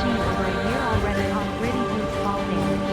team over a year already on gritty boot ball damage.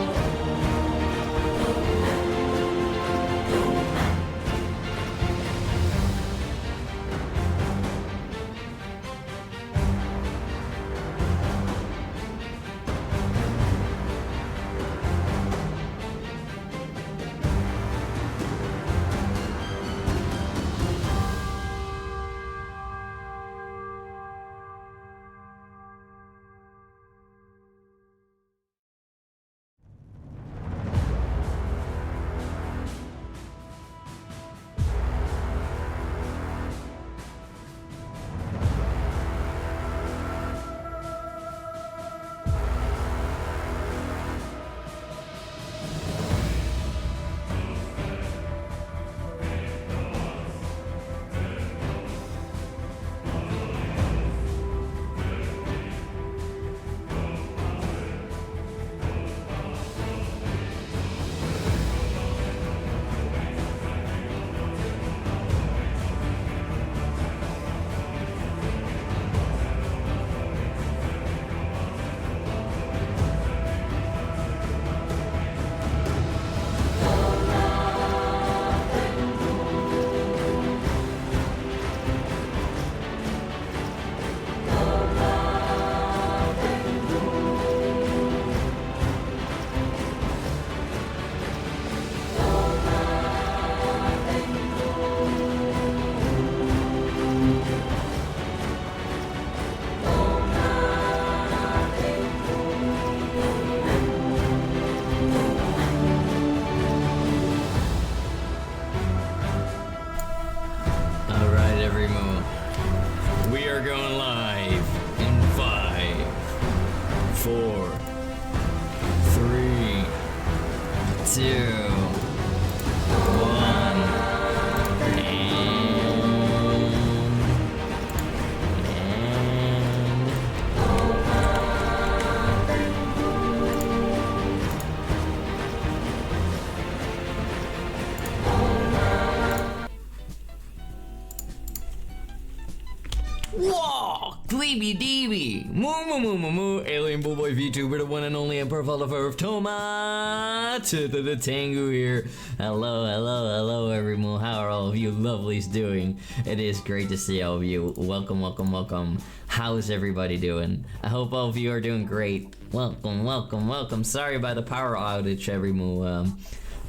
Whoa! Gleeby Deeby! Moo moo moo moo moo! Alien Bullboy VTuber, the one and only Emperor Follower of Toma! To the Tengu here. Hello, hello, hello everyone. How are all of you lovelies doing? It is great to see all of you. Welcome, welcome, welcome. How's everybody doing? I hope all of you are doing great. Welcome, welcome, welcome. Sorry about the power outage, everyone.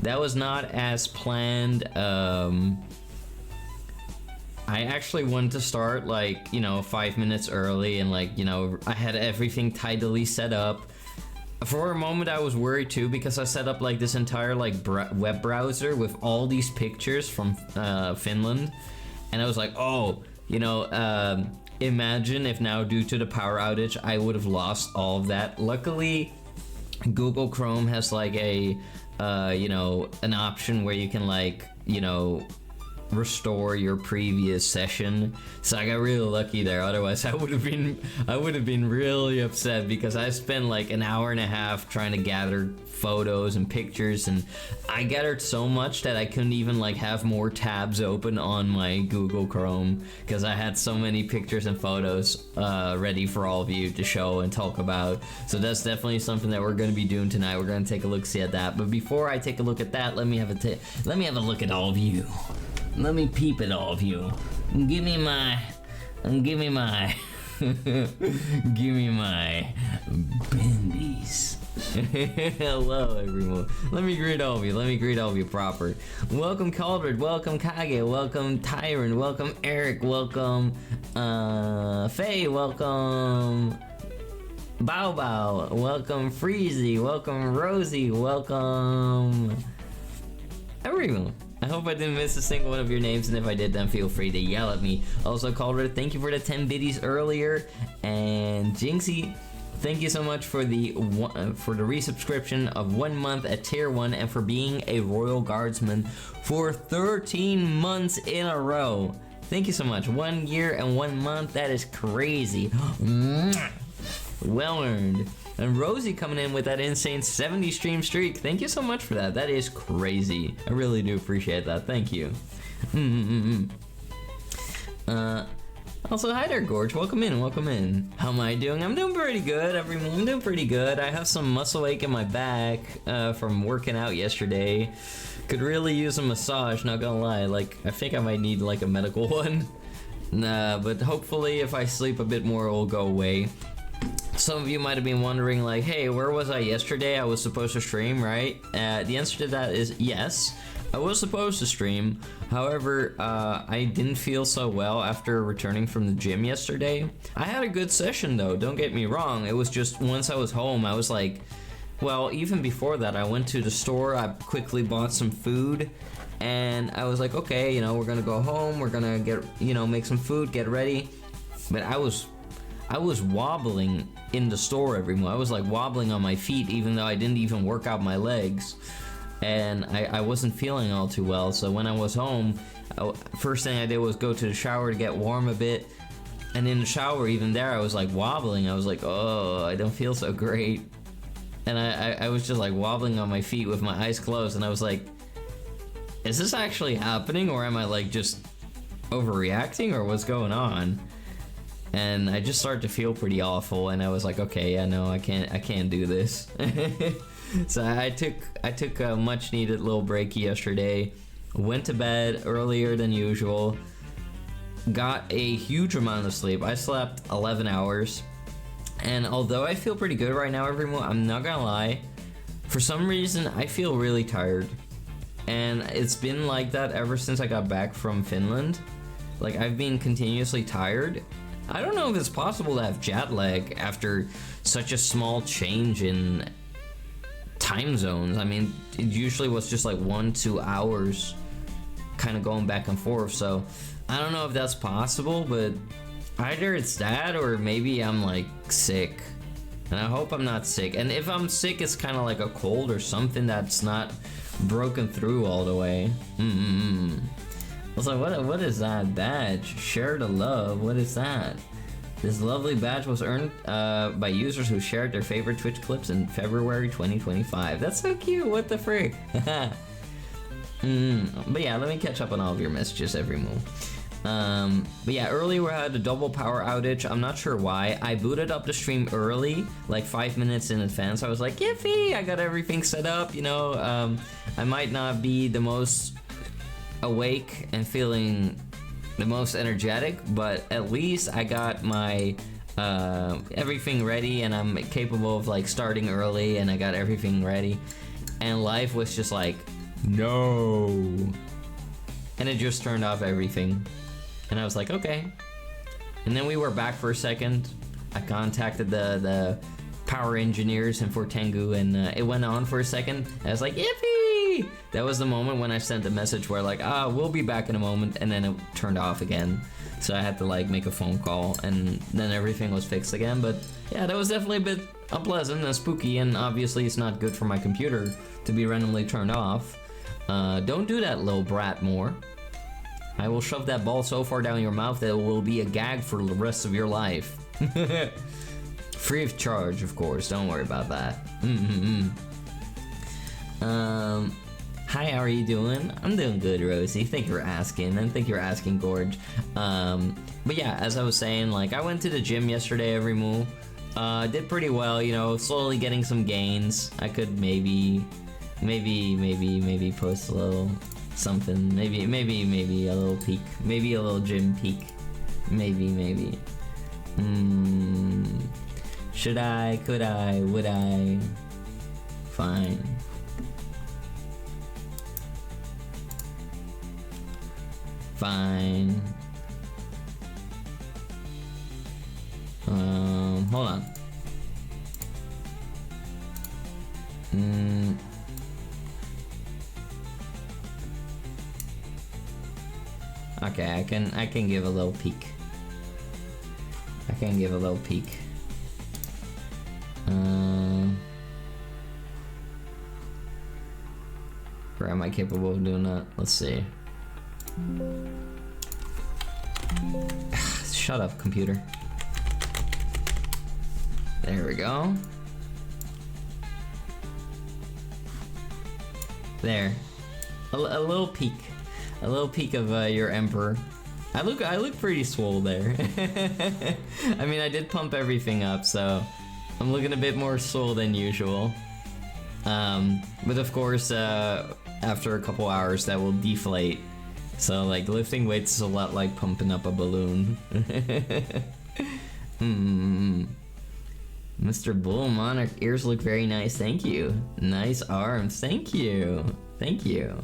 That was not as planned. I actually wanted to start like, 5 minutes early and I had everything tidily set up. For a moment I was worried too because I set up like this entire web browser with all these pictures from Finland, and I was like, imagine if now due to the power outage I would have lost all of that. Luckily Google Chrome has like a an option where you can restore your previous session, so I got really lucky there. Otherwise I would have been really upset because I spent like an hour and a half trying to gather photos and pictures, and I gathered so much that I couldn't even have more tabs open on my Google Chrome because I had so many pictures and photos ready for all of you to show and talk about. So that's definitely something that we're going to be doing tonight. We're going to take a look-see at that, but before I take a look at that, let me have a look at all of you. Let me peep at all of you. Give me my bendies. Hello everyone. Let me greet all of you proper. Welcome Caldred, welcome Kage, welcome Tyron, welcome Eric, welcome Faye, welcome Bow Bow, welcome Freezy, welcome Rosie, welcome everyone. I hope I didn't miss a single one of your names, and if I did, then feel free to yell at me. Also, Calder, thank you for the 10 biddies earlier, and Jinxie, thank you so much for the resubscription of 1 month at tier 1 and for being a Royal Guardsman for 13 months in a row. Thank you so much. 1 year and 1 month, that is crazy. Well earned. And Rosie coming in with that insane 70 stream streak. Thank you so much for that. That is crazy. I really do appreciate that. Thank you. Also, hi there, Gorge. Welcome in, welcome in. How am I doing? I'm doing pretty good, everyone. I'm doing pretty good. I have some muscle ache in my back from working out yesterday. Could really use a massage, not gonna lie. Like, I think I might need like a medical one. Nah, but hopefully if I sleep a bit more, it will go away. Some of you might have been wondering like, hey, where was I yesterday? I was supposed to stream, right? The answer to that is yes. I was supposed to stream. However, I didn't feel so well after returning from the gym yesterday. I had a good session though, don't get me wrong. It was just once I was home, I was like, well, even before that, I went to the store, I quickly bought some food, and I was like, okay, you know, we're gonna go home, we're gonna get, you know, make some food, get ready. But I was wobbling in the store every morning. I was like wobbling on my feet even though I didn't even work out my legs. And I wasn't feeling all too well, so when I was home, first thing I did was go to the shower to get warm a bit. And in the shower, even there, I was like wobbling. I was like, oh, I don't feel so great. And I was just like wobbling on my feet with my eyes closed, and I was like, is this actually happening, or am I like just overreacting, or what's going on? And I just started to feel pretty awful, and I was like, okay, yeah, no, I can't do this. So I took a much needed little break yesterday, went to bed earlier than usual, got a huge amount of sleep. I slept 11 hours, and although I feel pretty good right now, everyone, I'm not gonna lie, for some reason I feel really tired, and it's been like that ever since I got back from Finland. Like, I've been continuously tired. I don't know if it's possible to have jet lag after such a small change in time zones. I mean, it usually was just like 1-2 hours kind of going back and forth, so I don't know if that's possible, but either it's that or maybe I'm like sick, and I hope I'm not sick. And if I'm sick, it's kind of like a cold or something that's not broken through all the way. I was like, what is that badge? Share the love. What is that? This lovely badge was earned by users who shared their favorite Twitch clips in February 2025. That's so cute. What the frick? But yeah, let me catch up on all of your messages every move. But yeah, earlier we had a double power outage. I'm not sure why. I booted up the stream early, like 5 minutes in advance. I was like, yippee, I got everything set up, you know. I might not be the most awake and feeling the most energetic, but at least I got my everything ready, and I'm capable of like starting early, and I got everything ready, and life was just like, no, and it just turned off everything, and I was like, okay. And then we were back for a second. I contacted the power engineers in Fort Tengu, and it went on for a second. I was like, yippee! That was the moment when I sent a message where like, we'll be back in a moment, and then it turned off again. So I had to like make a phone call, and then everything was fixed again. But yeah, that was definitely a bit unpleasant and spooky, and obviously it's not good for my computer to be randomly turned off. Don't do that, little brat, more. I will shove that ball so far down your mouth that it will be a gag for the rest of your life. Free of charge, of course, don't worry about that. Hi, how are you doing? I'm doing good, Rosie. Thank you for asking, and thank you for asking, Gorge. But yeah, as I was saying, like, I went to the gym yesterday, every move. Did pretty well, you know, slowly getting some gains. I could maybe post a little something. Maybe a little peek. Maybe a little gym peek. Maybe. Should I? Could I? Would I? Fine. Fine. Hold on. Okay, I can give a little peek. Or am I capable of doing that? Let's see. Shut up, computer. There we go. There. A little peek. A little peek of your emperor. I look pretty swole there. I mean, I did pump everything up, so I'm looking a bit more swole than usual. But of course, after a couple hours, that will deflate. So like lifting weights is a lot like pumping up a balloon. Mr. Bull Monarch, ears look very nice, thank you. Nice arms, thank you. Thank you.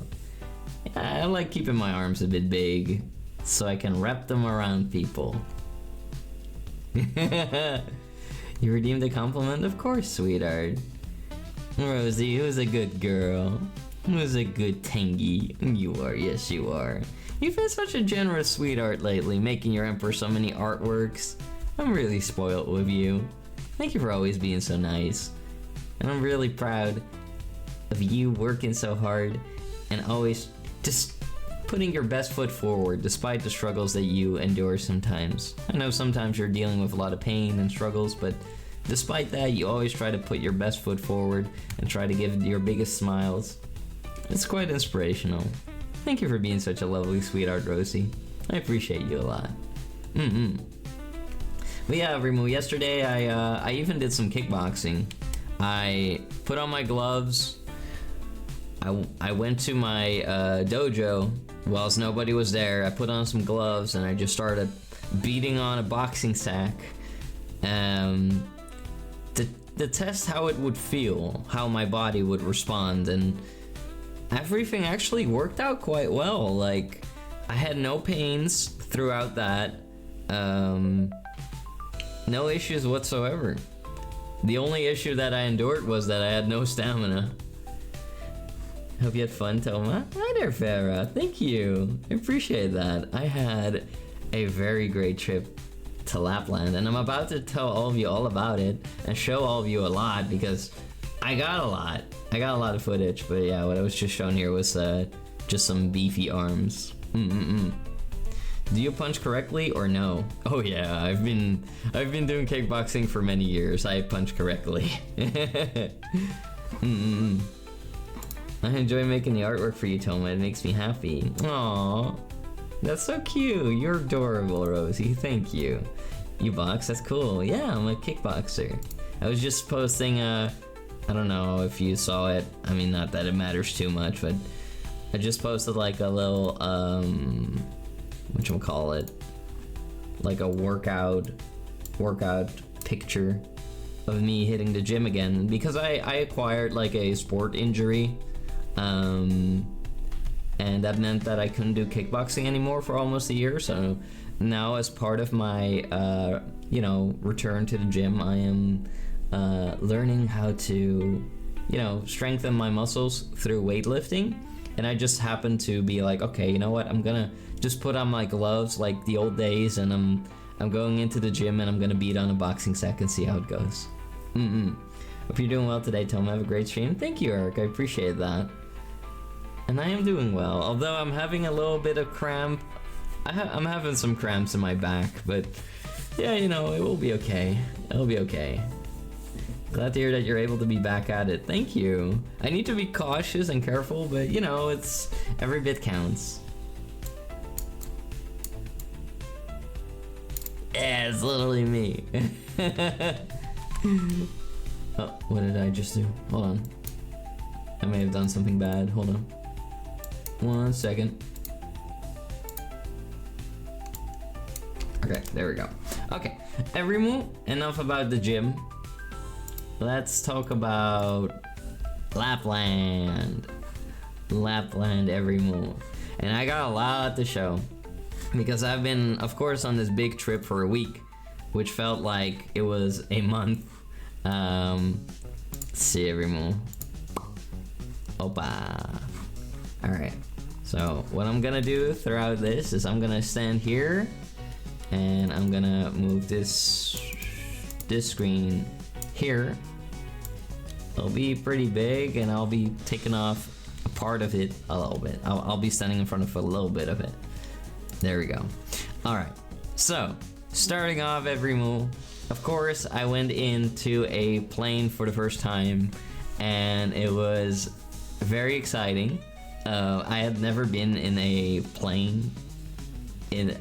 Yeah, I like keeping my arms a bit big, so I can wrap them around people. You redeemed a compliment? Of course, sweetheart. Rosie, who's a good girl? Who's a good tangy? You are, yes you are. You've been such a generous sweetheart lately, making your Emperor so many artworks. I'm really spoiled with you. Thank you for always being so nice. And I'm really proud of you working so hard and always just putting your best foot forward despite the struggles that you endure sometimes. I know sometimes you're dealing with a lot of pain and struggles, but despite that, you always try to put your best foot forward and try to give your biggest smiles. It's quite inspirational. Thank you for being such a lovely sweetheart, Rosie. I appreciate you a lot. But yeah, Rimu, yesterday I even did some kickboxing. I put on my gloves. I went to my dojo whilst nobody was there. I put on some gloves and I just started beating on a boxing sack to test how it would feel, how my body would respond, and everything actually worked out quite well. Like, I had no pains throughout that. No issues whatsoever. The only issue that I endured was that I had no stamina. Hope you had fun, Toma. Hi there, Farah. Thank you. I appreciate that. I had a very great trip to Lapland, and I'm about to tell all of you all about it and show all of you a lot because I got a lot. I got a lot of footage, but yeah, what I was just showing here was just some beefy arms. Do you punch correctly or no? Oh yeah, I've been doing kickboxing for many years. I punch correctly. I enjoy making the artwork for you, Toma. It makes me happy. Aww, that's so cute. You're adorable, Rosie. Thank you. You box? That's cool. Yeah, I'm a kickboxer. I was just posting I don't know if you saw it. I mean, not that it matters too much, but I just posted like a little whatchamacallit, like a workout picture of me hitting the gym again because I acquired like a sport injury, and that meant that I couldn't do kickboxing anymore for almost a year. So now, as part of my return to the gym, I am learning how to strengthen my muscles through weightlifting. And I just happened to be like, okay, you know what, I'm gonna just put on my gloves like the old days, and I'm going into the gym and I'm gonna beat on a boxing sack and see how it goes. Hope you're doing well today, Tom. Have a great stream. Thank you, Eric. I appreciate that. And I am doing well, although I'm having a little bit of cramp. I'm having some cramps in my back, but yeah, it will be okay. It'll be okay. Glad to hear that you're able to be back at it. Thank you. I need to be cautious and careful, but it's every bit counts. Yeah, it's literally me. Oh, what did I just do? Hold on. I may have done something bad. Hold on. 1 second. Okay, there we go. Okay, Rimu, enough about the gym. Let's talk about Lapland. Lapland, Rimu. And I got a lot to show because I've been, of course, on this big trip for a week, which felt like it was a month. Let's see, Rimu. Opa. Alright, so what I'm gonna do throughout this is I'm gonna stand here and I'm gonna move this screen here. It'll be pretty big and I'll be taking off a part of it a little bit. I'll be standing in front of a little bit of it. There we go. Alright, so starting off every move, of course I went into a plane for the first time and it was very exciting. I had never been in a plane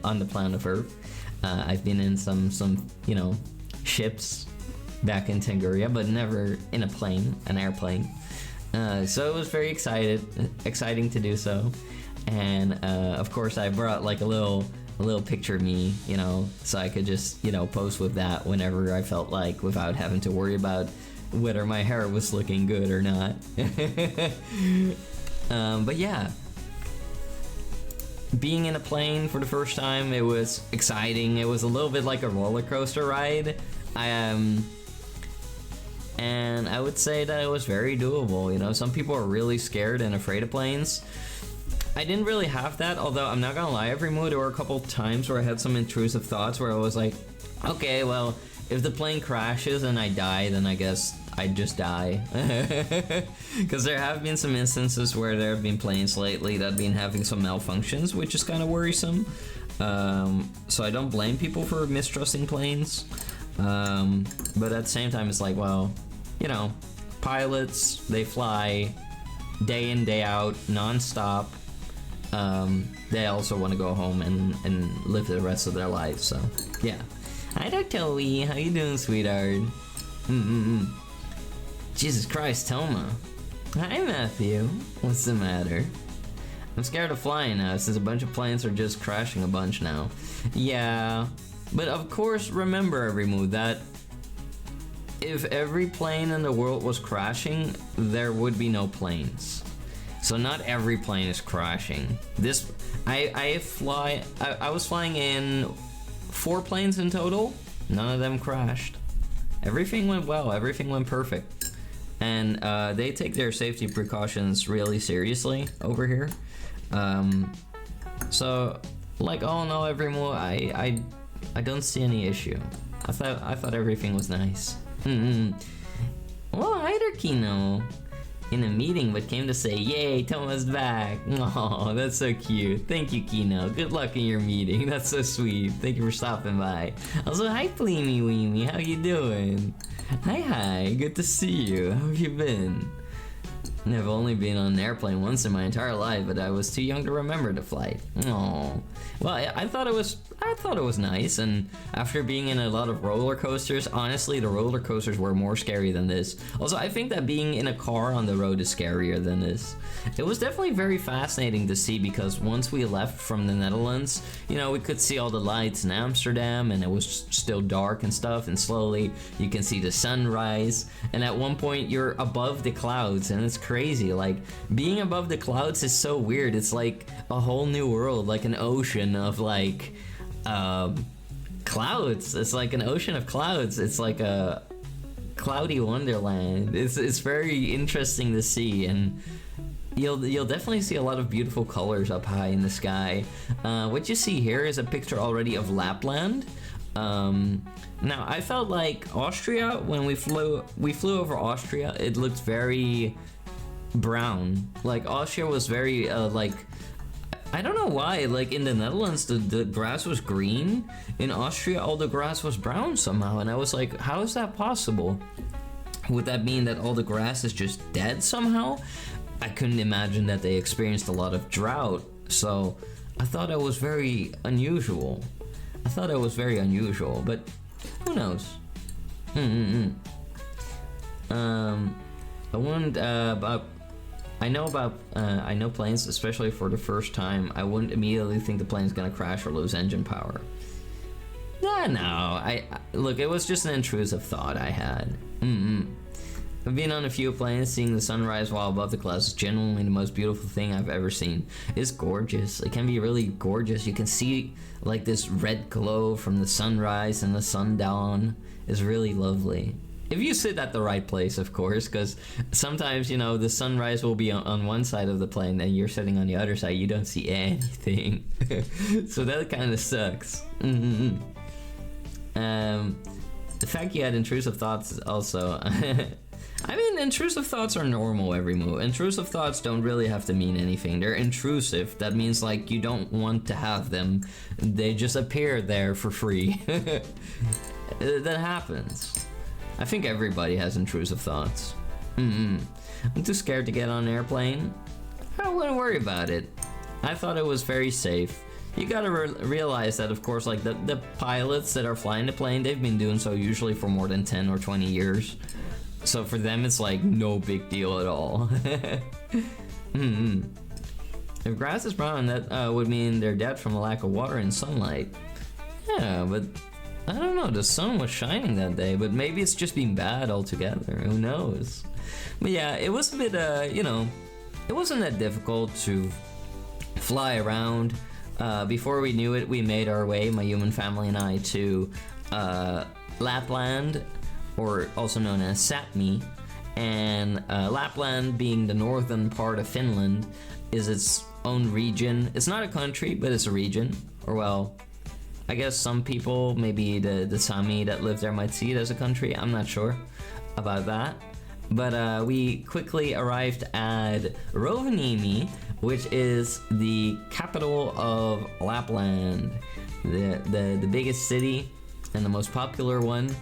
on the planet Earth. I've been in some ships back in Tanguria, but never in an airplane. So it was very exciting to do so. And of course I brought like a little picture of me, so I could just, post with that whenever I felt like, without having to worry about whether my hair was looking good or not. But yeah, being in a plane for the first time, it was exciting. It was a little bit like a roller coaster ride. And I would say that it was very doable. Some people are really scared and afraid of planes. I didn't really have that, although I'm not gonna lie, every move there were a couple times where I had some intrusive thoughts where I was like, okay, well, if the plane crashes and I die, then I guess I'd just die. Because there have been some instances where there have been planes lately that have been having some malfunctions, which is kind of worrisome. So I don't blame people for mistrusting planes. But at the same time, it's like, well, pilots, they fly day in, day out, non-stop. They also want to go home and live the rest of their lives, so yeah. Hi Dr. Toey, how you doing, sweetheart? Jesus Christ, Toma. Hi Matthew, what's the matter? I'm scared of flying now since a bunch of planes are just crashing a bunch now. Yeah, but of course remember everyone that if every plane in the world was crashing, there would be no planes. So not every plane is crashing. I was flying in 4 planes in total. None of them crashed. Everything went well. Everything went perfect. And they take their safety precautions really seriously over here. So like all in all, every move, I don't see any issue. I thought everything was nice. Well, hi there, Kino. In a meeting, but came to say, yay, Toma's back. Oh, that's so cute. Thank you, Kino. Good luck in your meeting. That's so sweet. Thank you for stopping by. Also, hi, Pleemy Weemy. How you doing? Hi. Good to see you. How have you been? I've only been on an airplane once in my entire life, but I was too young to remember the flight. Oh, well, I thought it was nice, and after being in a lot of roller coasters, honestly, the roller coasters were more scary than this. Also, I think that being in a car on the road is scarier than this. It was definitely very fascinating to see because once we left from the Netherlands, we could see all the lights in Amsterdam, and it was still dark and stuff, and slowly you can see the sunrise, and at one point you're above the clouds, and it's crazy. Like, being above the clouds is so weird. It's like a whole new world, like an ocean of like clouds. It's like an ocean of clouds. It's like a cloudy wonderland. It's very interesting to see, and you'll definitely see a lot of beautiful colors up high in the sky. What you see here is a picture already of Lapland. Now I felt like Austria, when we flew over Austria, it looked very brown. Like Austria was very I don't know why, like in the Netherlands the grass was green. In Austria all the grass was brown somehow, and I was like, how is that possible? Would that mean that all the grass is just dead somehow? I couldn't imagine that they experienced a lot of drought, so I thought it was very unusual. But who knows? I know planes, especially for the first time. I wouldn't immediately think the plane's gonna crash or lose engine power. No. Look, it was just an intrusive thought I had. I've been on a few planes. Seeing the sunrise while above the clouds is genuinely the most beautiful thing I've ever seen. It's gorgeous. It can be really gorgeous. You can see like this red glow from the sunrise and the sundown. It's really lovely. If you sit at the right place, of course, because sometimes, the sunrise will be on one side of the plane and you're sitting on the other side. You don't see anything. So that kind of sucks. The fact you had intrusive thoughts also. I mean, intrusive thoughts are normal every move. Intrusive thoughts don't really have to mean anything. They're intrusive. That means like you don't want to have them. They just appear there for free. That happens. I think everybody has intrusive thoughts. I'm too scared to get on an airplane. I wouldn't worry about it. I thought it was very safe. you gotta realize that, of course, like the pilots that are flying the plane, they've been doing so usually for more than 10 or 20 years. So for them, it's like no big deal at all. If grass is brown, that would mean they're dead from a lack of water and sunlight. Yeah, but I don't know. The sun was shining that day, but maybe it's just been bad altogether. Who knows? But yeah, it was a bit, you know, it wasn't that difficult to fly around. Before we knew it, we made our way, my human family and I, to Lapland, or also known as Sapmi. And Lapland, being the northern part of Finland, is its own region. It's not a country, but it's a region. Or well, I guess some people, maybe the Sami that live there, might see it as a country. I'm not sure about that. But we quickly arrived at Rovaniemi, which is the capital of Lapland, the biggest city and the most popular one.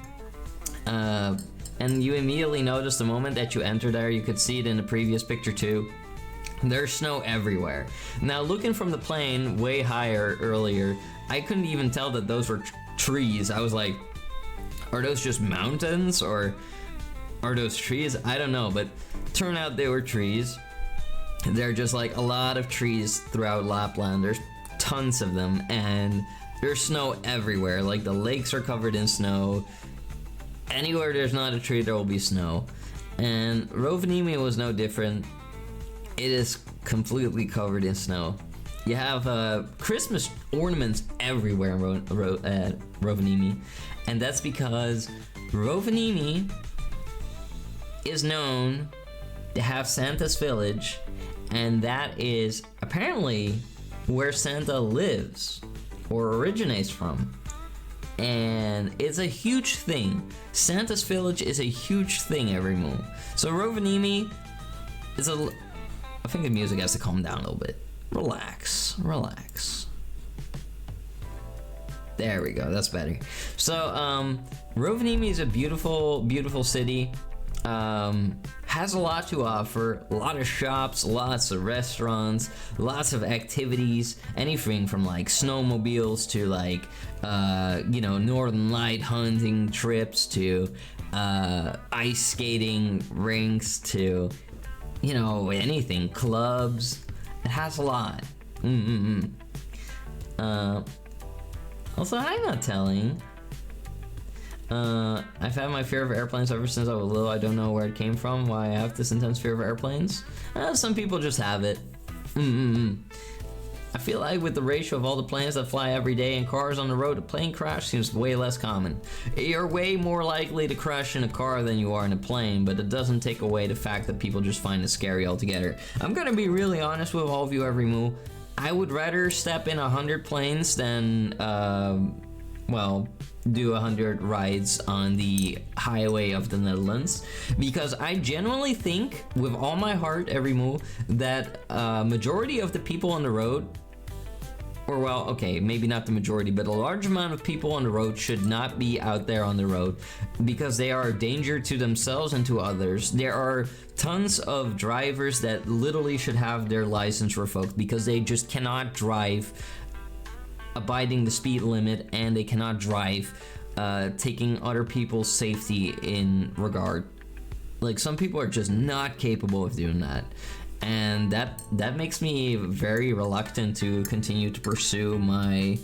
And you immediately notice the moment that you enter there, you could see it in the previous picture too. There's snow everywhere. Now, looking from the plane way higher earlier, I couldn't even tell that those were trees. I was like, are those just mountains or are those trees? I don't know, but turned out they were trees. There are just like a lot of trees throughout Lapland. There's tons of them, and there's snow everywhere. Like the lakes are covered in snow. Anywhere there's not a tree, there will be snow. And Rovaniemi was no different. It is completely covered in snow. You have Christmas ornaments everywhere in Rovaniemi, and that's because Rovaniemi is known to have Santa's village, and that is apparently where Santa lives or originates from. And it's a huge thing. Santa's village is a huge thing every moon. So Rovaniemi is I think the music has to calm down a little bit. Relax. There we go, that's better. So, Rovaniemi is a beautiful, beautiful city. Has a lot to offer, a lot of shops, lots of restaurants, lots of activities, anything from like snowmobiles to like, you know, northern light hunting trips to ice skating rinks to, you know, anything, clubs. It has a lot. Also, I'm not telling. I've had my fear of airplanes ever since I was little. I don't know where it came from, why I have this intense fear of airplanes. Some people just have it. I feel like with the ratio of all the planes that fly every day and cars on the road, a plane crash seems way less common. You're way more likely to crash in a car than you are in a plane, but it doesn't take away the fact that people just find it scary altogether. I'm gonna be really honest with all of you, every moo. I would rather step in 100 planes than, well, do 100 rides on the highway of the Netherlands, because I genuinely think with all my heart, every moo, that majority of the people on the road, or well, okay, maybe not the majority, but a large amount of people on the road should not be out there on the road because they are a danger to themselves and to others. There are tons of drivers that literally should have their license revoked because they just cannot drive abiding the speed limit, and they cannot drive taking other people's safety in regard. Like, some people are just not capable of doing that, and that makes me very reluctant to continue to pursue my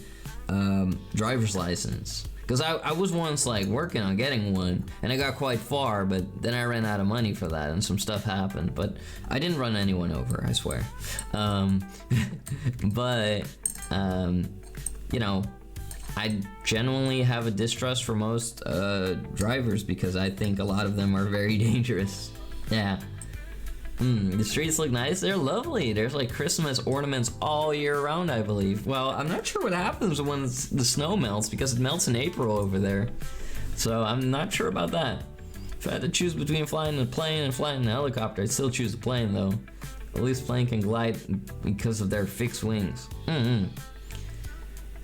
driver's license, because I was once like working on getting one, and I got quite far, but then I ran out of money for that and some stuff happened, but I didn't run anyone over, I swear. But you know, I genuinely have a distrust for most drivers because I think a lot of them are very dangerous. Yeah. The streets look nice. They're lovely. There's like Christmas ornaments all year round, I believe. Well, I'm not sure what happens when the snow melts, because it melts in April over there. So I'm not sure about that. If I had to choose between flying in a plane and flying in a helicopter, I'd still choose a plane though. At least plane can glide because of their fixed wings.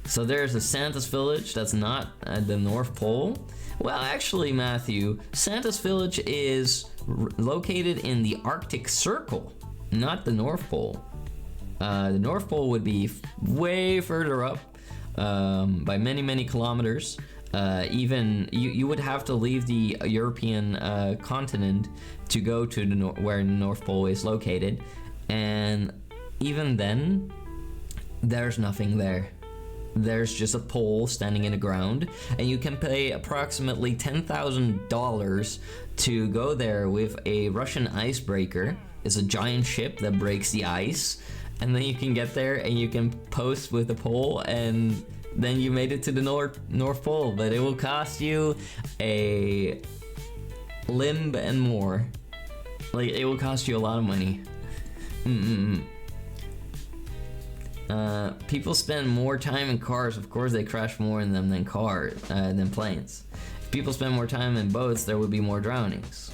So there's a Santa's village that's not at the North Pole. Well, actually, Matthew, Santa's village is located in the Arctic Circle, not the North Pole. The North Pole would be way further up by many kilometers. Even you would have to leave the European continent to go to where the North Pole is located, and even then, there's nothing there. There's just a pole standing in the ground, and you can pay approximately $10,000 to go there with a Russian icebreaker. It's a giant ship that breaks the ice, and then you can get there and you can post with the pole, and then you made it to the North Pole. But it will cost you a limb and more. Like, it will cost you a lot of money. People spend more time in cars. Of course, they crash more in them than planes. If people spend more time in boats, there would be more drownings.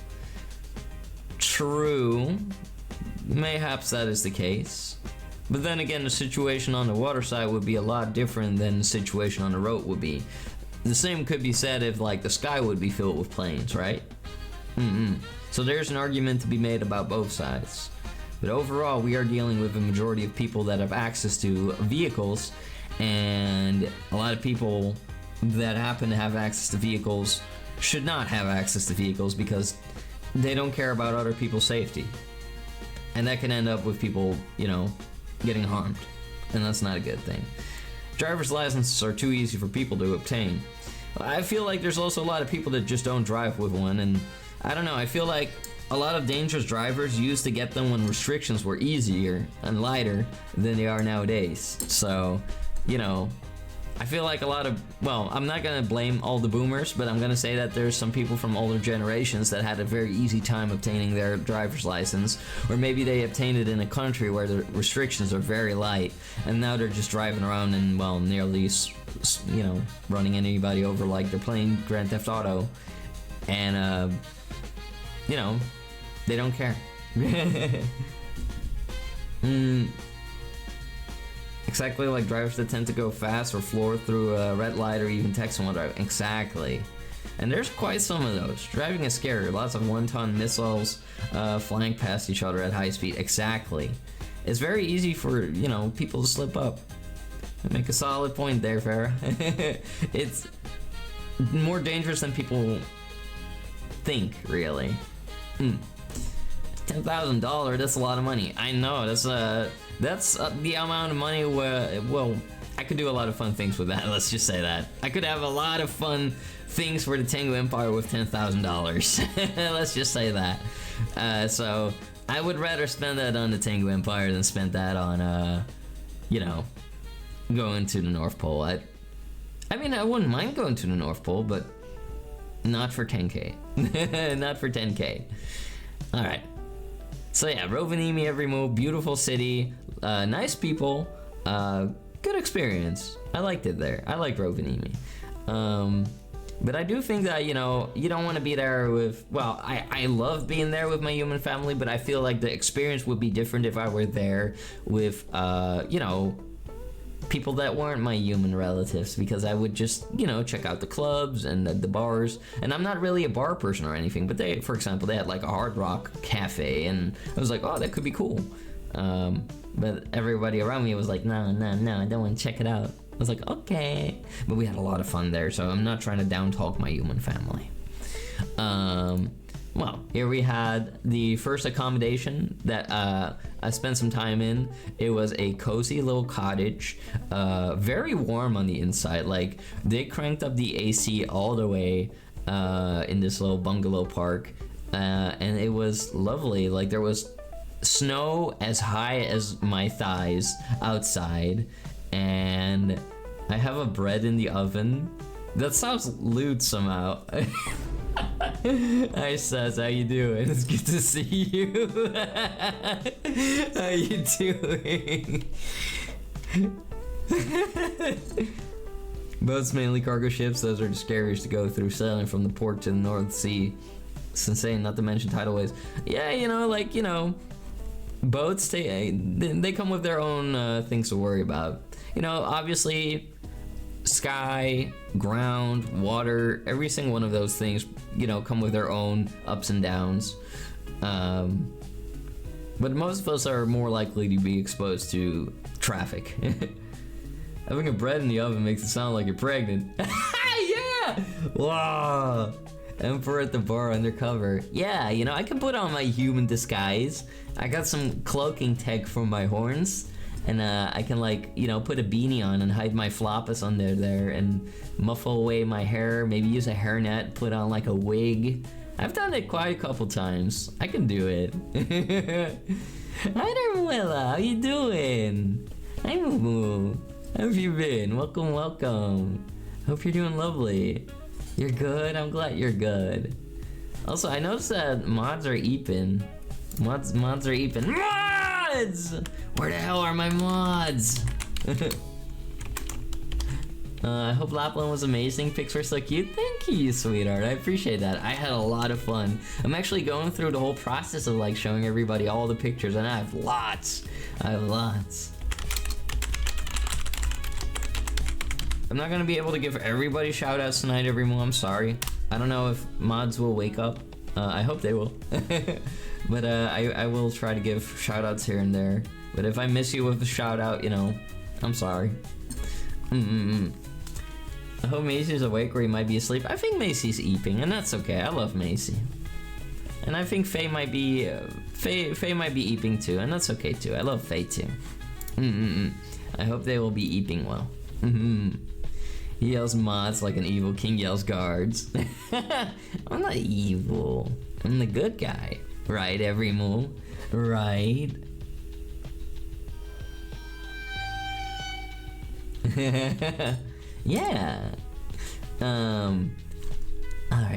True, mayhaps that is the case. But then again, the situation on the water side would be a lot different than the situation on the road would be. The same could be said if, like, the sky would be filled with planes, right? So there's an argument to be made about both sides. But overall, we are dealing with a majority of people that have access to vehicles, and a lot of people that happen to have access to vehicles should not have access to vehicles because they don't care about other people's safety. And that can end up with people, you know, getting harmed. And that's not a good thing. Driver's licenses are too easy for people to obtain. I feel like there's also a lot of people that just don't drive with one, and I don't know, I feel like a lot of dangerous drivers used to get them when restrictions were easier and lighter than they are nowadays. So, you know, I feel like a lot of, well, I'm not gonna blame all the boomers, but I'm gonna say that there's some people from older generations that had a very easy time obtaining their driver's license, or maybe they obtained it in a country where the restrictions are very light, and now they're just driving around and, well, nearly, you know, running anybody over like they're playing Grand Theft Auto, and, you know, they don't care. Exactly like drivers that tend to go fast or floor through a red light or even text someone driving. Exactly. And there's quite some of those. Driving is scary. Lots of one-ton missiles flying past each other at high speed. Exactly. It's very easy for, you know, people to slip up. Make a solid point there, Farah. It's more dangerous than people think, really. $10,000, that's a lot of money. I know, that's the amount of money where, well, I could do a lot of fun things with that, let's just say that. I could have a lot of fun things for the Tengu Empire with $10,000. Let's just say that. So, I would rather spend that on the Tengu Empire than spend that on, you know, going to the North Pole. I mean, I wouldn't mind going to the North Pole, but not for 10K. Not for 10K. Alright. So yeah, Rovaniemi, Everimo, beautiful city, nice people, good experience. I liked it there. I liked Rovaniemi. But I do think that, you know, you don't want to be there with, well, I love being there with my human family, but I feel like the experience would be different if I were there with, you know, people that weren't my human relatives, because I would just, you know, check out the clubs and the bars. And I'm not really a bar person or anything, but they, for example, they had like a Hard Rock cafe, and I was like, oh, that could be cool. But everybody around me was like, no, I don't want to check it out. I was like, okay. But we had a lot of fun there, so I'm not trying to down talk my human family. Well, here we had the first accommodation that I spent some time in. It was a cozy little cottage, very warm on the inside. Like, they cranked up the AC all the way in this little bungalow park, and it was lovely. Like, there was snow as high as my thighs outside, and I have a bread in the oven. That sounds lewd somehow. Hi Saz, how you doing? It's good to see you. How you doing? Boats, mainly cargo ships, those are the scariest to go through, sailing from the port to the North Sea. It's insane, not to mention tidal waves. Yeah, you know, like, you know, boats, they come with their own things to worry about. You know, obviously, sky, ground, water, every single one of those things, you know, come with their own ups and downs. But most of us are more likely to be exposed to traffic. Having a bread in the oven makes it sound like you're pregnant. Yeah! Wow! Emperor at the bar undercover. Yeah, you know, I can put on my human disguise. I got some cloaking tech for my horns. And I can, like, you know, put a beanie on and hide my floppus under there and muffle away my hair. Maybe use a hairnet, put on like a wig. I've done it quite a couple times. I can do it. Hi there, Willa. How you doing? Hi, Moo Moo. How have you been? Welcome, welcome. Hope you're doing lovely. You're good? I'm glad you're good. Also, I noticed that mods are eeping. Mods are eeping. Mods! Where the hell are my mods? I hope Lapland was amazing. Pics were so cute. Thank you, sweetheart. I appreciate that. I had a lot of fun. I'm actually going through the whole process of like showing everybody all the pictures, and I have lots. I'm not gonna be able to give everybody shout outs tonight, everyone. I'm sorry. I don't know if mods will wake up. I hope they will. But I will try to give shout outs here and there. But if I miss you with a shout out, you know, I'm sorry. I hope Macy's awake or he might be asleep. I think Macy's eeping, and that's okay. I love Macy. And I think Faye might be Faye might be eeping too, and that's okay too. I love Faye too. I hope they will be eeping well. He yells mods like an evil king yells guards. I'm not evil. I'm the good guy. Right, every move? Right? Yeah. Alright,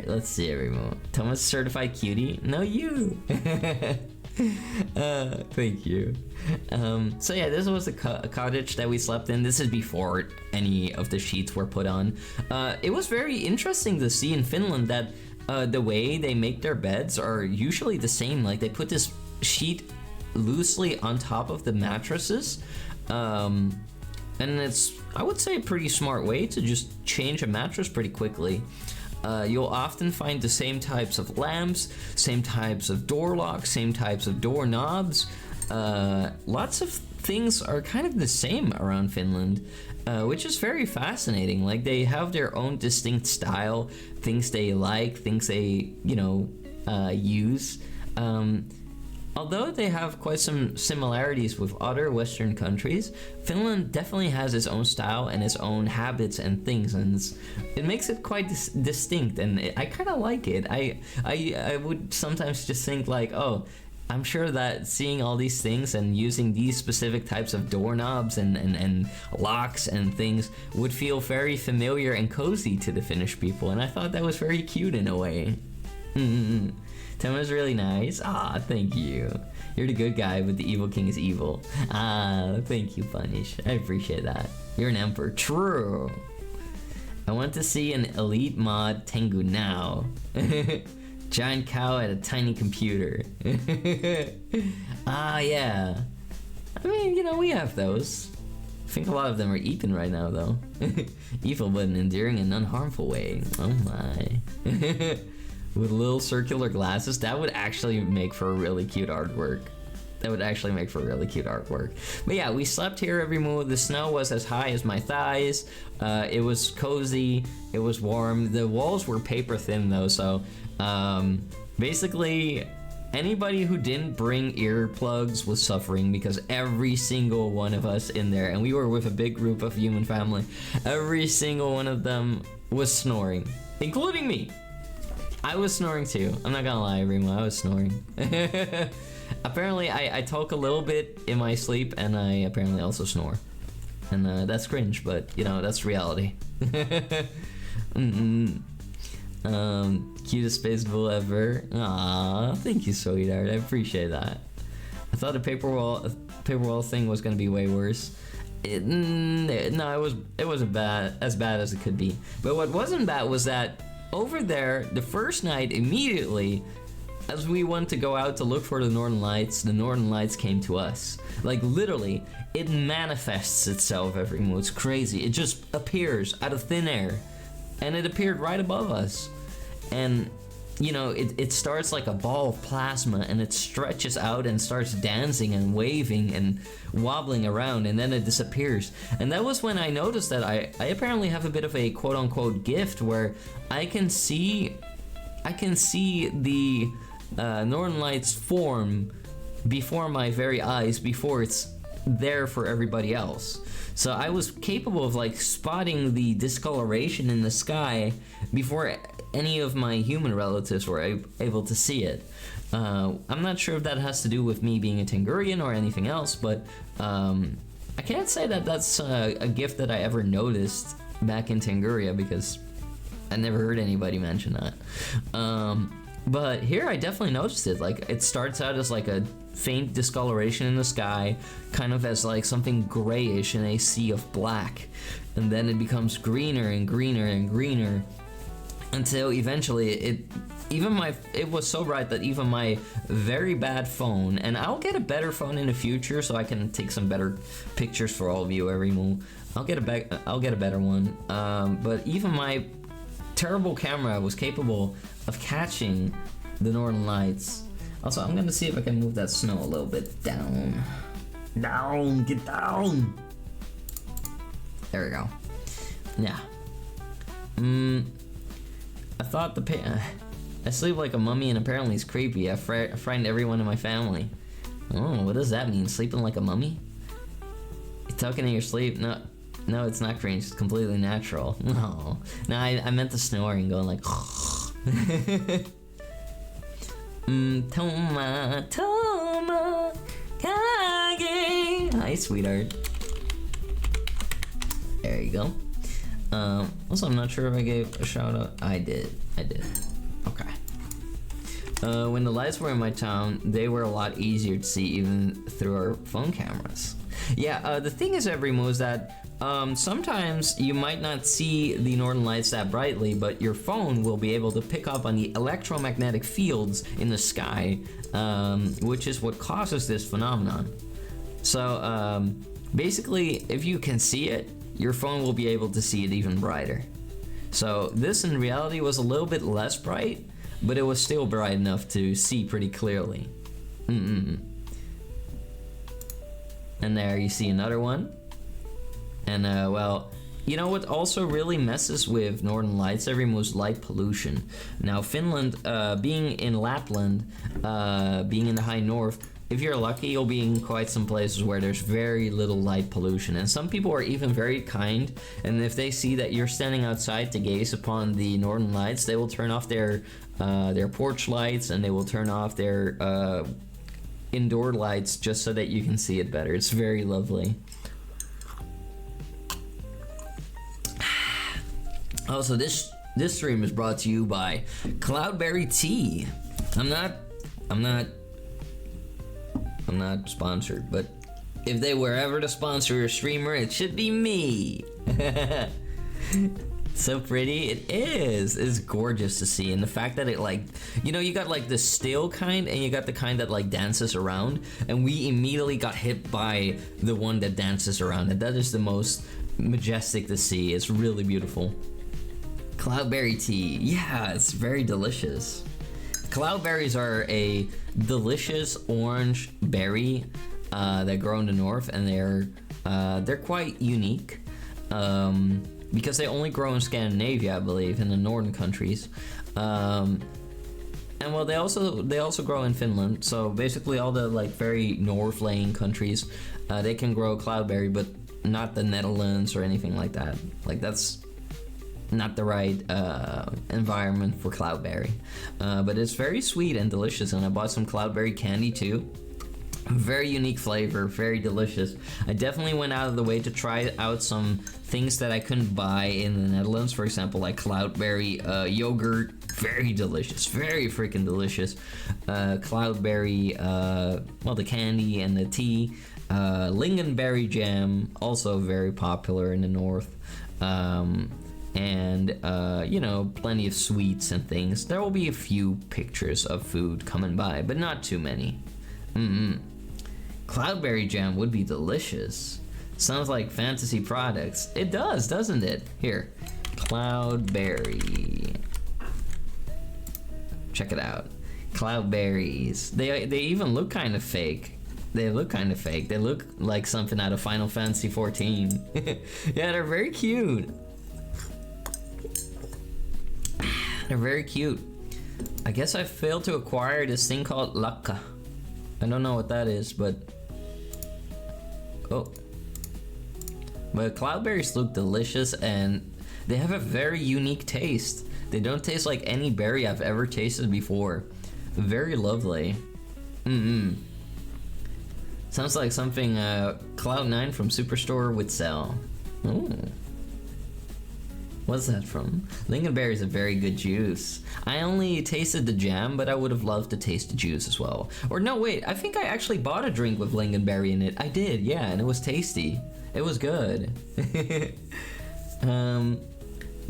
let's see every move. Thomas certified cutie? No, you. Thank you. So yeah, this was a cottage that we slept in. This is before any of the sheets were put on. It was very interesting to see in Finland that the way they make their beds are usually the same. Like they put this sheet loosely on top of the mattresses. And it's, I would say, a pretty smart way to just change a mattress pretty quickly. You'll often find the same types of lamps, same types of door locks, same types of doorknobs. Lots of things are kind of the same around Finland, which is very fascinating. Like they have their own distinct style, things they like, things they, you know, use. Although they have quite some similarities with other Western countries, Finland definitely has its own style and its own habits and things, and it makes it quite distinct, and I kind of like it. I would sometimes just think like, oh, I'm sure that seeing all these things and using these specific types of doorknobs and locks and things would feel very familiar and cozy to the Finnish people, and I thought that was very cute in a way. Toma's really nice. Ah, thank you. You're the good guy, but the evil king is evil. Ah, thank you, Punish. I appreciate that. You're an emperor. True. I want to see an elite mod Tengu now. Giant cow at a tiny computer. Ah, yeah. I mean, you know, we have those. I think a lot of them are eaten right now, though. Evil, but an endearing and unharmful way. Oh my. With little circular glasses, that would actually make for a really cute artwork. That would actually make for really cute artwork. But yeah, we slept here every move. The snow was as high as my thighs. It was cozy. It was warm. The walls were paper thin though, so basically anybody who didn't bring earplugs was suffering, because every single one of us in there, and we were with a big group of human family, every single one of them was snoring, including me. I was snoring too. I'm not gonna lie, everyone. I was snoring. Apparently, I talk a little bit in my sleep, and I apparently also snore. And that's cringe, but, you know, that's reality. Cutest space bull ever. Aww, thank you, sweetheart. I appreciate that. I thought the paper wall thing was gonna be way worse. No, it wasn't as bad as it could be. But what wasn't bad was that over there, the first night, immediately, as we went to go out to look for the Northern Lights came to us. Like, literally, it manifests itself every move. It's crazy. It just appears out of thin air. And it appeared right above us. And you know, it starts like a ball of plasma and it stretches out and starts dancing and waving and wobbling around, and then it disappears. And that was when I noticed that I apparently have a bit of a quote-unquote gift where I can see the Northern Lights form before my very eyes, before it's there for everybody else. So I was capable of like spotting the discoloration in the sky before any of my human relatives were able to see it. I'm not sure if that has to do with me being a Tengurian or anything else, but I can't say that that's a gift that I ever noticed back in Tenguria, because I never heard anybody mention that. But here I definitely noticed it. Like, it starts out as like a faint discoloration in the sky, kind of as like something grayish in a sea of black, and then it becomes greener and greener and greener until eventually it was so bright that even my very bad phone, and I'll get a better phone in the future so I can take some better pictures for all of you every move. I'll get a better one. But even my terrible camera was capable of catching the Northern Lights. Also, I'm gonna see if I can move that snow a little bit down. Down, get down. There we go. Yeah. I thought I sleep like a mummy, and apparently it's creepy. I frightened everyone in my family. Oh, what does that mean? Sleeping like a mummy? You're talking in your sleep? No, it's not cringe. It's completely natural. No, I meant the snoring, going like. Toma, kage. Hi, sweetheart. There you go. Also, I'm not sure if I gave a shout out. I did. Okay. When the lights were in my town, they were a lot easier to see even through our phone cameras. Yeah, the thing is, Everymo, is that sometimes you might not see the Northern Lights that brightly, but your phone will be able to pick up on the electromagnetic fields in the sky, which is what causes this phenomenon. So basically, if you can see it, your phone will be able to see it even brighter. So this in reality was a little bit less bright, but it was still bright enough to see pretty clearly. And there you see another one. And well, you know what also really messes with Northern Lights, Everymo, is light pollution. Now Finland, being in Lapland, being in the high north, if you're lucky, you'll be in quite some places where there's very little light pollution. And some people are even very kind, and if they see that you're standing outside to gaze upon the Northern Lights, they will turn off their porch lights, and they will turn off their indoor lights just so that you can see it better. It's very lovely. Also, this stream is brought to you by Cloudberry Tea. I'm not sponsored, but if they were ever to sponsor a streamer, it should be me. So pretty. It is. It's gorgeous to see, and the fact that it, like, you know, you got like the still kind, and you got the kind that like dances around, and we immediately got hit by the one that dances around, and that is the most majestic to see. It's really beautiful. Cloudberry tea. Yeah, it's very delicious. Cloudberries are a delicious orange berry that grow in the north, and they're quite unique because they only grow in Scandinavia, I believe, in the northern countries. And well, they also grow in Finland. So basically, all the like very north-laying countries, they can grow cloudberry, but not the Netherlands or anything like that. Like, that's not the right environment for cloudberry, but it's very sweet and delicious, and I bought some cloudberry candy too. Very unique flavor, very delicious. I definitely went out of the way to try out some things that I couldn't buy in the Netherlands, for example, like cloudberry yogurt. Very delicious, very freaking delicious. Cloudberry, well, the candy and the tea. Lingonberry jam, also very popular in the north. And you know, plenty of sweets and things. There will be a few pictures of food coming by, but not too many. Cloudberry jam would be delicious. Sounds like fantasy products. It does, doesn't it? Here, cloudberry Check it out. Cloudberries. They even look kind of fake. They look kind of fake. They look like something out of Final Fantasy 14. Yeah, they're very cute. They're very cute. I guess I failed to acquire this thing called Lakka. I don't know what that is, but... Oh. But cloudberries look delicious and they have a very unique taste. They don't taste like any berry I've ever tasted before. Very lovely. Sounds like something Cloud9 from Superstore would sell. Ooh. What's that from? Lingonberry is a very good juice. I only tasted the jam, but I would have loved to taste the juice as well. Or no, wait, I think I actually bought a drink with lingonberry in it. I did, yeah, and it was tasty. It was good.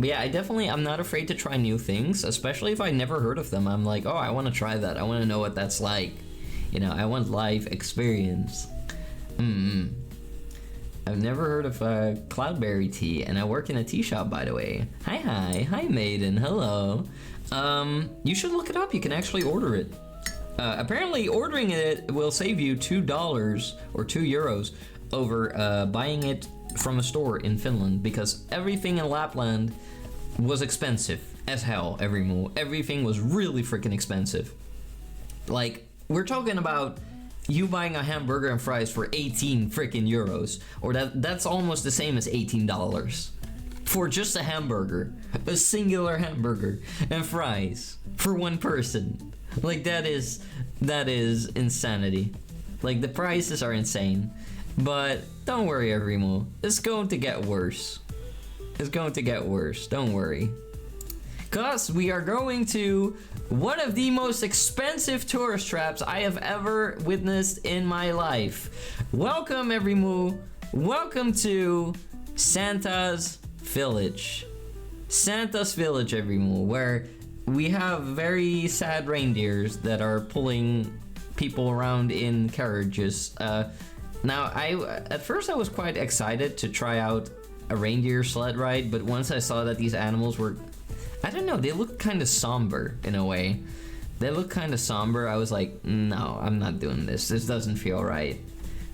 But yeah, I'm not afraid to try new things, especially if I never heard of them. I'm like, oh, I want to try that. I want to know what that's like. You know, I want live experience. I've never heard of cloudberry tea, and I work in a tea shop, by the way. Hi, maiden, hello. You should look it up. You can actually order it. Apparently, ordering it will save you $2 or €2 over buying it from a store in Finland, because everything in Lapland was expensive as hell. Everything was really freaking expensive. Like, we're talking about you buying a hamburger and fries for 18 freaking euros, or that's almost the same as $18 for just a hamburger, a singular hamburger and fries for one person. Like, that is insanity. Like, the prices are insane. But don't worry, Everimo. It's going to get worse. It's going to get worse. Don't worry. Cause we are going to one of the most expensive tourist traps I have ever witnessed in my life. Welcome, Everimo. Welcome to Santa's Village. Santa's Village, Everimo, where we have very sad reindeers that are pulling people around in carriages. Now, at first I was quite excited to try out a reindeer sled ride, but once I saw that these animals were, I don't know, they look kind of somber in a way. They look kind of somber. I was like, no, I'm not doing this. This doesn't feel right.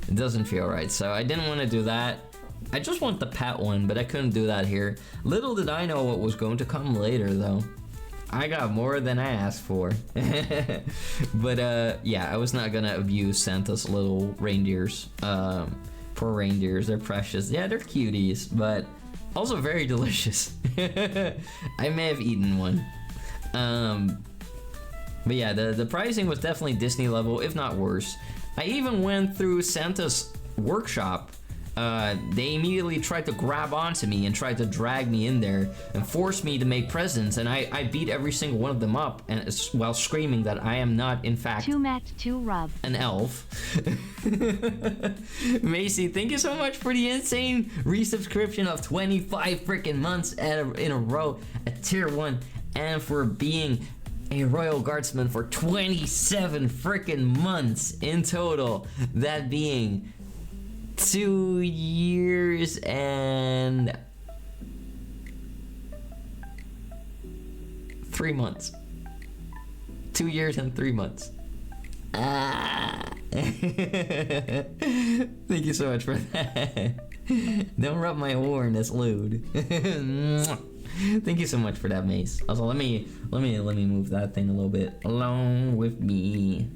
It doesn't feel right. So I didn't want to do that. I just want the pet one, but I couldn't do that here. Little did I know what was going to come later, though. I got more than I asked for. But yeah, I was not gonna abuse Santa's little reindeers. Poor reindeers, they're precious. Yeah, they're cuties, but also very delicious. I may have eaten one. But yeah, the pricing was definitely Disney level, if not worse. I even went through Santa's workshop. They immediately tried to grab onto me and tried to drag me in there and force me to make presents, and I beat every single one of them up, and while screaming that I am not, in fact, an elf. Macy, thank you so much for the insane resubscription of 25 freaking months in a row at tier 1, and for being a Royal Guardsman for 27 freaking months in total, that being 2 years and 3 months. 2 years and 3 months. Thank you so much for that. Don't rub my horn, that's lewd. Thank you so much for that, Mace. Also, let me move that thing a little bit along with me.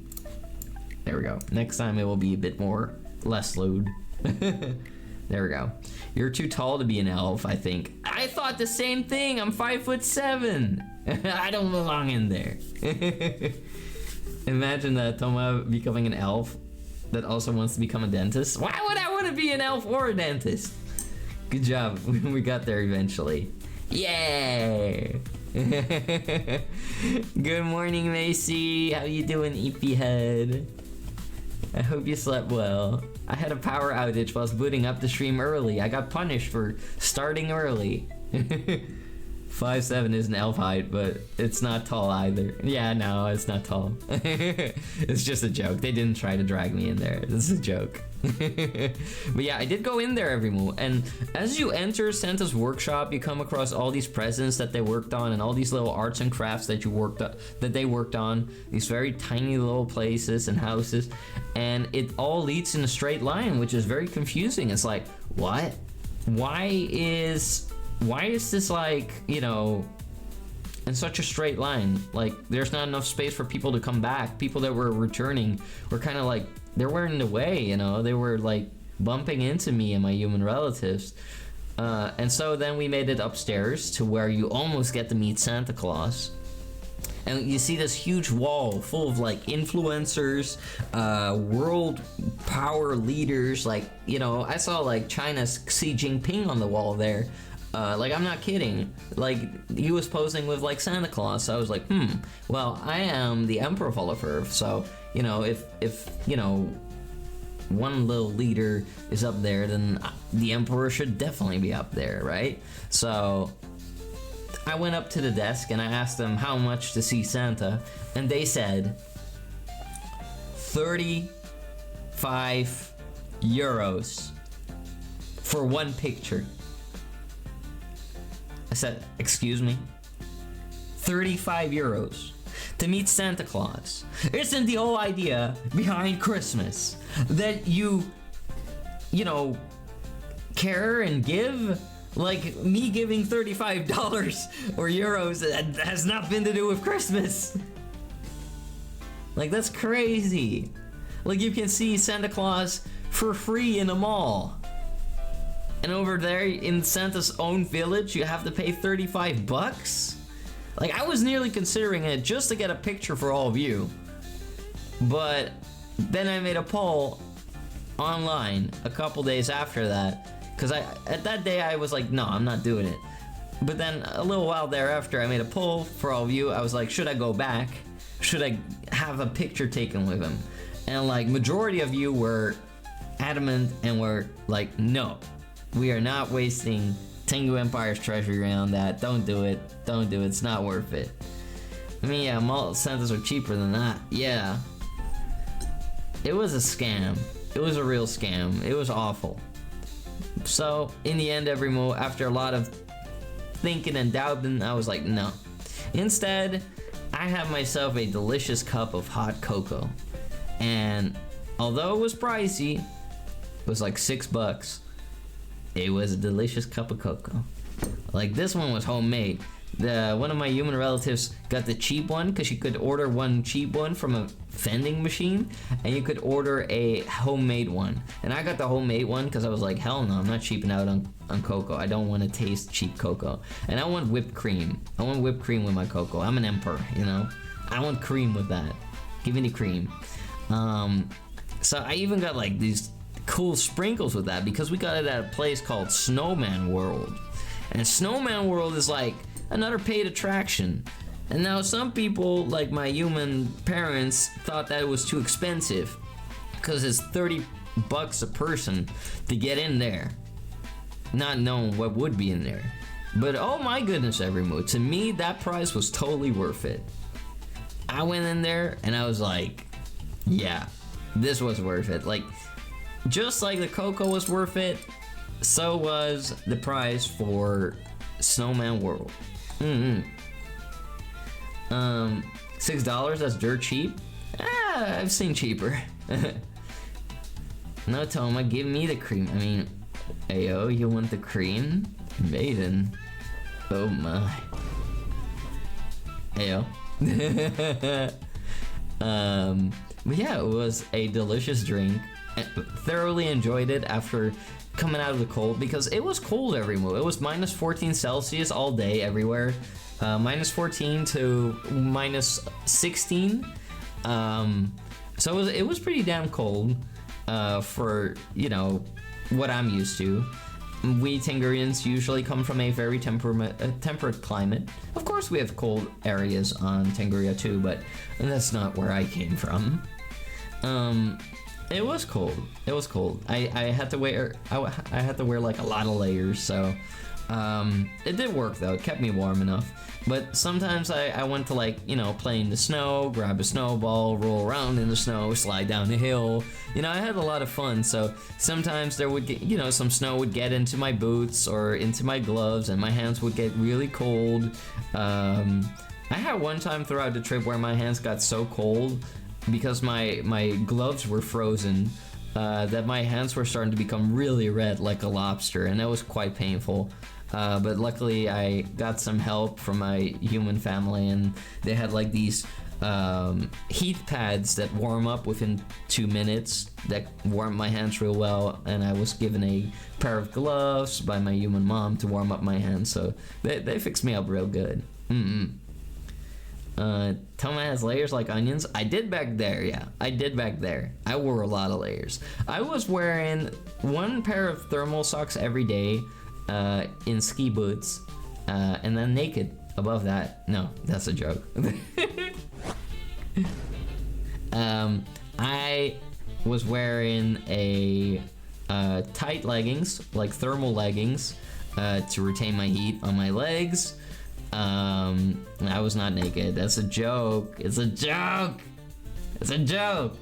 There we go. Next time it will be a bit less lewd. There we go. You're too tall to be an elf, I think. I thought the same thing. I'm 5'7". I don't belong in there. Imagine that Toma becoming an elf that also wants to become a dentist. Why would I want to be an elf or a dentist? Good job. We got there eventually. Yay! Good morning, Macy. How you doing, EP head? I hope you slept well. I had a power outage whilst booting up the stream early. I got punished for starting early. 5'7" is an elf height, but it's not tall either. Yeah, no, it's not tall. It's just a joke. They didn't try to drag me in there. This is a joke. But yeah, I did go in there every move, and as you enter Santa's workshop, you come across all these presents that they worked on and all these little arts and crafts that they worked on, these very tiny little places and houses, and it all leads in a straight line, which is very confusing. It's like, what? Why is this, like, you know, in such a straight line? Like, there's not enough space for people to come back. People that were returning were kind of like, they were in the way, you know? They were like bumping into me and my human relatives. And so then we made it upstairs to where you almost get to meet Santa Claus. And you see this huge wall full of like influencers, world power leaders. Like, you know, I saw like China's Xi Jinping on the wall there. Like, I'm not kidding. Like, he was posing with like Santa Claus. So I was like, well, I am the Emperor of all of Earth. So, you know, if you know, one little leader is up there, then the Emperor should definitely be up there, right? So I went up to the desk and I asked them how much to see Santa, and they said 35 euros for one picture. I said, excuse me? 35 euros to meet Santa Claus. Isn't the whole idea behind Christmas that you know, care and give? Like, me giving $35 or euros that has nothing to do with Christmas. Like, that's crazy. Like, you can see Santa Claus for free in a mall. And over there in Santa's own village, you have to pay 35 bucks? Like, I was nearly considering it just to get a picture for all of you. But then I made a poll online a couple days after that. Because at that day I was like, no, I'm not doing it. But then a little while thereafter, I made a poll for all of you. I was like, should I go back? Should I have a picture taken with him? And like, majority of you were adamant and were like, no, we are not wasting Tengu Empire's treasury on that. Don't do it. Don't do it. It's not worth it. I mean, yeah, malt Santas are cheaper than that. Yeah. It was a scam. It was a real scam. It was awful. So, in the end, after a lot of thinking and doubting, I was like, no. Instead, I had myself a delicious cup of hot cocoa. And although it was pricey, it was like $6. It was a delicious cup of cocoa. Like, this one was homemade. One of my human relatives got the cheap one because you could order one cheap one from a vending machine, and you could order a homemade one. And I got the homemade one because I was like, hell no, I'm not cheaping out on cocoa. I don't want to taste cheap cocoa. And I want whipped cream. I want whipped cream with my cocoa. I'm an emperor, you know? I want cream with that. Give me the cream. So I even got like these cool sprinkles with that because we got it at a place called Snowman World. And Snowman World is like another paid attraction. And now some people, like my human parents, thought that it was too expensive because it's 30 bucks a person to get in there, not knowing what would be in there. But oh my goodness, everyone, to me that price was totally worth it. I went in there and I was like, yeah, this was worth it. Like, just like the cocoa was worth it, so was the price for Snowman World. $6, that's dirt cheap. I've seen cheaper. No, Toma, give me the cream. I mean, ayo, you want the cream? Maiden. Oh my. Ayo. But yeah, it was a delicious drink. I thoroughly enjoyed it after coming out of the cold because it was cold everywhere. It was minus 14 Celsius all day everywhere. Minus 14 to minus 16. So it was pretty damn cold for, you know, what I'm used to. We Tengurians usually come from a very temperate climate. Of course, we have cold areas on Tenguria too, but that's not where I came from. It was cold. It was cold. I had to wear like a lot of layers. So It did work though, it kept me warm enough. But sometimes I went to like, you know, play in the snow, grab a snowball, roll around in the snow, slide down the hill. You know, I had a lot of fun, so sometimes there would get, you know, some snow would get into my boots or into my gloves and my hands would get really cold. I had one time throughout the trip where my hands got so cold because my gloves were frozen that my hands were starting to become really red like a lobster, and that was quite painful. But luckily I got some help from my human family, and they had like these heat pads that warm up within 2 minutes that warm my hands real well, and I was given a pair of gloves by my human mom to warm up my hands, so they fixed me up real good. Toma has layers like onions. I did back there, yeah. I did back there. I wore a lot of layers. I was wearing one pair of thermal socks every day in ski boots, and then naked above that. No, that's a joke. I was wearing a tight leggings, like thermal leggings, to retain my heat on my legs. I was not naked. That's a joke. It's a joke. It's a joke.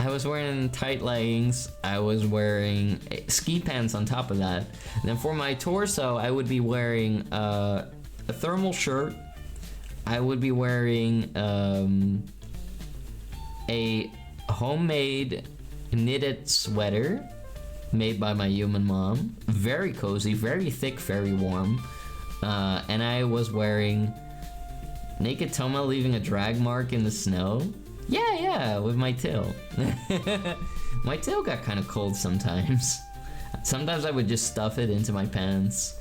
I was wearing tight leggings. I was wearing ski pants on top of that. And then for my torso, I would be wearing a thermal shirt. I would be wearing a homemade knitted sweater made by my human mom. Very cozy, very thick, very warm. And I was wearing naked Toma leaving a drag mark in the snow. Yeah, with my tail. My tail got kind of cold sometimes. Sometimes I would just stuff it into my pants.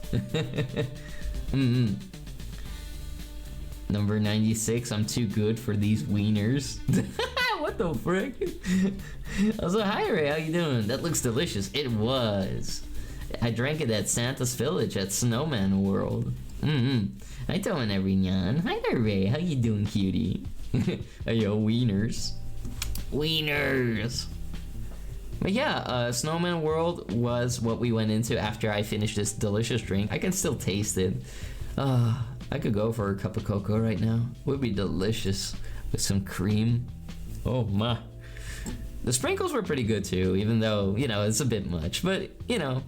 Number 96, I'm too good for these wieners. What the frick? Also, hi Ray, how you doing? That looks delicious. It was. I drank it at Santa's Village at Snowman World. I tell him every nyan. Hi there Ray, how you doing, cutie? Yo, wieners. Wieners! But yeah, Snowman World was what we went into after I finished this delicious drink. I can still taste it. I could go for a cup of cocoa right now. Would be delicious with some cream. Oh my. The sprinkles were pretty good too, even though, you know, it's a bit much. But, you know,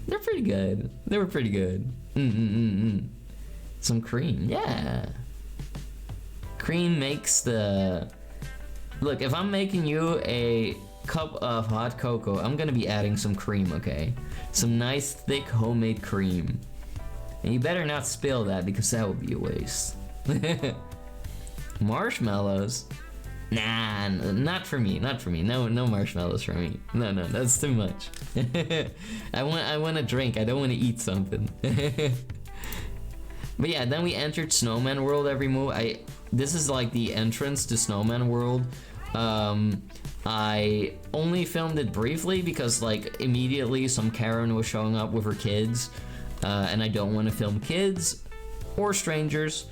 they're pretty good. They were pretty good. Some cream, yeah. Cream makes the... Look, if I'm making you a cup of hot cocoa, I'm gonna be adding some cream, okay? Some nice, thick, homemade cream. And you better not spill that, because that would be a waste. Marshmallows? Nah, not for me, not for me. No marshmallows for me. No, that's too much. I want a drink, I don't want to eat something. But yeah, then we entered Snowman World every move. This is like the entrance to Snowman World. I only filmed it briefly because like immediately some Karen was showing up with her kids. And I don't want to film kids or strangers.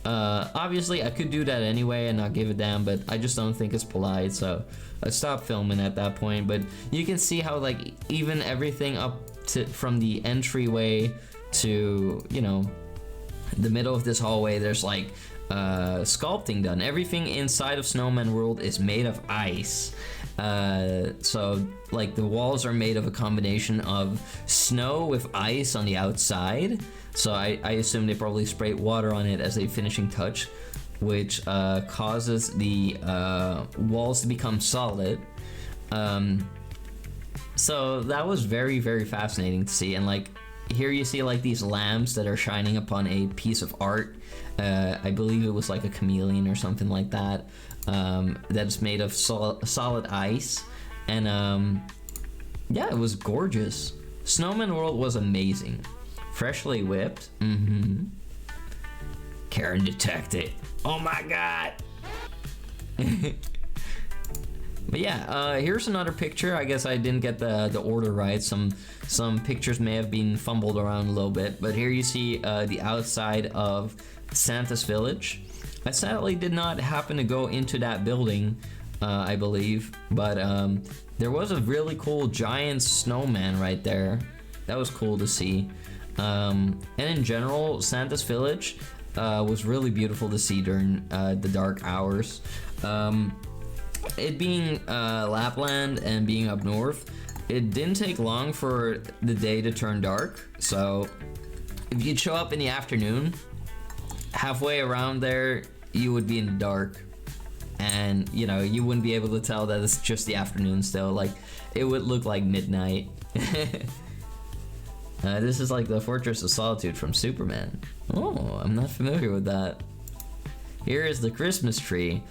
Obviously I could do that anyway and not give a damn, but I just don't think it's polite, so I stopped filming at that point. But you can see how like even everything up to from the entryway to, you know, the middle of this hallway, there's like sculpting done. Everything inside of Snowman World is made of ice. So like the walls are made of a combination of snow with ice on the outside. So I assume they probably sprayed water on it as a finishing touch, which causes the walls to become solid. So that was very, very fascinating to see. And like here you see like these lamps that are shining upon a piece of art. I believe it was like a chameleon or something like that. That's made of solid ice. And yeah, it was gorgeous. Snowman World was amazing. Freshly whipped. Karen detected. Oh my god. But yeah, here's another picture. I guess I didn't get the order right. Some pictures may have been fumbled around a little bit. But here you see the outside of Santa's Village. I sadly did not happen to go into that building, I believe. But There was a really cool giant snowman right there. That was cool to see. And in general, Santa's Village was really beautiful to see during the dark hours. It being Lapland and being up north, it didn't take long for the day to turn dark. So if you'd show up in the afternoon, halfway around there, you would be in the dark. And, you know, you wouldn't be able to tell that it's just the afternoon still. Like, it would look like midnight. This is like the Fortress of Solitude from Superman. Oh, I'm not familiar with that. Here is the Christmas tree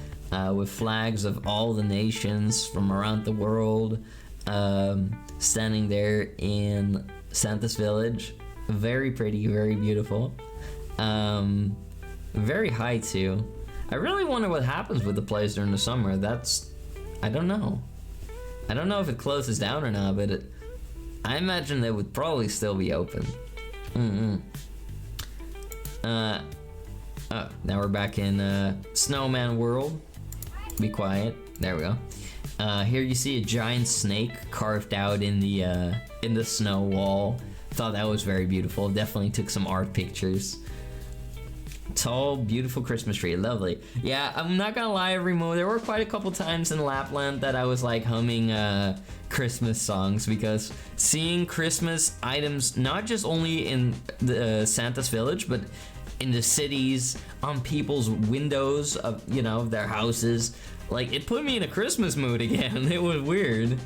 with flags of all the nations from around the world standing there in Santa's Village. Very pretty, very beautiful. Very high too. I really wonder what happens with the place during the summer. I don't know. I don't know if it closes down or not, but I imagine they would probably still be open. Oh, now we're back in Snowman World. Be quiet. There we go. Here you see a giant snake carved out in the snow wall. Thought that was very beautiful. Definitely took some art pictures. Tall, beautiful Christmas tree, lovely. Yeah, I'm not gonna lie, Remo, there were quite a couple times in Lapland that I was like humming Christmas songs, because seeing Christmas items not just only in the Santa's Village, but in the cities, on people's windows of, you know, their houses, like, it put me in a Christmas mood again. It was weird,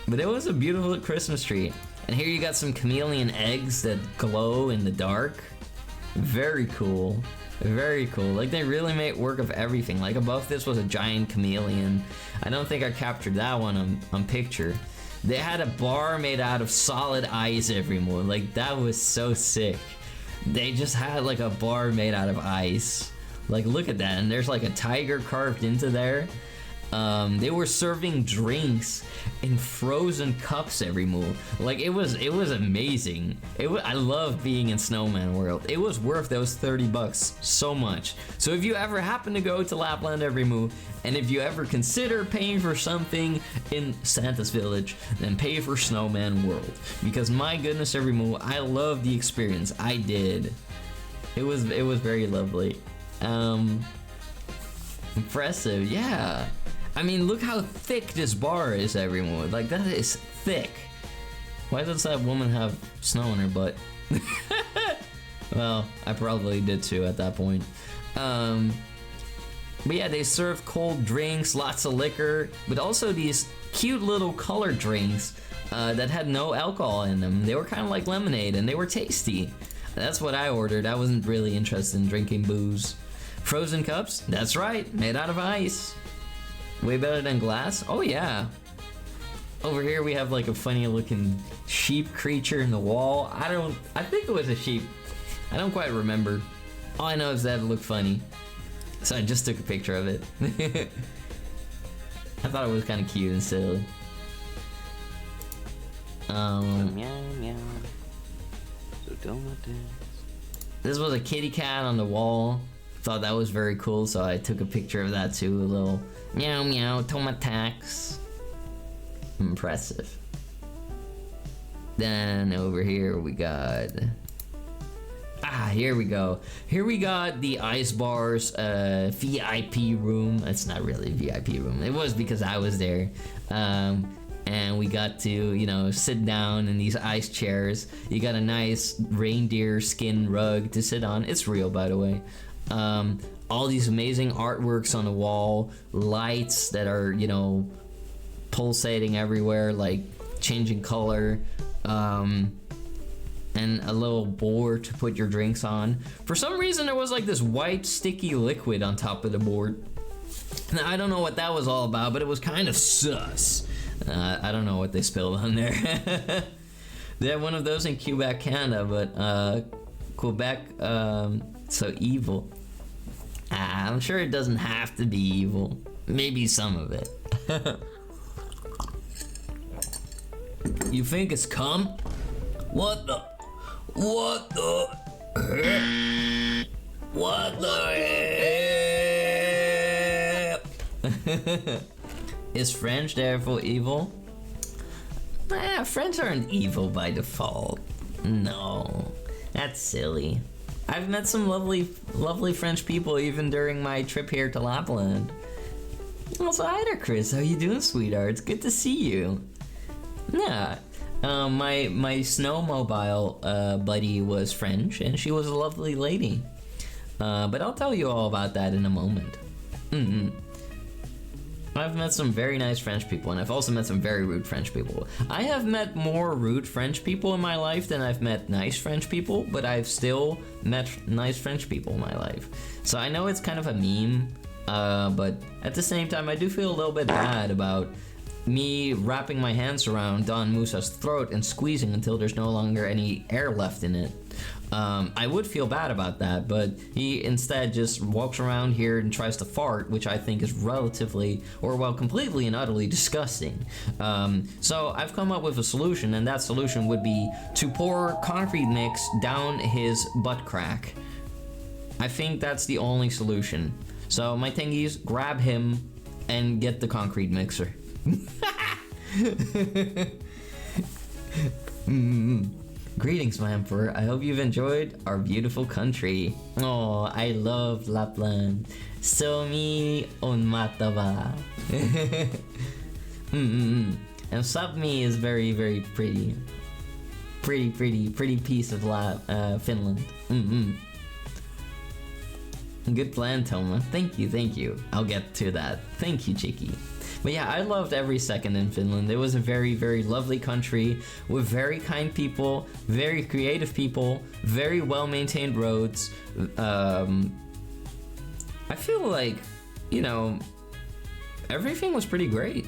but it was a beautiful Christmas tree. And here you got some chameleon eggs that glow in the dark. Very cool. Very cool. Like, they really made work of everything. Like, above this was a giant chameleon. I don't think I captured that one on picture. They had a bar made out of solid ice everywhere. Like, that was so sick. They just had like a bar made out of ice. Like, look at that. And there's like a tiger carved into there. They were serving drinks in frozen cups every move. Like, it was amazing. I love being in Snowman World. It was worth those $30 so much. So if you ever happen to go to Lapland every move, and if you ever consider paying for something in Santa's Village, then pay for Snowman World. Because my goodness, every move, I love the experience. I did. It was very lovely. Impressive, yeah. I mean, look how thick this bar is, everyone. Like, that is thick. Why does that woman have snow in her butt? Well, I probably did too at that point. But yeah, they serve cold drinks, lots of liquor, but also these cute little colored drinks that had no alcohol in them. They were kind of like lemonade, and they were tasty. That's what I ordered. I wasn't really interested in drinking booze. Frozen cups? That's right, made out of ice. Way better than glass? Oh yeah. Over here we have like a funny looking sheep creature in the wall. I think it was a sheep. I don't quite remember. All I know is that it looked funny. So I just took a picture of it. I thought it was kind of cute and silly. Meow meow. So don't dance. This was a kitty cat on the wall. Thought that was very cool, so I took a picture of that too. A little meow meow tomatax. Impressive. Then over here we got... here we go. Here we got the Ice Bar's VIP room. It's not really a VIP room. It was because I was there. And we got to, you know, sit down in these ice chairs. You got a nice reindeer skin rug to sit on. It's real, by the way. All these amazing artworks on the wall. Lights that are, you know, pulsating everywhere, like changing color. And a little board to put your drinks on. For some reason, there was like this white sticky liquid on top of the board. Now, I don't know what that was all about, but it was kind of sus. I don't know what they spilled on there. They have one of those in Quebec, Canada, but Quebec, so evil. I'm sure it doesn't have to be evil. Maybe some of it. You think it's cum? What the? What the? What the hell? Is French therefore evil? French aren't evil by default. No, that's silly. I've met some lovely French people even during my trip here to Lapland. Also, hi there, Chris. How you doing, sweetheart? It's good to see you. Yeah. My snowmobile buddy was French, and she was a lovely lady. But I'll tell you all about that in a moment. I've met some very nice French people, and I've also met some very rude French people. I have met more rude French people in my life than I've met nice French people, but I've still met nice French people in my life. So I know it's kind of a meme, but at the same time, I do feel a little bit bad about me wrapping my hands around Don Musa's throat and squeezing until there's no longer any air left in it. I would feel bad about that, but he instead just walks around here and tries to fart, which I think is relatively, or well, completely and utterly disgusting. So I've come up with a solution, and that solution would be to pour concrete mix down his butt crack. I think that's the only solution. So my thingies, grab him and get the concrete mixer. Greetings, my emperor. I hope you've enjoyed our beautiful country. Oh, I love Lapland. Somi on matava. And Sapmi is very, very pretty. Pretty piece of Finland. Good plan, Toma. Thank you. I'll get to that. Thank you, Chicky. But yeah, I loved every second in Finland. It was a very, very lovely country with very kind people, very creative people, very well-maintained roads. I feel like, you know, everything was pretty great.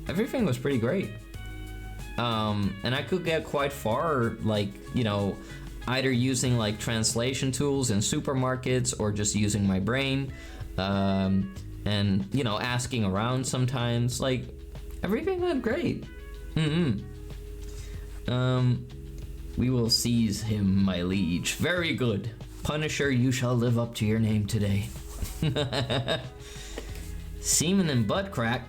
And I could get quite far, like, you know, either using like translation tools in supermarkets or just using my brain. And, you know, asking around sometimes. Like, everything went great. We will seize him, my liege. Very good. Punisher, you shall live up to your name today. Semen and butt crack.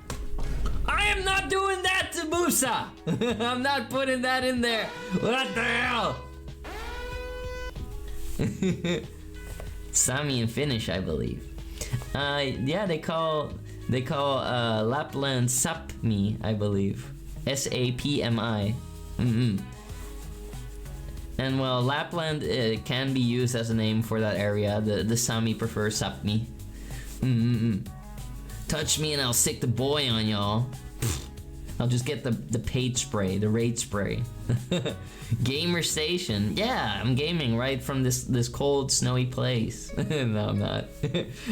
I am not doing that to Musa! I'm not putting that in there. What the hell? Sami in Finnish, I believe. Yeah, they call Lapland Sapmi, I believe. Sapmi. And well, Lapland can be used as a name for that area. The Sami prefer Sapmi. Touch me and I'll sick the boy on y'all. I'll just get the paid spray, the raid spray. Gamer station. Yeah, I'm gaming right from this cold, snowy place. No, I'm not.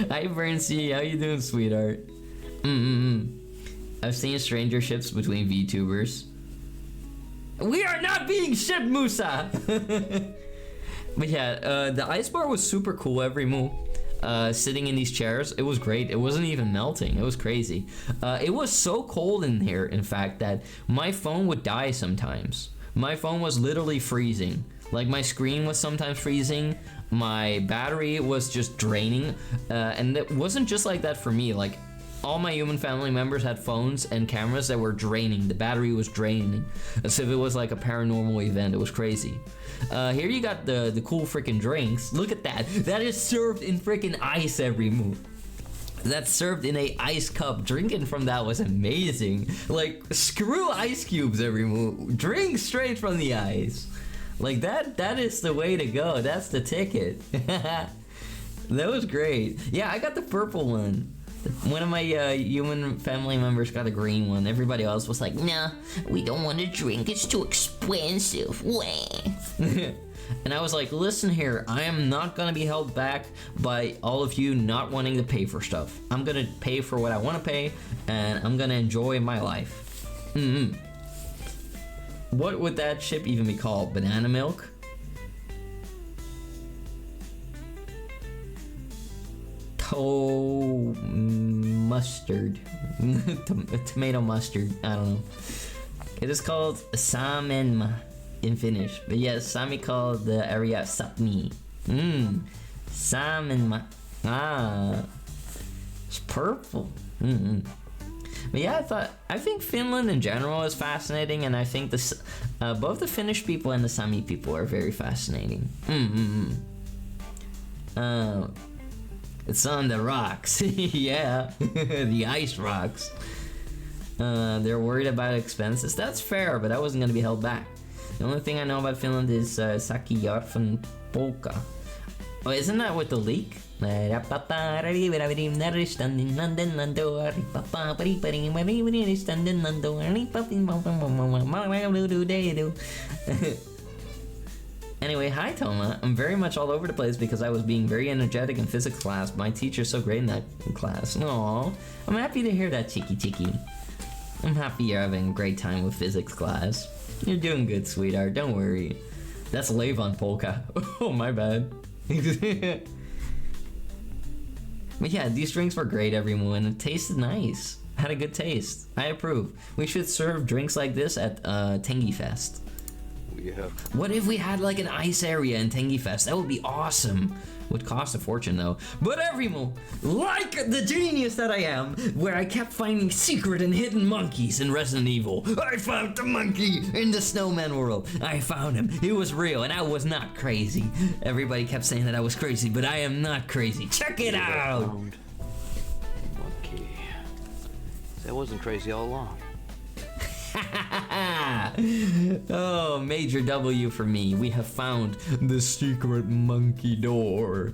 Hi, Berncy. How you doing, sweetheart? I've seen stranger ships between VTubers. We are not being shipped, Musa! But yeah, the ice bar was super cool every move. Sitting in these chairs, it was great. It wasn't even melting. It was crazy. It was so cold in here, in fact, that my phone would die sometimes. My phone was literally freezing. Like, my screen was sometimes freezing. My battery was just draining. And it wasn't just like that for me. Like, all my human family members had phones and cameras that were draining. The battery was draining. As if it was like a paranormal event. It was crazy. Here you got the cool freaking drinks. Look at that. That is served in freaking ice every move. That's served in a ice cup. Drinking from that was amazing. Like, screw ice cubes every move. Drink straight from the ice. Like, that is the way to go. That's the ticket. That was great. Yeah, I got the purple one. One of my human family members got a green one. Everybody else was like, nah, we don't want to drink. It's too expensive. And I was like, listen here, I am not going to be held back by all of you not wanting to pay for stuff. I'm going to pay for what I want to pay, and I'm going to enjoy my life. What would that ship even be called? Banana milk? Mustard. Tomato mustard. I don't know. It is called Samenma in Finnish. But yes, Sami called the area Sapmi. Samenma. Ah. It's purple. But yeah, I think Finland in general is fascinating, and I think both the Finnish people and the Sami people are very fascinating. It's on the rocks. Yeah, the ice rocks. They're worried about expenses. That's fair, but I wasn't gonna be held back. The only thing I know about Finland is Saki Jarfan Polka. Oh, isn't that with the leak? Anyway, hi Toma. I'm very much all over the place because I was being very energetic in physics class. My teacher's so great in that class. Aww. I'm happy to hear that, Chiki. I'm happy you're having a great time with physics class. You're doing good, sweetheart. Don't worry. That's Levon Polka. Oh, my bad. But yeah, these drinks were great, everyone. It tasted nice. Had a good taste. I approve. We should serve drinks like this at Tengi Fest. Yeah. What if we had like an ice area in Tengi Fest? That would be awesome. Would cost a fortune though. But everyone, like the genius that I am, where I kept finding secret and hidden monkeys in Resident Evil. I found the monkey in the snowman world. I found him. He was real and I was not crazy. Everybody kept saying that I was crazy, but I am not crazy. Check it out. Found monkey. That wasn't crazy all along. Oh, major W for me. We have found the secret monkey door.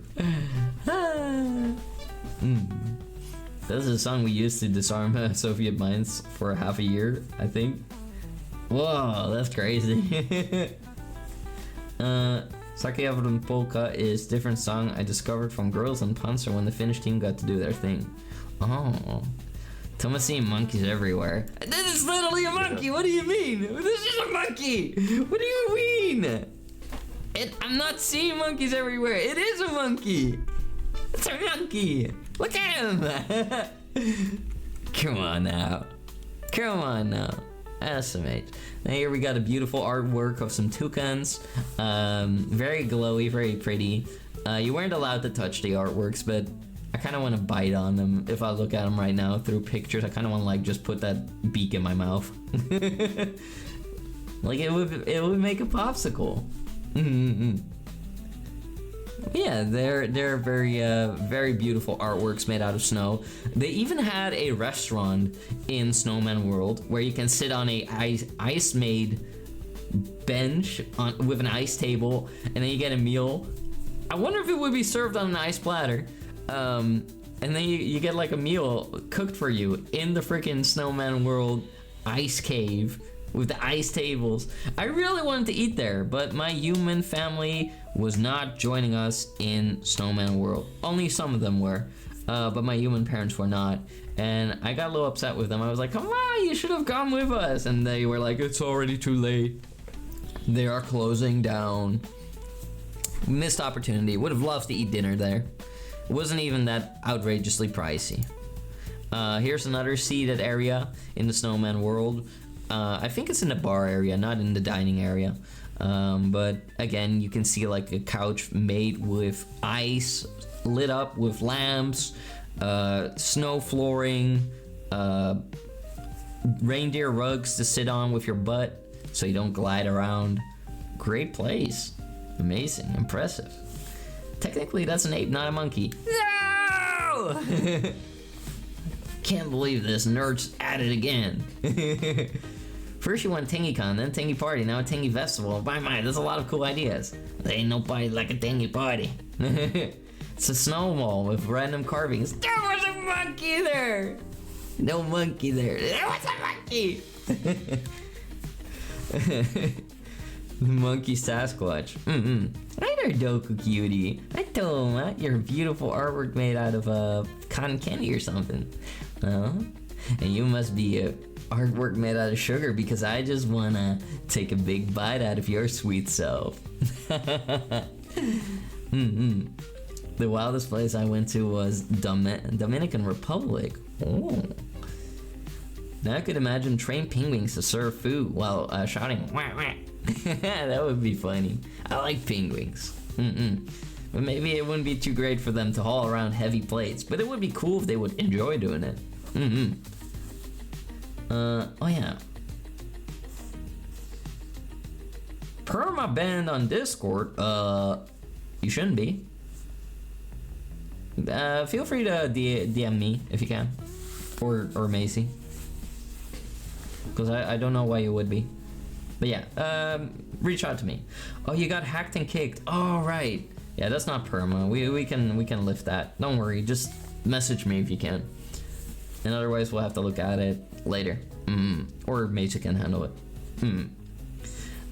This is a song we used to disarm Soviet mines for half a year, I think. Whoa, that's crazy. Sakayavran Polka is different song I discovered from Girls on Panzer when the Finnish team got to do their thing. Oh. Toma's seeing monkeys everywhere. This is literally a monkey! Yeah. What do you mean? This is a monkey! What do you mean? I'm not seeing monkeys everywhere. It is a monkey! It's a monkey! Look at him! Come on now. Come on now. Estimate. Now here we got a beautiful artwork of some toucans. Very glowy, very pretty. You weren't allowed to touch the artworks, but I kind of want to bite on them. If I look at them right now through pictures, I kind of want to like just put that beak in my mouth. Like it would make a popsicle. Yeah, they're very beautiful artworks made out of snow. They even had a restaurant in Snowman World where you can sit on a ice made bench with an ice table, and then you get a meal. I wonder if it would be served on an ice platter. And then you get like a meal cooked for you in the freaking Snowman World ice cave with the ice tables. I really wanted to eat there, but my human family was not joining us in Snowman World. Only some of them were, but my human parents were not. And I got a little upset with them. I was like, come on, you should have come with us. And they were like, it's already too late. They are closing down. Missed opportunity. Would have loved to eat dinner there. It wasn't even that outrageously pricey. Here's another seated area in the Snowman World. I think it's in the bar area, not in the dining area. But again, you can see like a couch made with ice, lit up with lamps, snow flooring, reindeer rugs to sit on with your butt so you don't glide around. Great place. Amazing, impressive. Technically, that's an ape, not a monkey. No! Can't believe this. Nerds at it again. First you went TengiCon, then Tengi Party, now a Tengi Festival. By my, there's a lot of cool ideas. There ain't no party like a Tengi Party. It's a snowball with random carvings. There was a monkey there! No monkey there. There was a monkey! The monkey Sasquatch. Hi there, Doku Cutie. Hi, Toma. Your beautiful artwork made out of cotton candy or something. And you must be a artwork made out of sugar because I just wanna take a big bite out of your sweet self. The wildest place I went to was Dominican Republic. Oh. Now I could imagine trained penguins to serve food while shouting wah wah. That would be funny. I like penguins. But maybe it wouldn't be too great for them to haul around heavy plates, but it would be cool if they would enjoy doing it. Oh yeah. Perma banned on Discord. You shouldn't be. Feel free to DM me if you can, or Macy, because I don't know why you would be. But yeah, reach out to me. Oh, you got hacked and kicked. Oh right. Yeah, that's not perma. We can lift that. Don't worry. Just message me if you can. And otherwise, we'll have to look at it later. Or Macy can handle it.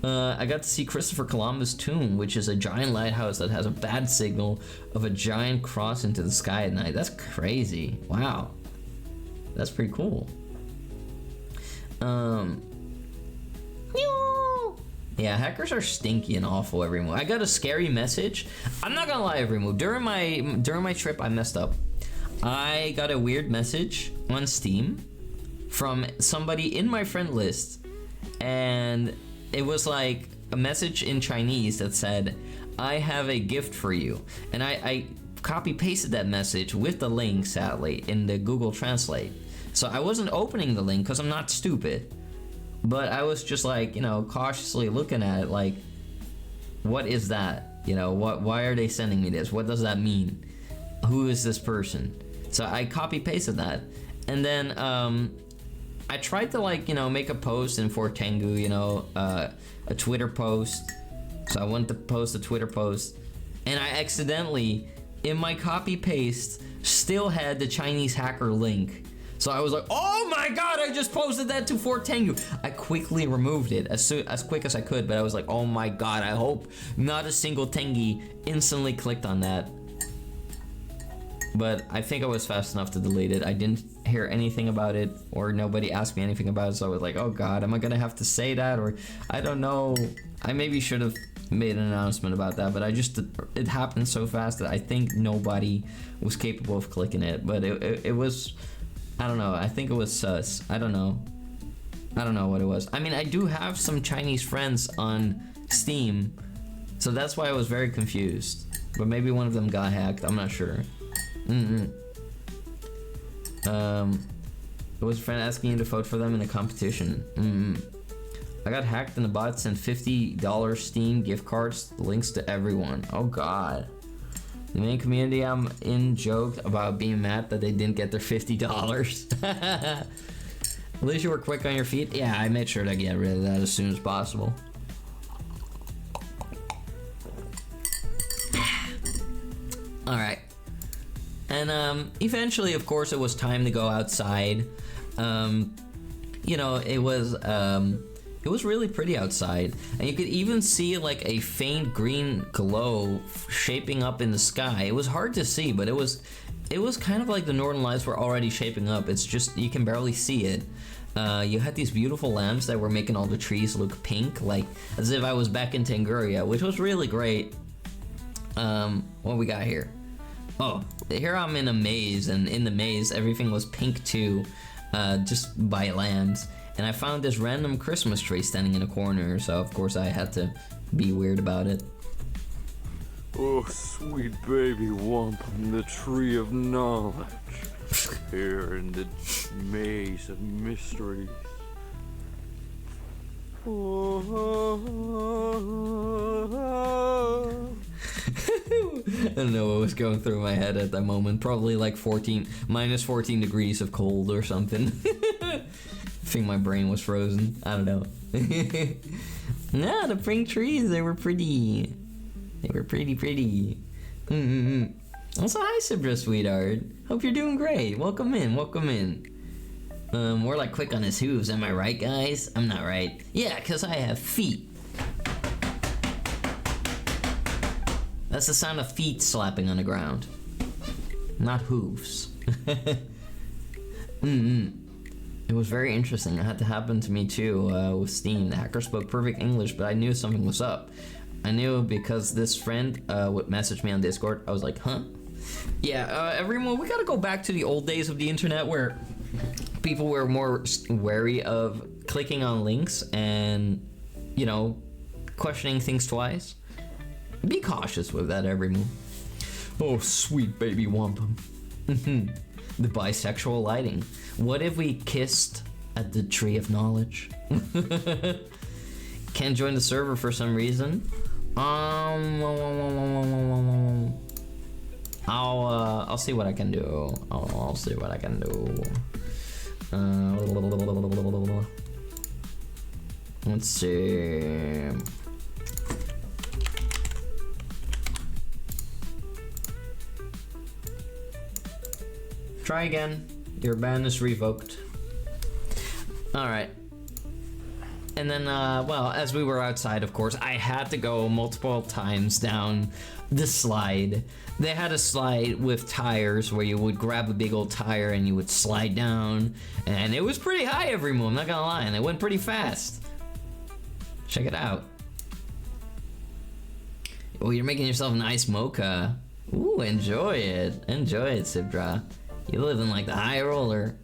I got to see Christopher Columbus' tomb, which is a giant lighthouse that has a bad signal of a giant cross into the sky at night. That's crazy. Wow. That's pretty cool. Yeah, hackers are stinky and awful every move. I got a scary message. I'm not gonna lie, every move. During my trip, I messed up. I got a weird message on Steam from somebody in my friend list, and it was like a message in Chinese that said, "I have a gift for you," and I copy pasted that message with the link, sadly, in the Google Translate. So I wasn't opening the link because I'm not stupid. But I was just like, cautiously looking at it, like, what is that? Why are they sending me this? What does that mean? Who is this person? So I copy pasted that, and then I tried to make a post in for Tengu, a Twitter post. So I wanted to post a Twitter post, and I accidentally, in my copy paste, still had the Chinese hacker link. So I was like, oh my god, I just posted that to Fort Tengu. I quickly removed it as quick as I could, but I was like, oh my god, I hope not a single Tengi instantly clicked on that. But I think I was fast enough to delete it. I didn't hear anything about it, or nobody asked me anything about it, so I was like, oh god, am I gonna have to say that? Or I don't know. I maybe should have made an announcement about that, but it happened so fast that I think nobody was capable of clicking it. But it was, I don't know, I think it was sus. I don't know what it was. I mean, I do have some Chinese friends on Steam, so that's why I was very confused. But maybe one of them got hacked, I'm not sure. It was a friend asking you to vote for them in a competition. I got hacked and the bot sent $50 Steam gift cards, links to everyone. Oh god. The main community I'm in joked about being mad that they didn't get their $50. At least you were quick on your feet. Yeah, I made sure to get rid of that as soon as possible. Alright. And eventually, of course, it was time to go outside. It was really pretty outside, and you could even see like a faint green glow shaping up in the sky. It was hard to see, but it was kind of like the northern lights were already shaping up. It's just you can barely see it. You had these beautiful lamps that were making all the trees look pink, like as if I was back in Tanguria, which was really great. What we got here? Oh, here I'm in a maze, and in the maze everything was pink too, just by land. And I found this random Christmas tree standing in a corner, so of course I had to be weird about it. Oh, sweet baby Wump, the tree of knowledge, here in the maze of mysteries. I don't know what was going through my head at that moment. Probably like minus 14 degrees of cold or something. I think my brain was frozen. I don't know. Nah, the pink trees, they were pretty. They were pretty. Also, hi, Sibra, sweetheart. Hope you're doing great. Welcome in. More like quick on his hooves, am I right, guys? I'm not right. Yeah, because I have feet. That's the sound of feet slapping on the ground. Not hooves. It was very interesting. It had to happen to me too with Steam. The hacker spoke perfect English, but I knew something was up. I knew because this friend would message me on Discord. I was like, huh? Yeah, everyone, we gotta go back to the old days of the internet where people were more wary of clicking on links and, questioning things twice. Be cautious with that, everyone. Oh, sweet baby wampum. The bisexual lighting. What if we kissed at the Tree of Knowledge. Can't join the server for some reason. I'll see what I can do. I'll see what I can do. Let's see. Try again. Your ban is revoked. Alright. And then, well, as we were outside, of course, I had to go multiple times down the slide. They had a slide with tires where you would grab a big old tire and you would slide down. And it was pretty high every move, I'm not gonna lie, and it went pretty fast. Check it out. Oh, you're making yourself a nice mocha. Ooh, enjoy it. Enjoy it, Sibdra. You live in like the high roller.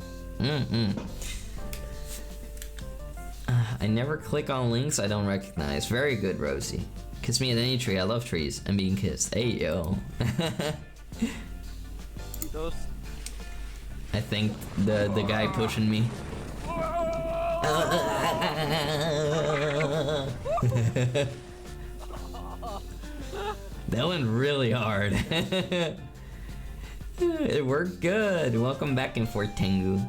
I never click on links I don't recognize. Very good, Rosie. Kiss me at any tree. I love trees and being kissed. Hey, yo. Those. I think the guy pushing me. That went really hard. It worked good. Welcome back in Fort Tengu.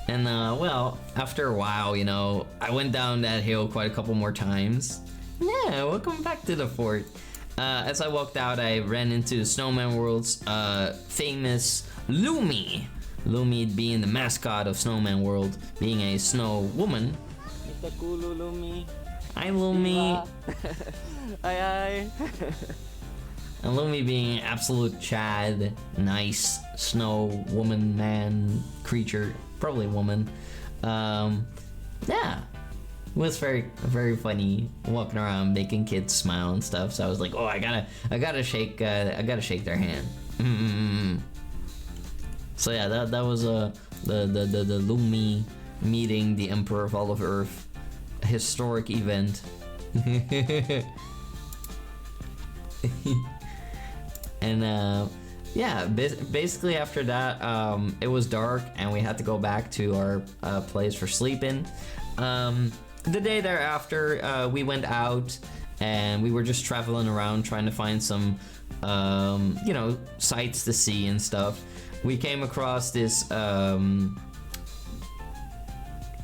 And well, after a while, you know, I went down that hill quite a couple more times. Yeah, welcome back to the fort. As I walked out, I ran into Snowman World's famous Lumi. Lumi being the mascot of Snowman World, being a snow woman. Mr. Kulu Lumi. Hi, Lumi. Ay. And Lumi being absolute Chad, nice snow woman, man, creature, probably woman. Yeah, it was very funny walking around making kids smile and stuff. So I was like, oh, I gotta shake their hand. So yeah, that was the Lumi meeting the Emperor of all of Earth, a historic event. And yeah, basically after that, it was dark and we had to go back to our place for sleeping. The day thereafter, we went out and we were just traveling around trying to find some, you know, sights to see and stuff. We came across this, well,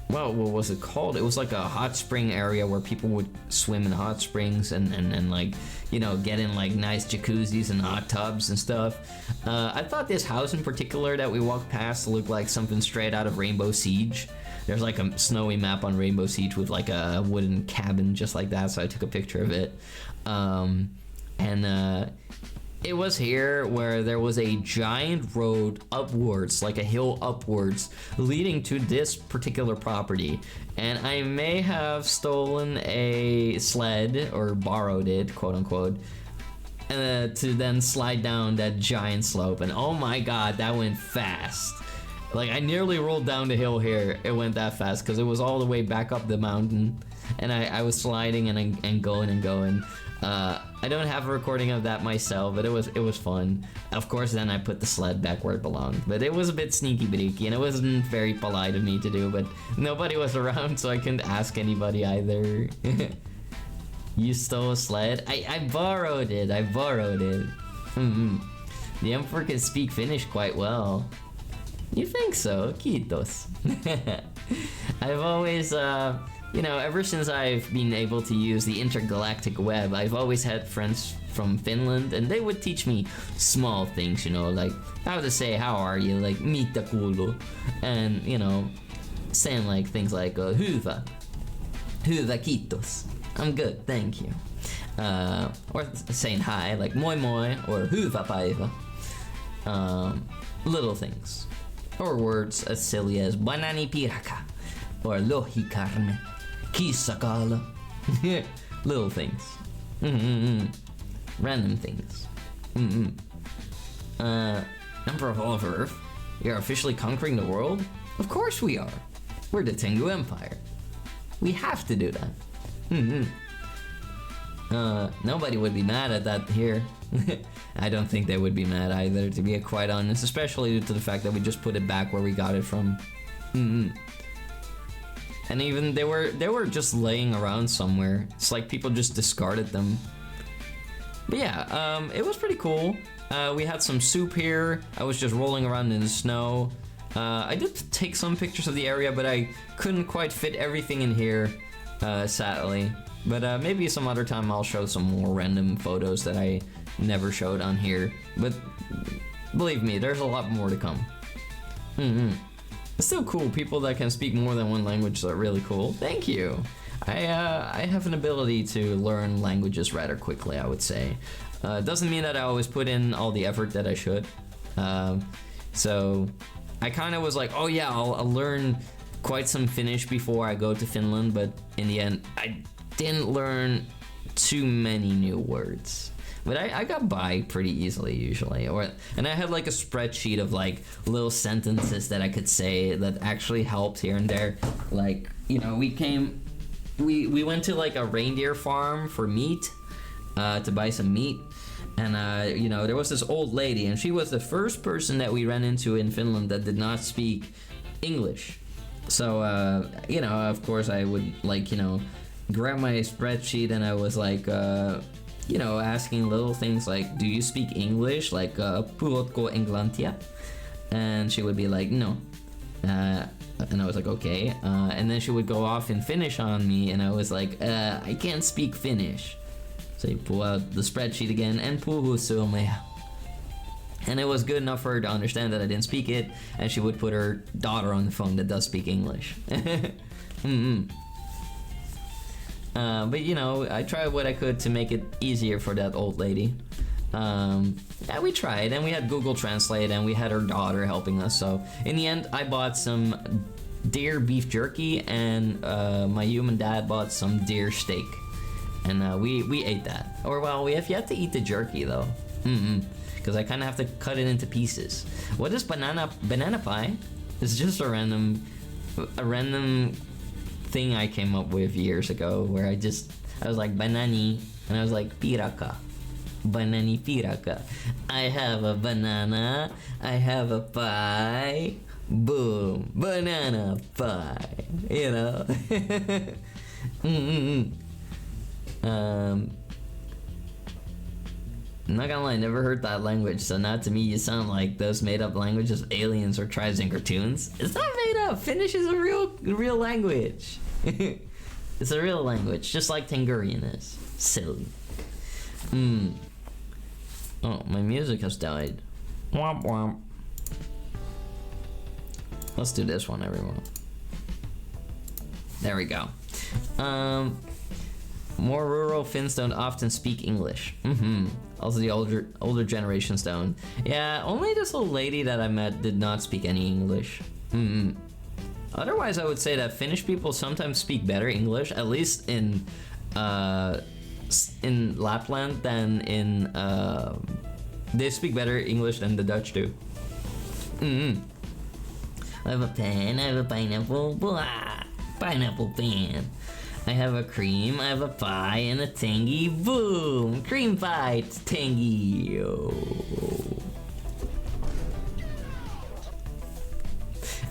what was it called? It was like a hot spring area where people would swim in hot springs and like, you know, get in like nice jacuzzis and hot tubs and stuff. I thought this house in particular that we walked past looked like something straight out of Rainbow Siege. There's like a snowy map on Rainbow Siege with like a wooden cabin just like that, so I took a picture of it. It was here where there was a giant road upwards, like a hill upwards, leading to this particular property. And I may have stolen a sled, or borrowed it, quote unquote, to then slide down that giant slope. And oh my god, that went fast. Like, I nearly rolled down the hill here. It went that fast, because it was all the way back up the mountain. And I was sliding and going and going. I don't have a recording of that myself, but it was fun. Of course, then I put the sled back where it belonged. But it was a bit sneaky breaky, and it wasn't very polite of me to do, but nobody was around, so I couldn't ask anybody either. You stole a sled? I borrowed it. The Emperor can speak Finnish quite well. You think so? Kiitos. I've always, you know, ever since I've been able to use the intergalactic web, I've always had friends from Finland, and they would teach me small things, you know, like how to say how are you, like mitä kuuluu, and, you know, saying like things like hyvä kiitos, I'm good, thank you, or saying hi, like moi moi, or hyvä päivä, little things, or words as silly as banani piraka, or lohi karne. Kisakala. Little things. Random things. Emperor of all of Earth? You're officially conquering the world? Of course we are. We're the Tengu Empire. We have to do that. Nobody would be mad at that here. I don't think they would be mad either, to be quite honest, especially due to the fact that we just put it back where we got it from. And even they were just laying around somewhere. It's like people just discarded them. But yeah, it was pretty cool. We had some soup here. I was just rolling around in the snow. I did take some pictures of the area, but I couldn't quite fit everything in here, sadly. But maybe some other time I'll show some more random photos that I never showed on here. But believe me, there's a lot more to come. It's still cool. People that can speak more than one language are really cool. Thank you. I have an ability to learn languages rather quickly, I would say. Doesn't mean that I always put in all the effort that I should. So I kind of was like, oh yeah, I'll learn quite some Finnish before I go to Finland, but in the end, I didn't learn too many new words. But I got by pretty easily usually. And I had like a spreadsheet of like little sentences that I could say that actually helped here and there. Like, you know, we went to like a reindeer farm for meat, to buy some meat. And, you know, there was this old lady, and she was the first person that we ran into in Finland that did not speak English. So, you know, of course I would, like, you know, grab my spreadsheet and I was like, you know, asking little things like, do you speak English? Like, puhutko englantia? And she would be like, no. And I was like, okay. And then she would go off in Finnish on me, and I was like, I can't speak Finnish. So you pull out the spreadsheet again, and puhu suomea. And it was good enough for her to understand that I didn't speak it, and she would put her daughter on the phone that does speak English. But you know, I tried what I could to make it easier for that old lady. Yeah, we tried, and we had Google Translate, and we had her daughter helping us. So in the end, I bought some deer beef jerky, and my human dad bought some deer steak, and we ate that. Or well, we have yet to eat the jerky though, because I kind of have to cut it into pieces. What is banana pie? It's just a random thing I came up with years ago, where I was like banani, and I was like piraka. Banani piraka. I have a banana, I have a pie, boom, banana pie, you know. I'm not gonna lie, I never heard that language, so now to me you sound like those made up languages of aliens or tribes in cartoons. It's not made up. Finnish is a real language. It's a real language, just like Tangurian is. Silly. Oh, my music has died. Womp womp. Let's do this one, everyone. There we go. More rural Finns don't often speak English. Also the older generations don't. Yeah, only this old lady that I met did not speak any English. Otherwise, I would say that Finnish people sometimes speak better English, at least in Lapland than in they speak better English than the Dutch do. I have a pen, I have a pineapple, blah, pineapple pen. I have a cream, I have a pie, and a tangy, boom, cream pie, it's tangy. Oh.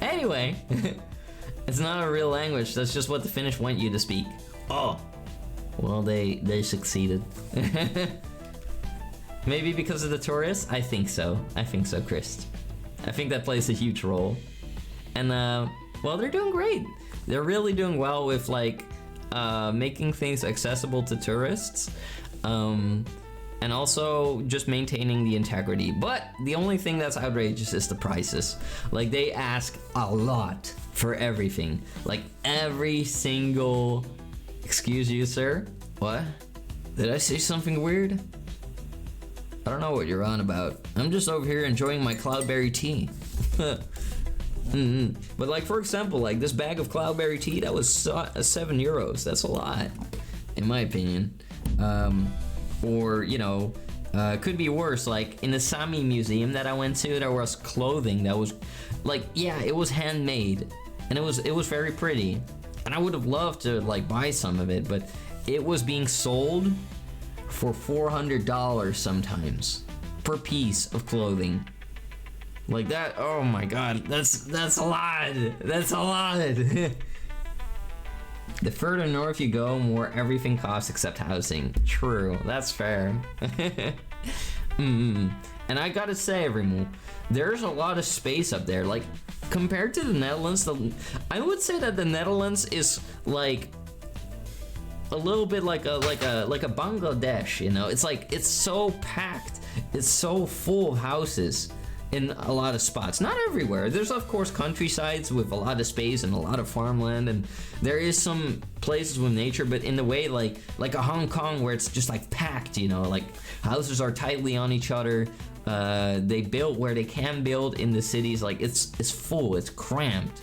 Anyway, it's not a real language, that's just what the Finnish want you to speak. Oh. Well, they succeeded. Maybe because of the tourists? I think so, Chris. I think that plays a huge role. And, well, they're doing great. They're really doing well with, like, making things accessible to tourists. And also just maintaining the integrity. But the only thing that's outrageous is the prices. Like, they ask a lot for everything. Like, every single... Excuse you, sir? What? Did I say something weird? I don't know what you're on about. I'm just over here enjoying my cloudberry tea. But like, for example, like this bag of cloudberry tea, that was 7 euros. That's a lot, in my opinion. Or, you know, could be worse. Like in the Sami museum that I went to, there was clothing that was like, yeah, it was handmade, and it was very pretty. And I would have loved to like buy some of it, but it was being sold for $400 sometimes per piece of clothing. Like that, oh my god, that's a lot. That's a lot. The further north you go, more everything costs except housing. True, that's fair. And I gotta say, Remo, there's a lot of space up there. Like, compared to the Netherlands, I would say that the Netherlands is like a little bit like a Bangladesh, you know? It's like, it's so packed. It's so full of houses in a lot of spots. Not everywhere. There's of course countrysides with a lot of space and a lot of farmland, and there is some places with nature, but in the way like a Hong Kong where it's just like packed, you know, like houses are tightly on each other. They build where they can build in the cities. Like it's full, it's cramped.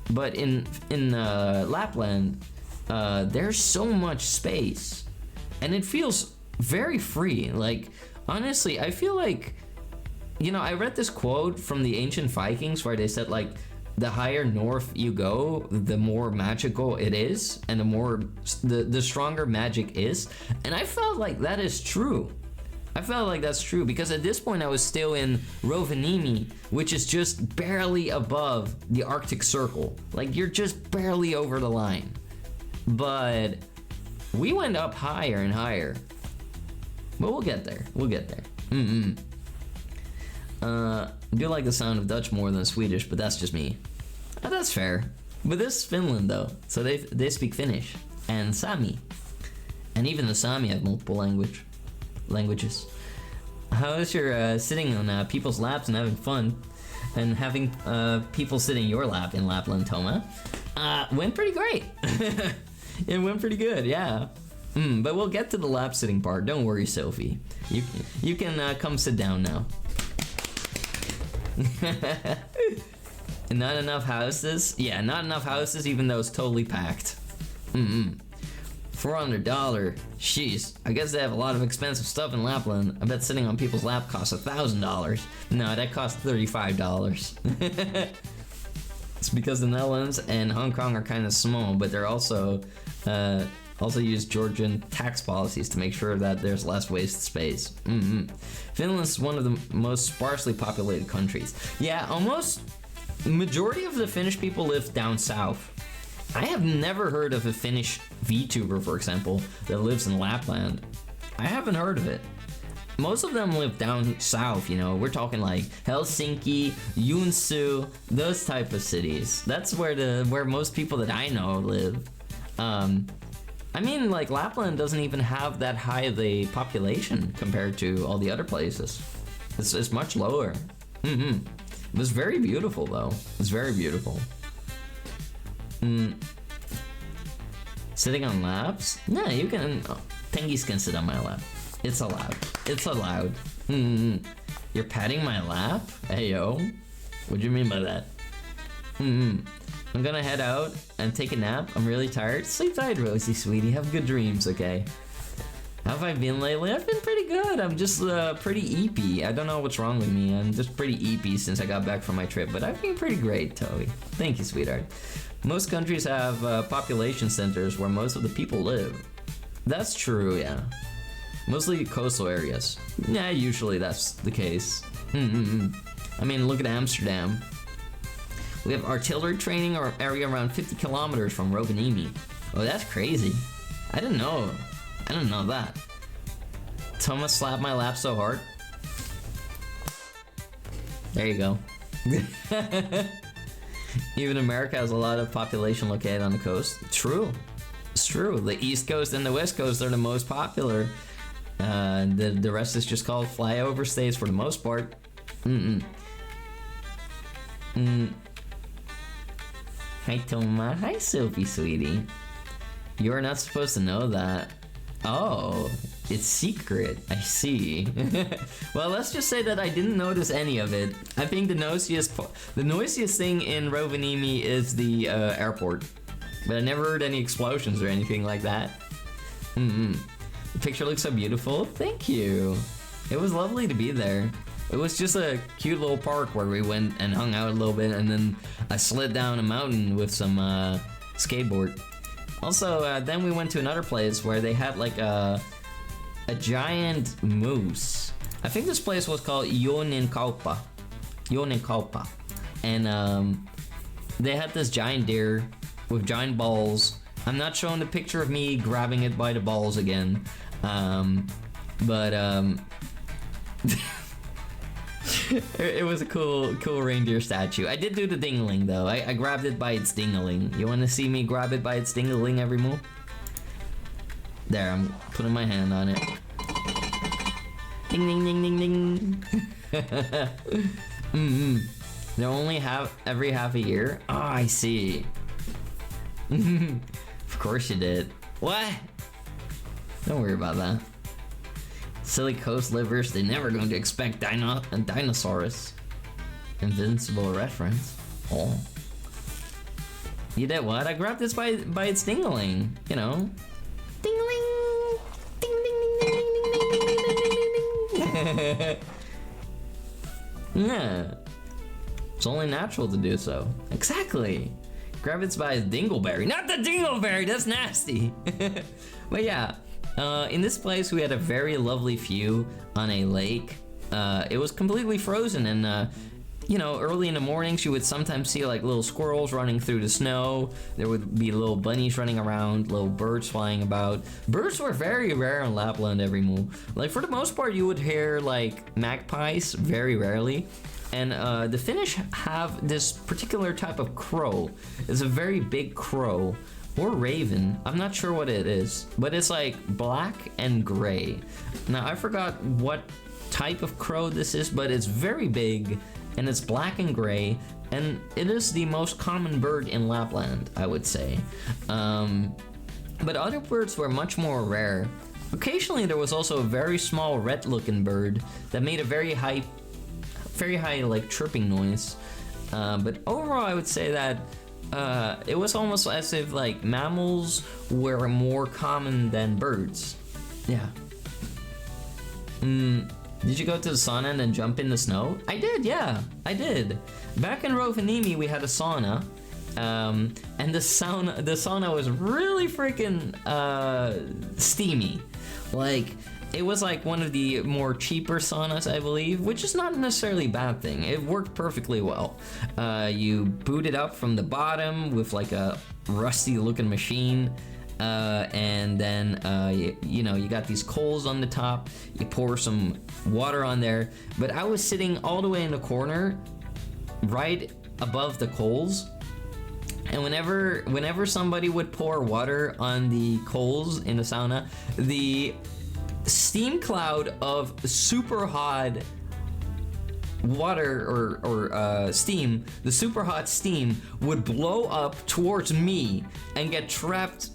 But in Lapland, there's so much space, and it feels very free. Like honestly, I feel like, you know, I read this quote from the ancient Vikings where they said like the higher north you go, the more magical it is, and the stronger magic is. And I felt like that is true. I felt like that's true because at this point I was still in Rovaniemi, which is just barely above the Arctic Circle. Like you're just barely over the line. But we went up higher and higher. But we'll get there. We'll get there. I do like the sound of Dutch more than Swedish, but that's just me. That's fair. But this is Finland though, so they speak Finnish and Sami, and even the Sami have multiple languages. How is your sitting on people's laps and having fun, and having people sit in your lap in Lapland, Toma? Went pretty great. It went pretty good, yeah. But we'll get to the lap sitting part. Don't worry, Sophie. You can come sit down now. Not enough houses? Yeah, not enough houses even though it's totally packed. $400. Jeez, I guess they have a lot of expensive stuff in Lapland. I bet sitting on people's lap costs $1,000. No, that costs $35. It's because the Netherlands and Hong Kong are kind of small, but they're also use Georgian tax policies to make sure that there's less waste space. Finland's one of the most sparsely populated countries. Yeah, almost majority of the Finnish people live down south. I have never heard of a Finnish VTuber, for example, that lives in Lapland. I haven't heard of it. Most of them live down south, you know. We're talking like Helsinki, Joensuu, those type of cities. That's where most people that I know live. I mean, like, Lapland doesn't even have that high of a population compared to all the other places. It's much lower. It was very beautiful, though. It's very beautiful. Sitting on laps? No, you can... Oh, Tengi's can sit on my lap. It's allowed. It's allowed. You're patting my lap? Hey, yo. What do you mean by that? I'm gonna head out and take a nap. I'm really tired. Sleep tight, Rosie, sweetie. Have good dreams, okay? How have I been lately? I've been pretty good. I'm just pretty eepy. I don't know what's wrong with me. I'm just pretty eepy since I got back from my trip, but I've been pretty great, Toby. Thank you, sweetheart. Most countries have population centers where most of the people live. That's true, yeah. Mostly coastal areas. Yeah, usually that's the case. I mean, look at Amsterdam. We have artillery training area around 50 kilometers from Rovaniemi. Oh, that's crazy. I didn't know that. Thomas slapped my lap so hard. There you go. Even America has a lot of population located on the coast. True. It's true. The East Coast and the West Coast are the most popular. The rest is just called flyover states for the most part. Hi, Toma. Hi, Sophie, sweetie. You're not supposed to know that. Oh, it's secret. I see. Well, let's just say that I didn't notice any of it. I think the noisiest thing in Rovaniemi is the airport. But I never heard any explosions or anything like that. The picture looks so beautiful. Thank you. It was lovely to be there. It was just a cute little park where we went and hung out a little bit, and then I slid down a mountain with some skateboard. Also, then we went to another place where they had like a a giant moose. I think this place was called Joninkauppa. And they had this giant deer with giant balls. I'm not showing the picture of me grabbing it by the balls again. But it was a cool reindeer statue. I did do the dingling though. I grabbed it by its dingling. You want to see me grab it by its dingling every move? There, I'm putting my hand on it. Ding ding ding ding ding. They only have every half a year. Oh, I see. Of course you did. What? Don't worry about that. Silly coast livers, they're never going to expect dinosaurs. Invincible reference. Oh. You did what? I grabbed this by its dingling. You know. Dingling! Ding ding ding ding ding ding ding ding ding ding ding ding. Yeah. It's only natural to do so. Exactly. Grab it by its dingleberry. Not the dingleberry, that's nasty. But yeah. In this place, we had a very lovely view on a lake. It was completely frozen, and you know, early in the mornings, you would sometimes see like little squirrels running through the snow. There would be little bunnies running around, little birds flying about. Birds were very rare in Lapland every move. Like for the most part, you would hear like magpies very rarely. And the Finnish have this particular type of crow. It's a very big crow. Or raven, I'm not sure what it is, but it's like black and gray. Now I forgot what type of crow this is, but it's very big and it's black and gray, and it is the most common bird in Lapland, I would say. But other birds were much more rare. Occasionally there was also a very small red looking bird that made a very high like chirping noise. But overall I would say that it was almost as if like mammals were more common than birds. Yeah. Did you go to the sauna and then jump in the snow? I did, yeah, I did. Back in Rovaniemi we had a sauna, and the sauna was really freaking steamy. Like, it was like one of the more cheaper saunas, I believe, which is not necessarily a bad thing. It worked perfectly well. You boot it up from the bottom with like a rusty looking machine, and then you know, you got these coals on the top. You pour some water on there, but I was sitting all the way in the corner, right above the coals. And whenever somebody would pour water on the coals in the sauna, the steam cloud of super hot water or steam, the super hot steam would blow up towards me and get trapped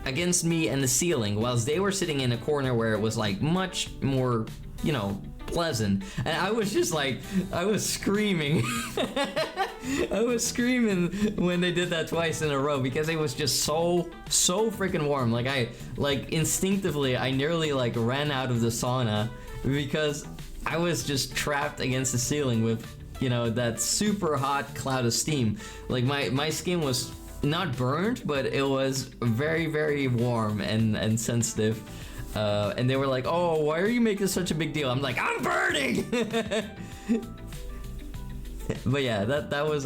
against me and the ceiling, whilst they were sitting in a corner where it was like much more, you know, pleasant. And I was just like, I was screaming. I was screaming when they did that twice in a row because it was just so freaking warm. Like instinctively I nearly like ran out of the sauna because I was just trapped against the ceiling with, you know, that super hot cloud of steam. Like my skin was not burned, but it was very, very warm and sensitive. And they were like, "Oh, why are you making such a big deal?" I'm like, "I'm burning!" But yeah, that was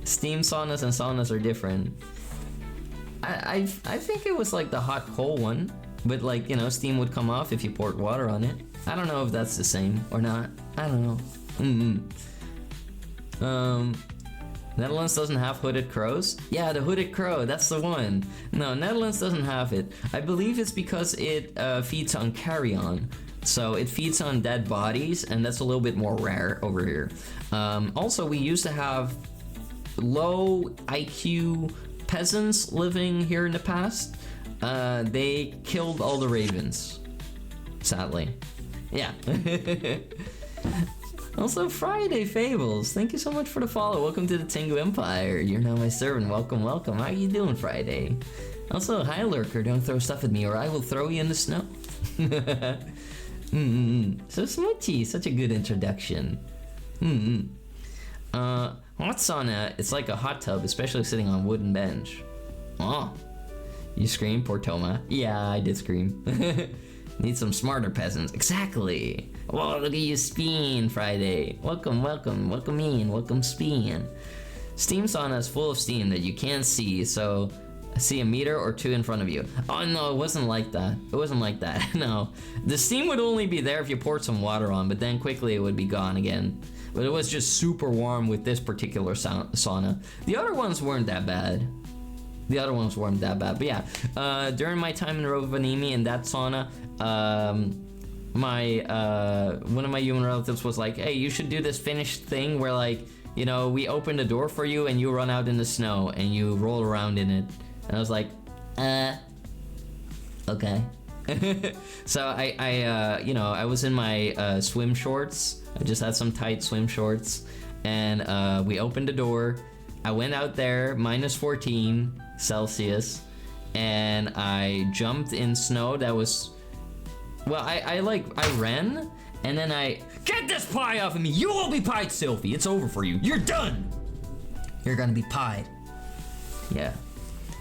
steam saunas and saunas are different. I think it was like the hot coal one, but like, you know, steam would come off if you poured water on it. I don't know if that's the same or not. I don't know. Netherlands doesn't have hooded crows? Yeah, the hooded crow, that's the one. No, Netherlands doesn't have it. I believe it's because it feeds on carrion. So it feeds on dead bodies, and that's a little bit more rare over here. Also, we used to have low IQ peasants living here in the past. They killed all the ravens, sadly. Yeah. Also, Friday Fables, thank you so much for the follow. Welcome to the Tengu Empire. You're now my servant. Welcome, welcome. How you doing, Friday? Also, hi, Lurker. Don't throw stuff at me or I will throw you in the snow. So Smoochie, such a good introduction. Hot sauna, it's like a hot tub, especially sitting on a wooden bench. Oh. You scream, poor Toma. Yeah, I did scream. Need some smarter peasants. Exactly. Whoa, look at you, Speen Friday. Welcome, welcome, welcome in, welcome Speen. Steam sauna is full of steam that you can't see, so see a meter or two in front of you. Oh no, it wasn't like that. It wasn't like that. No. The steam would only be there if you poured some water on, but then quickly it would be gone again. But it was just super warm with this particular sauna. The other ones weren't that bad. But yeah, during my time in Rovaniemi in that sauna, one of my human relatives was like, hey, you should do this Finnish thing where, like, you know, we open the door for you and you run out in the snow and you roll around in it. And I was like, okay. So I was in my swim shorts. I just had some tight swim shorts, and we opened the door. I went out there, minus 14 Celsius, and I jumped in snow that was, well, I ran, and then I, get this pie off of me! You will be pied, Sylphie! It's over for you. You're done! You're gonna be pied. Yeah.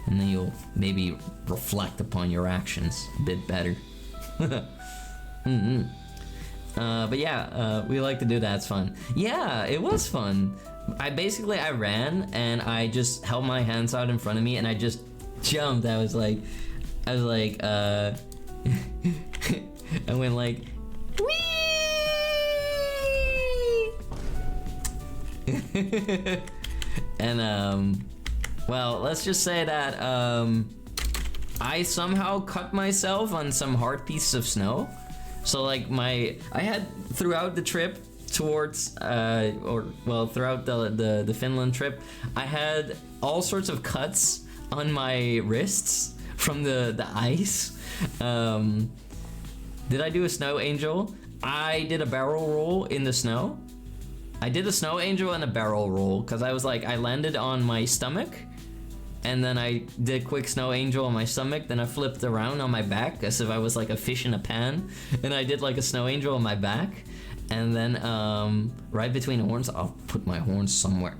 And then you'll maybe reflect upon your actions a bit better. But yeah, we like to do that. It's fun. Yeah, it was fun. I ran and I just held my hands out in front of me and I just jumped. I was like, I went like, whee! And well, let's just say that I somehow cut myself on some hard pieces of snow. So like I had throughout the trip towards throughout the Finland trip, I had all sorts of cuts on my wrists from the ice. Did I do a snow angel? I did a barrel roll in the snow. I did a snow angel and a barrel roll because I was like, I landed on my stomach and then I did a quick snow angel on my stomach, then I flipped around on my back as if I was like a fish in a pan, and I did like a snow angel on my back, and then right between the horns, I'll put my horns somewhere.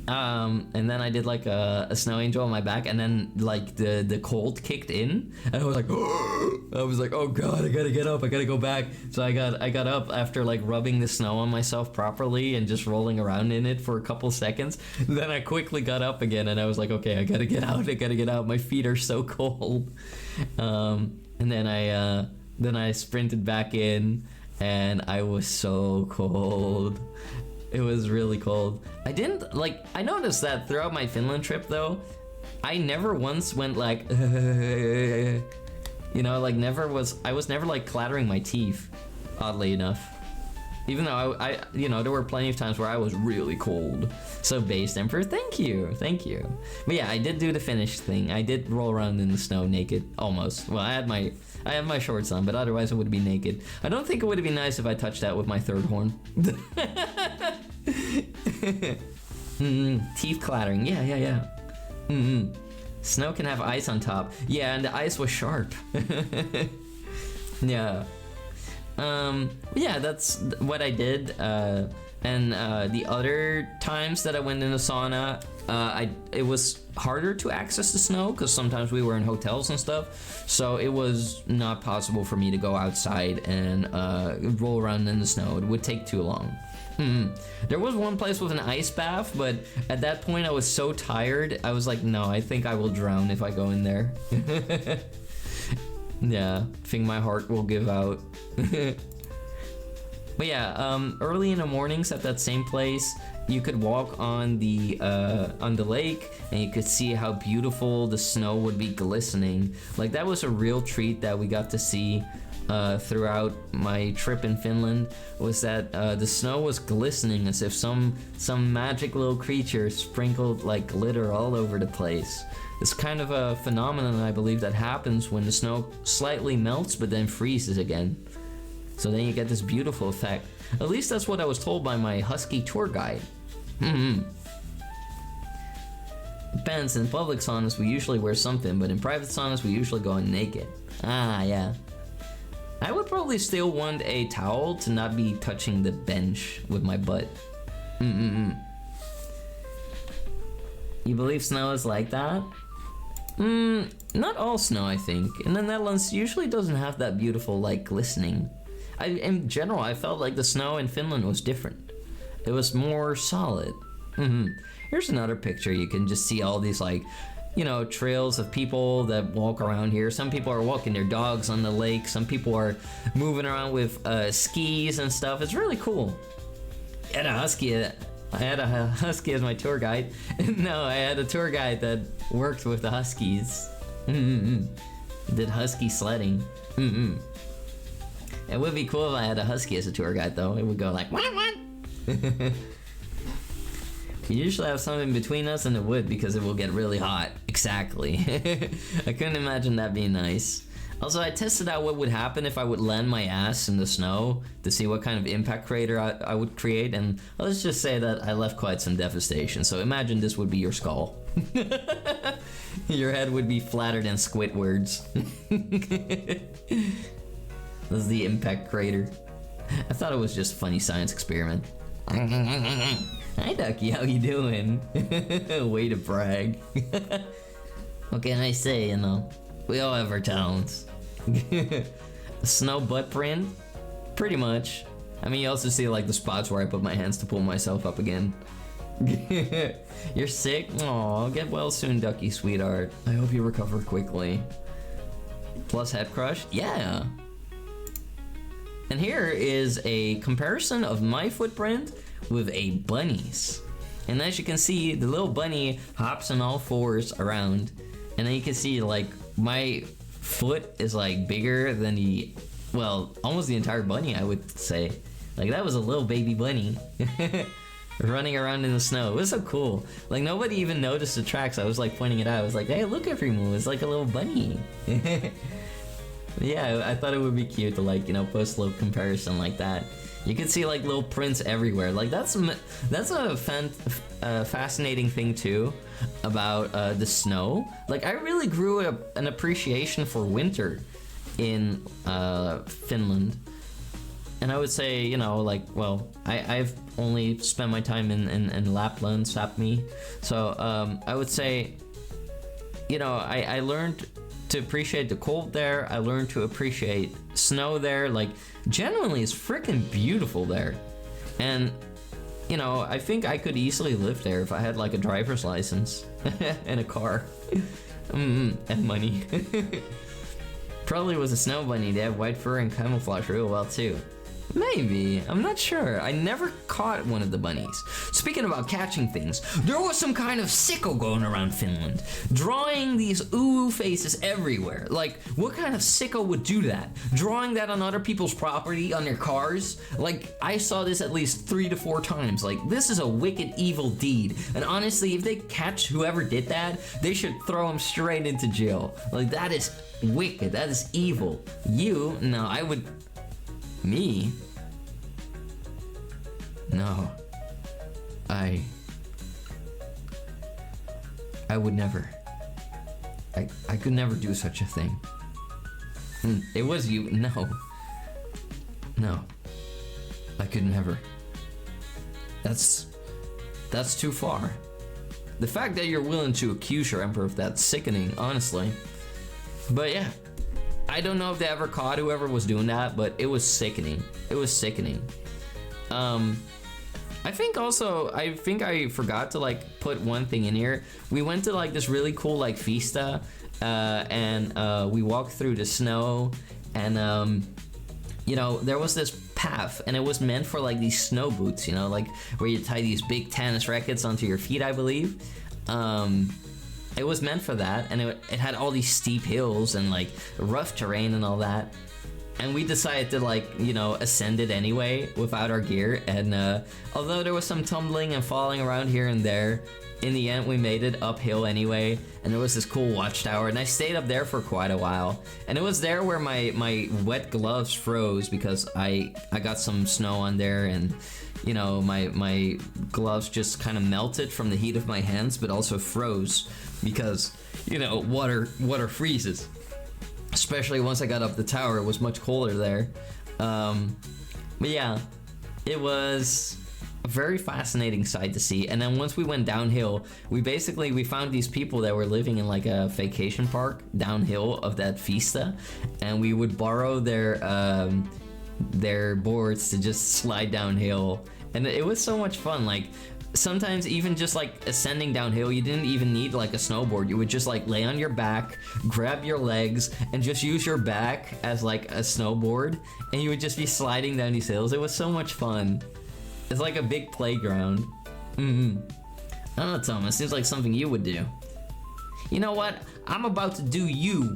And then I did like a snow angel on my back, and then like the cold kicked in, and I was like, oh god, I gotta get up, I gotta go back. So I got up after like rubbing the snow on myself properly and just rolling around in it for a couple seconds. Then I quickly got up again, and I was like, okay, I gotta get out. My feet are so cold. And then I sprinted back in, and I was so cold. It was really cold. I noticed that throughout my Finland trip though, I never once went like, you know, like I was never like clattering my teeth, oddly enough. Even though I you know, there were plenty of times where I was really cold. So Based Emperor, thank you. But yeah, I did do the Finnish thing. I did roll around in the snow naked, almost. Well, I had my shorts on, but otherwise I would be naked. I don't think it would be nice if I touched that with my third horn. Teeth clattering, yeah. Snow can have ice on top. Yeah, and the ice was sharp. Yeah. Yeah, that's what I did. And the other times that I went in the sauna, it was harder to access the snow because sometimes we were in hotels and stuff, so it was not possible for me to go outside and roll around in the snow. It would take too long. There was one place with an ice bath, but at that point I was so tired, I was like, no, I think I will drown if I go in there. Yeah, I think my heart will give out. But yeah, early in the mornings at that same place, you could walk on the lake, and you could see how beautiful the snow would be glistening. Like, that was a real treat that we got to see throughout my trip in Finland, was that the snow was glistening as if some magic little creature sprinkled like glitter all over the place. It's kind of a phenomenon, I believe, that happens when the snow slightly melts but then freezes again. So then you get this beautiful effect. At least that's what I was told by my husky tour guide. Depends, in public saunas we usually wear something, but in private saunas we usually go in naked. Ah, yeah. I would probably still want a towel to not be touching the bench with my butt. You believe snow is like that? Not all snow, I think. In the Netherlands, usually doesn't have that beautiful, like, glistening. In general, I felt like the snow in Finland was different. It was more solid. Here's another picture. You can just see all these, like, you know, trails of people that walk around here. Some people are walking their dogs on the lake. Some people are moving around with skis and stuff. It's really cool. I had a husky as my tour guide. No, I had a tour guide that worked with the huskies. Did husky sledding. It would be cool if I had a husky as a tour guide, though. It would go like, what? We usually have something between us and it would, because it will get really hot. Exactly. I couldn't imagine that being nice. Also, I tested out what would happen if I would land my ass in the snow to see what kind of impact crater I would create, and let's just say that I left quite some devastation. So imagine this would be your skull. Your head would be flatter than Squidward's. This is the impact crater. I thought it was just a funny science experiment. Hi Ducky, how you doing? Way to brag. What can I say, you know? We all have our talents. A snow butt print? Pretty much. I mean, you also see like the spots where I put my hands to pull myself up again. You're sick? Aw, get well soon, Ducky, sweetheart. I hope you recover quickly. Plus head crush? Yeah. And here is a comparison of my footprint with a bunny's. And as you can see, the little bunny hops on all fours around. And then you can see like my foot is like bigger than the, well, almost the entire bunny, I would say. Like that was a little baby bunny. Running around in the snow. It was so cool. Like nobody even noticed the tracks. I was like pointing it out. I was like, hey, look everyone, it's like a little bunny. Yeah, I thought it would be cute to like, you know, post a little comparison like that. You can see like little prints everywhere. Like that's a fascinating thing too about the snow. Like I really grew an appreciation for winter in Finland. And I would say, you know, like, well, I've only spent my time in Lapland, Sapmi. So I would say, you know, I learned to appreciate the cold there. I learned to appreciate snow there. Like, genuinely, it's freaking beautiful there. And, you know, I think I could easily live there if I had, like, a driver's license and a car. And money. Probably was a snow bunny. They have white fur and camouflage real well, too. Maybe. I'm not sure. I never caught one of the bunnies. Speaking about catching things, there was some kind of sicko going around Finland, drawing these ooh faces everywhere. Like, what kind of sicko would do that? Drawing that on other people's property, on their cars? Like, I saw this at least 3 to 4 times. Like, this is a wicked, evil deed. And honestly, if they catch whoever did that, they should throw him straight into jail. Like, that is wicked. That is evil. You? No, I would... Me? No. I would never. I could never do such a thing. It was you. No. No. I could never. That's too far. The fact that you're willing to accuse your emperor of that, sickening, honestly. But yeah. I don't know if they ever caught whoever was doing that, but it was sickening. It was sickening. I think I forgot to like put one thing in here. We went to like this really cool like fiesta, and we walked through the snow, and you know, there was this path, and it was meant for like these snow boots, you know, like where you tie these big tennis rackets onto your feet, I believe. It was meant for that, and it had all these steep hills and like rough terrain and all that. And we decided to like, you know, ascend it anyway without our gear. And although there was some tumbling and falling around here and there, in the end we made it uphill anyway. And there was this cool watchtower, and I stayed up there for quite a while. And it was there where my wet gloves froze because I got some snow on there, and you know, my gloves just kind of melted from the heat of my hands, but also froze because, you know, water freezes. Especially once I got up the tower, it was much colder there. But yeah, it was a very fascinating sight to see. And then once we went downhill, we found these people that were living in like a vacation park downhill of that Vista, and we would borrow their boards to just slide downhill, and it was so much fun. Like sometimes even just like ascending downhill, you didn't even need like a snowboard. You would just like lay on your back, grab your legs, and just use your back as like a snowboard, and you would just be sliding down these hills. It was so much fun. It's like a big playground. I don't know, Thomas, seems like something you would do. You know what? I'm about to do you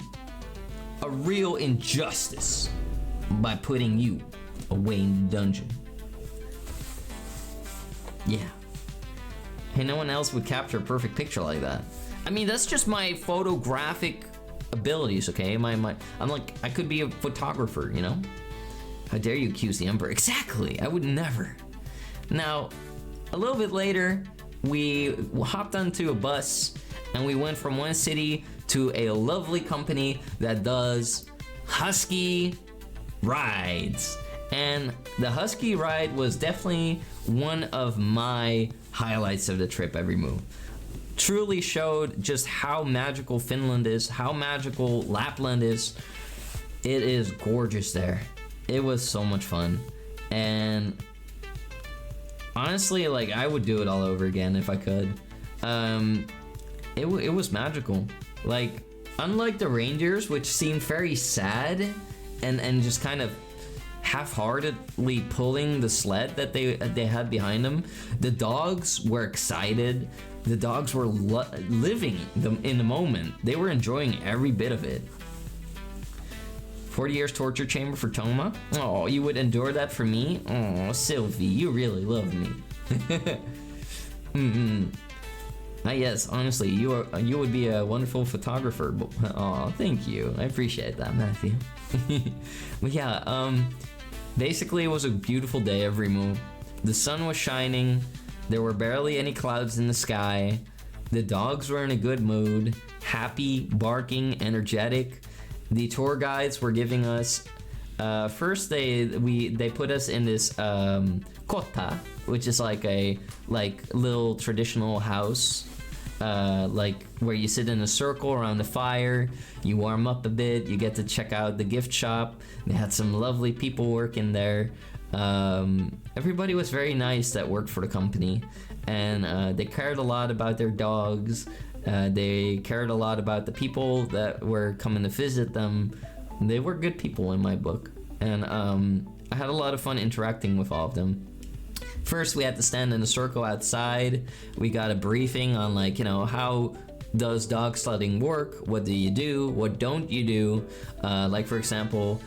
a real injustice by putting you away in the dungeon. Yeah. Hey, no one else would capture a perfect picture like that. I mean, that's just my photographic abilities, okay? I'm like, I could be a photographer, you know? How dare you accuse the Emperor? Exactly, I would never. Now, a little bit later, we hopped onto a bus and we went from one city to a lovely company that does husky rides. And the husky ride was definitely one of my highlights of the trip every move. Truly showed just how magical Finland is, how magical Lapland is. It is gorgeous there. It was so much fun. And honestly, like, I would do it all over again if I could. It was magical. Like, unlike the reindeers, which seemed very sad and just kind of half-heartedly pulling the sled that they had behind them, the dogs were excited. The dogs were living in the moment. They were enjoying every bit of it. 40 years torture chamber for Toma? Oh, you would endure that for me? Oh, Sylvie, you really love me. Yes, honestly, you would be a wonderful photographer. Oh, thank you. I appreciate that, Matthew. But yeah, basically it was a beautiful day every move. The sun was shining. There were barely any clouds in the sky. The dogs were in a good mood, happy, barking, energetic. The tour guides were giving us, first they put us in this kotta, which is like a little traditional house, like where you sit in a circle around the fire, you warm up a bit, you get to check out the gift shop. They had some lovely people working there. Everybody was very nice that worked for the company, and they cared a lot about their dogs. They cared a lot about the people that were coming to visit them. They were good people in my book, and I had a lot of fun interacting with all of them. First, we had to stand in a circle outside. We got a briefing on, like, you know, how does dog sledding work? What do you do? What don't you do? Like, for example,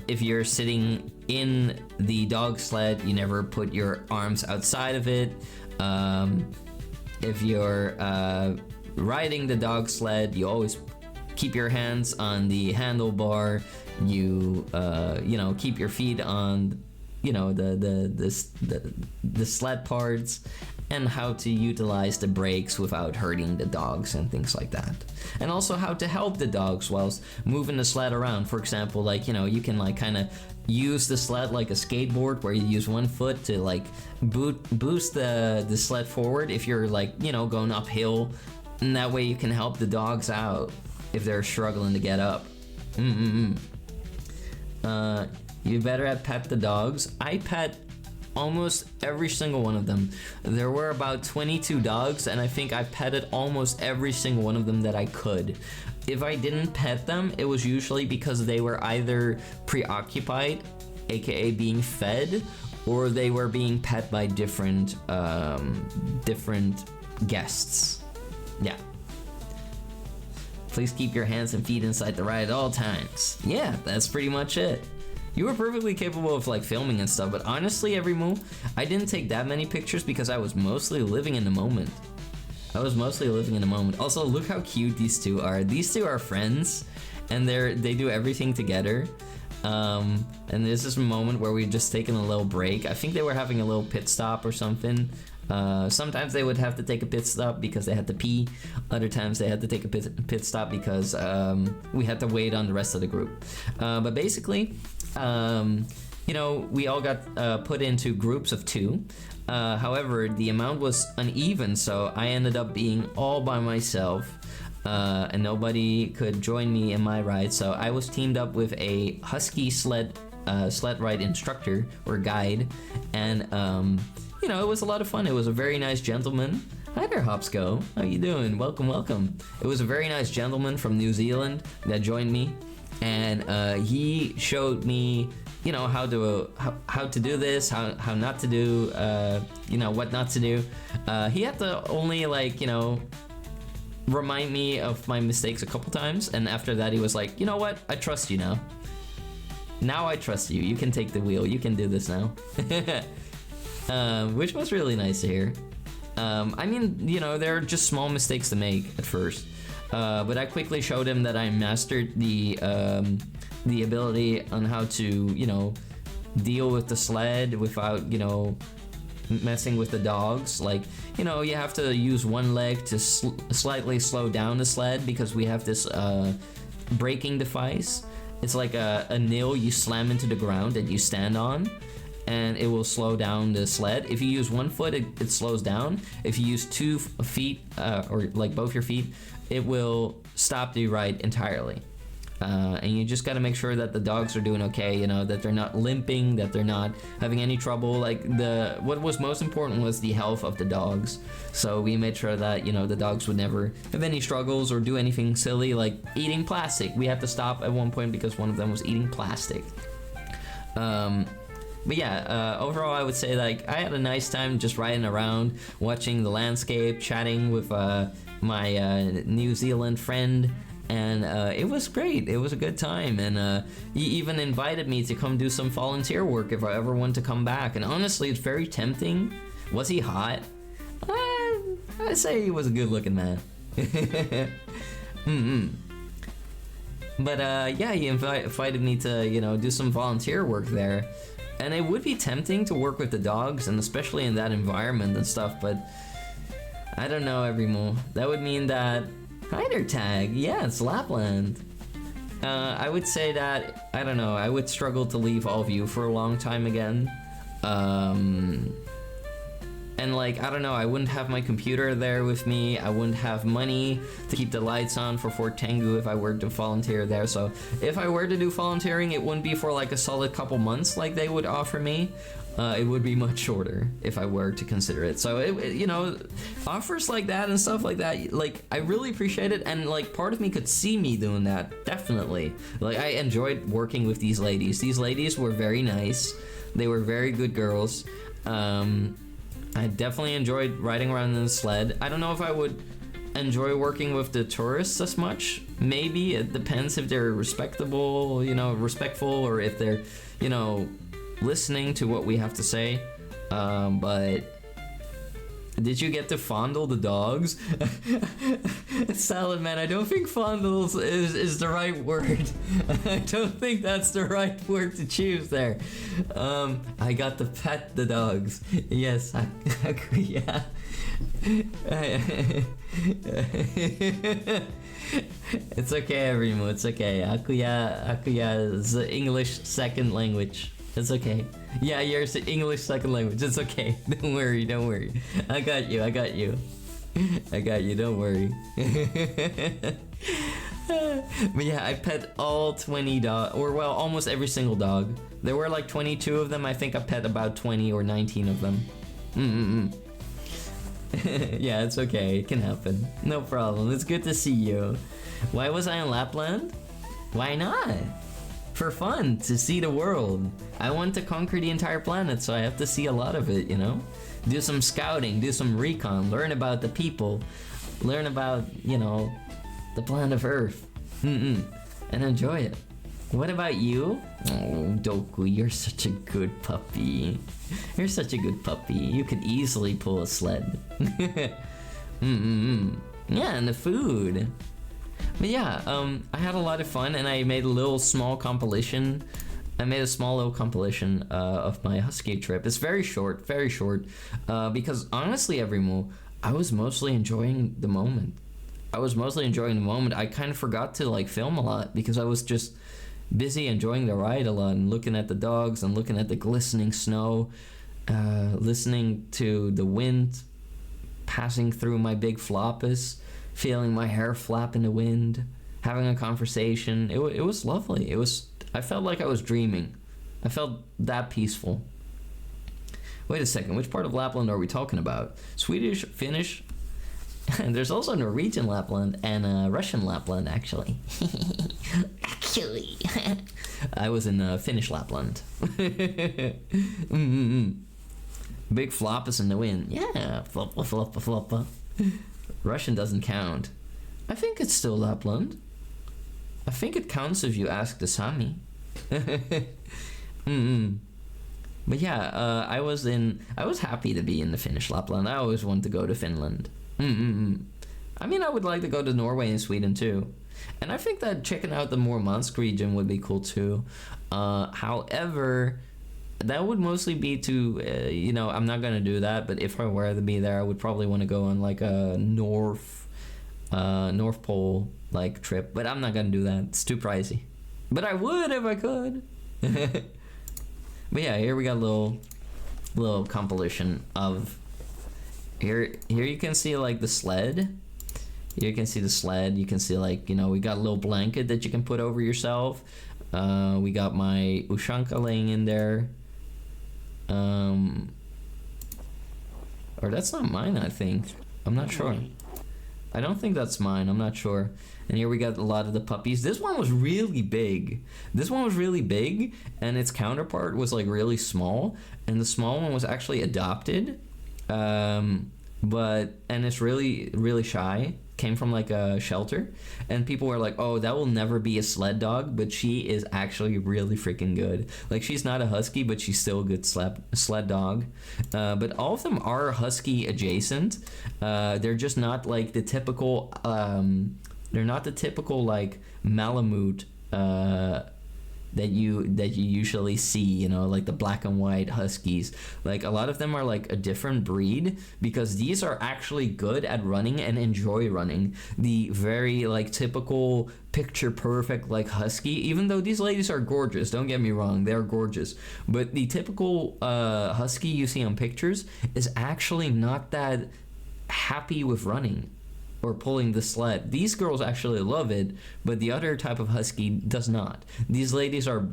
if you're sitting in the dog sled, you never put your arms outside of it. If you're riding the dog sled, you always keep your hands on the handlebar. You know, keep your feet on, you know, the sled parts, and how to utilize the brakes without hurting the dogs and things like that. And also how to help the dogs whilst moving the sled around. For example, like, you know, you can like kind of use the sled like a skateboard, where you use one foot to like boost the sled forward if you're, like, you know, going uphill, and that way you can help the dogs out if they're struggling to get up. You better have pet the dogs. I pet almost every single one of them. There were about 22 dogs, and I think I petted almost every single one of them that I could. If I didn't pet them, it was usually because they were either preoccupied, aka being fed, or they were being pet by different guests. Yeah. Please keep your hands and feet inside the ride at all times. Yeah, that's pretty much it. You were perfectly capable of like filming and stuff, but honestly, every move, I didn't take that many pictures because I was mostly living in the moment. Also, look how cute these two are. These two are friends, and they do everything together. And this is a moment where we've just taken a little break. I think they were having a little pit stop or something. Sometimes they would have to take a pit stop because they had to pee. Other times they had to take a pit stop because we had to wait on the rest of the group. But basically, you know, we all got put into groups of 2. However, the amount was uneven, so I ended up being all by myself, and nobody could join me in my ride. So I was teamed up with a husky sled ride instructor or guide, and you know, it was a lot of fun. It was a very nice gentleman. Hi there, Hopsco. How you doing? Welcome, welcome. It was a very nice gentleman from New Zealand that joined me, and he showed me, you know, how to do this, how not to do, you know, what not to do. He had to only, like, you know, remind me of my mistakes a couple times, and after that he was like, you know what, I trust you now. Now I trust you. You can take the wheel. You can do this now. Which was really nice to hear. I mean, you know, there are just small mistakes to make at first. But I quickly showed him that I mastered the ability on how to, you know, deal with the sled without, you know, messing with the dogs. Like, you know, you have to use one leg to slightly slow down the sled because we have this braking device. It's like a nail you slam into the ground that you stand on, and it will slow down the sled. If you use one foot, it slows down. If you use 2 feet, or like both your feet, it will stop the ride entirely. And you just gotta make sure that the dogs are doing okay, you know, that they're not limping, that they're not having any trouble. Like, what was most important was the health of the dogs. So we made sure that, you know, the dogs would never have any struggles or do anything silly like eating plastic. We had to stop at one point because one of them was eating plastic. But yeah, overall I would say, like, I had a nice time just riding around, watching the landscape, chatting with my New Zealand friend, and it was great. It was a good time, and he even invited me to come do some volunteer work if I ever want to come back. And honestly, it's very tempting. Was he hot? I'd say he was a good-looking man. But yeah, he invited me to, you know, do some volunteer work there. And it would be tempting to work with the dogs, and especially in that environment and stuff, but I don't know, Everimo. That would mean that... Hi there, Tag. Yeah, it's Lapland. I would say that, I don't know, I would struggle to leave all of you for a long time again. And like, I don't know, I wouldn't have my computer there with me. I wouldn't have money to keep the lights on for Fort Tengu if I were to volunteer there. So if I were to do volunteering, it wouldn't be for like a solid couple months like they would offer me. It would be much shorter if I were to consider it. So, you know, offers like that and stuff like that, like, I really appreciate it. And like, part of me could see me doing that, definitely. Like, I enjoyed working with these ladies. These ladies were very nice. They were very good girls. I definitely enjoyed riding around in the sled. I don't know if I would enjoy working with the tourists as much. Maybe. It depends if they're respectable, you know, respectful, or if they're, you know, listening to what we have to say. But did you get to fondle the dogs? Salad Man, I don't think fondles is the right word. I don't think that's the right word to choose there. I got to pet the dogs. Yes, yeah. It's okay, Remo, it's okay. Akuya is English second language. It's okay. Yeah, you're English second language. It's okay. Don't worry, don't worry. I got you, I got you. I got you, don't worry. But yeah, I pet all 20 dogs, or well, almost every single dog. There were like 22 of them. I think I pet about 20 or 19 of them. Yeah, it's okay. It can happen. No problem. It's good to see you. Why was I in Lapland? Why not? For fun, to see the world. I want to conquer the entire planet, so I have to see a lot of it, you know? Do some scouting, do some recon, learn about the people, learn about, you know, the planet Earth. And enjoy it. What about you? Oh, Doku, you're such a good puppy. You're such a good puppy. You could easily pull a sled. Yeah, and the food. But yeah, I had a lot of fun, and I made a little small compilation. I made a small little compilation of my Husky trip. It's very short, because honestly, Everimo, I was mostly enjoying the moment. I kind of forgot to like film a lot because I was just, busy enjoying the ride a lot and looking at the dogs and looking at the glistening snow, listening to the wind passing through my big floppus, feeling my hair flap in the wind, having a conversation. It was lovely. I felt like I was dreaming. I felt that peaceful. Wait a second, which part of Lapland are we talking about? Swedish, Finnish, and there's also Norwegian Lapland and Russian Lapland, actually. Actually. I was in Finnish Lapland. Big floppers in the wind. Yeah, floppa, floppa, floppa. Russian doesn't count. I think it's still Lapland. I think it counts if you ask the Sami. But yeah, I was happy to be in the Finnish Lapland. I always wanted to go to Finland. I mean, I would like to go to Norway and Sweden too. And I think that checking out the Murmansk region would be cool too. However, that would mostly be to, I'm not going to do that, but if I were to be there, I would probably want to go on like a North Pole like trip, but I'm not going to do that. It's too pricey. But I would if I could. But yeah, here we got a little compilation of here you can see like the sled. Here you can see the sled. You can see like, we got a little blanket that you can put over yourself. We got my Ushanka laying in there. Or that's not mine, I think. I'm not sure. I don't think that's mine. I'm not sure. And here we got a lot of the puppies. This one was really big. And its counterpart was like really small. And the small one was actually adopted. And it's really, really shy. Came from like a shelter. And people were like, oh, that will never be a sled dog. But she is actually really freaking good. Like, she's not a husky, but she's still a good sled dog. But all of them are husky adjacent. They're just not like the typical... they're not the typical like Malamute that you usually see, like the black and white huskies. Like, a lot of them are like a different breed, because these are actually good at running and enjoy running. The very like typical picture perfect like husky, even though these ladies are gorgeous, don't get me wrong, they're gorgeous, but the typical husky you see on pictures is actually not that happy with running or pulling the sled. These girls actually love it, but the other type of husky does not. These ladies are,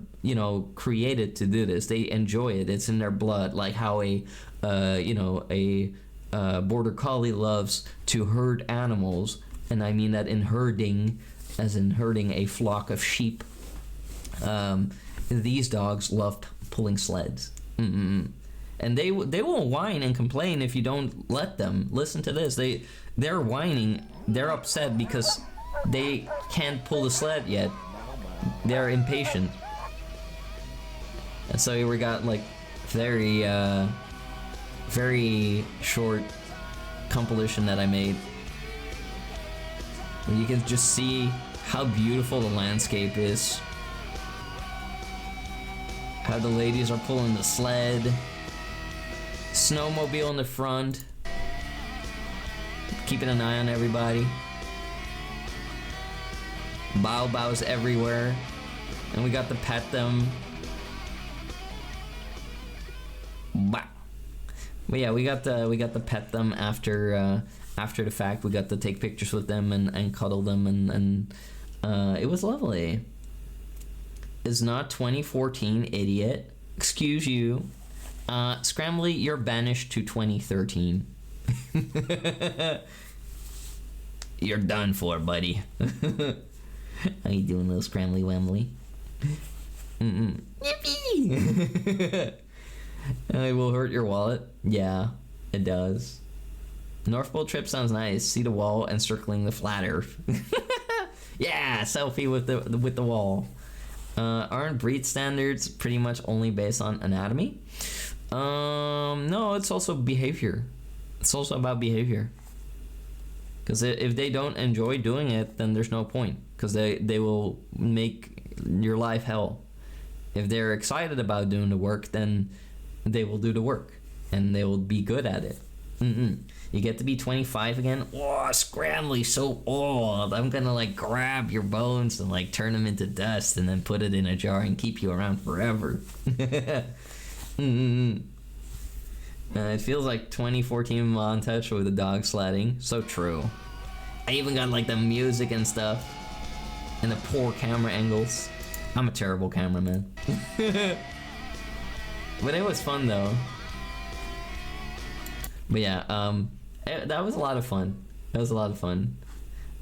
created to do this. They enjoy it. It's in their blood, like how a border collie loves to herd animals, and I mean that in herding, as in herding a flock of sheep. These dogs love pulling sleds. And they will whine and complain if you don't let them. Listen to this. They're whining. They're upset because they can't pull the sled yet. They're impatient. And so here we got like very short compilation that I made. And you can just see how beautiful the landscape is. How the ladies are pulling the sled. Snowmobile in the front. Keeping an eye on everybody. Bows everywhere. And we got to pet them. Bah. But yeah, we got to pet them after the fact. We got to take pictures with them and cuddle them, and it was lovely. It's not 2014, idiot. Excuse you. Scrambly, you're banished to 2013. You're done for, buddy. How you doing, little Scrambly Wambly? Yippee! It will hurt your wallet. Yeah, it does. North Pole trip sounds nice. See the wall and circling the flat Earth. Yeah, selfie with the wall. Aren't breed standards pretty much only based on anatomy? No, it's also behavior. It's also about behavior. Because if they don't enjoy doing it, then there's no point. Because they will make your life hell. If they're excited about doing the work, then they will do the work. And they will be good at it. You get to be 25 again. Oh, Scrambly's so old. I'm gonna like grab your bones and like turn them into dust and then put it in a jar and keep you around forever. It feels like 2014 montage with the dog sledding. So true. I even got like the music and stuff. And the poor camera angles. I'm a terrible cameraman. But it was fun though. But yeah, that was a lot of fun. That was a lot of fun.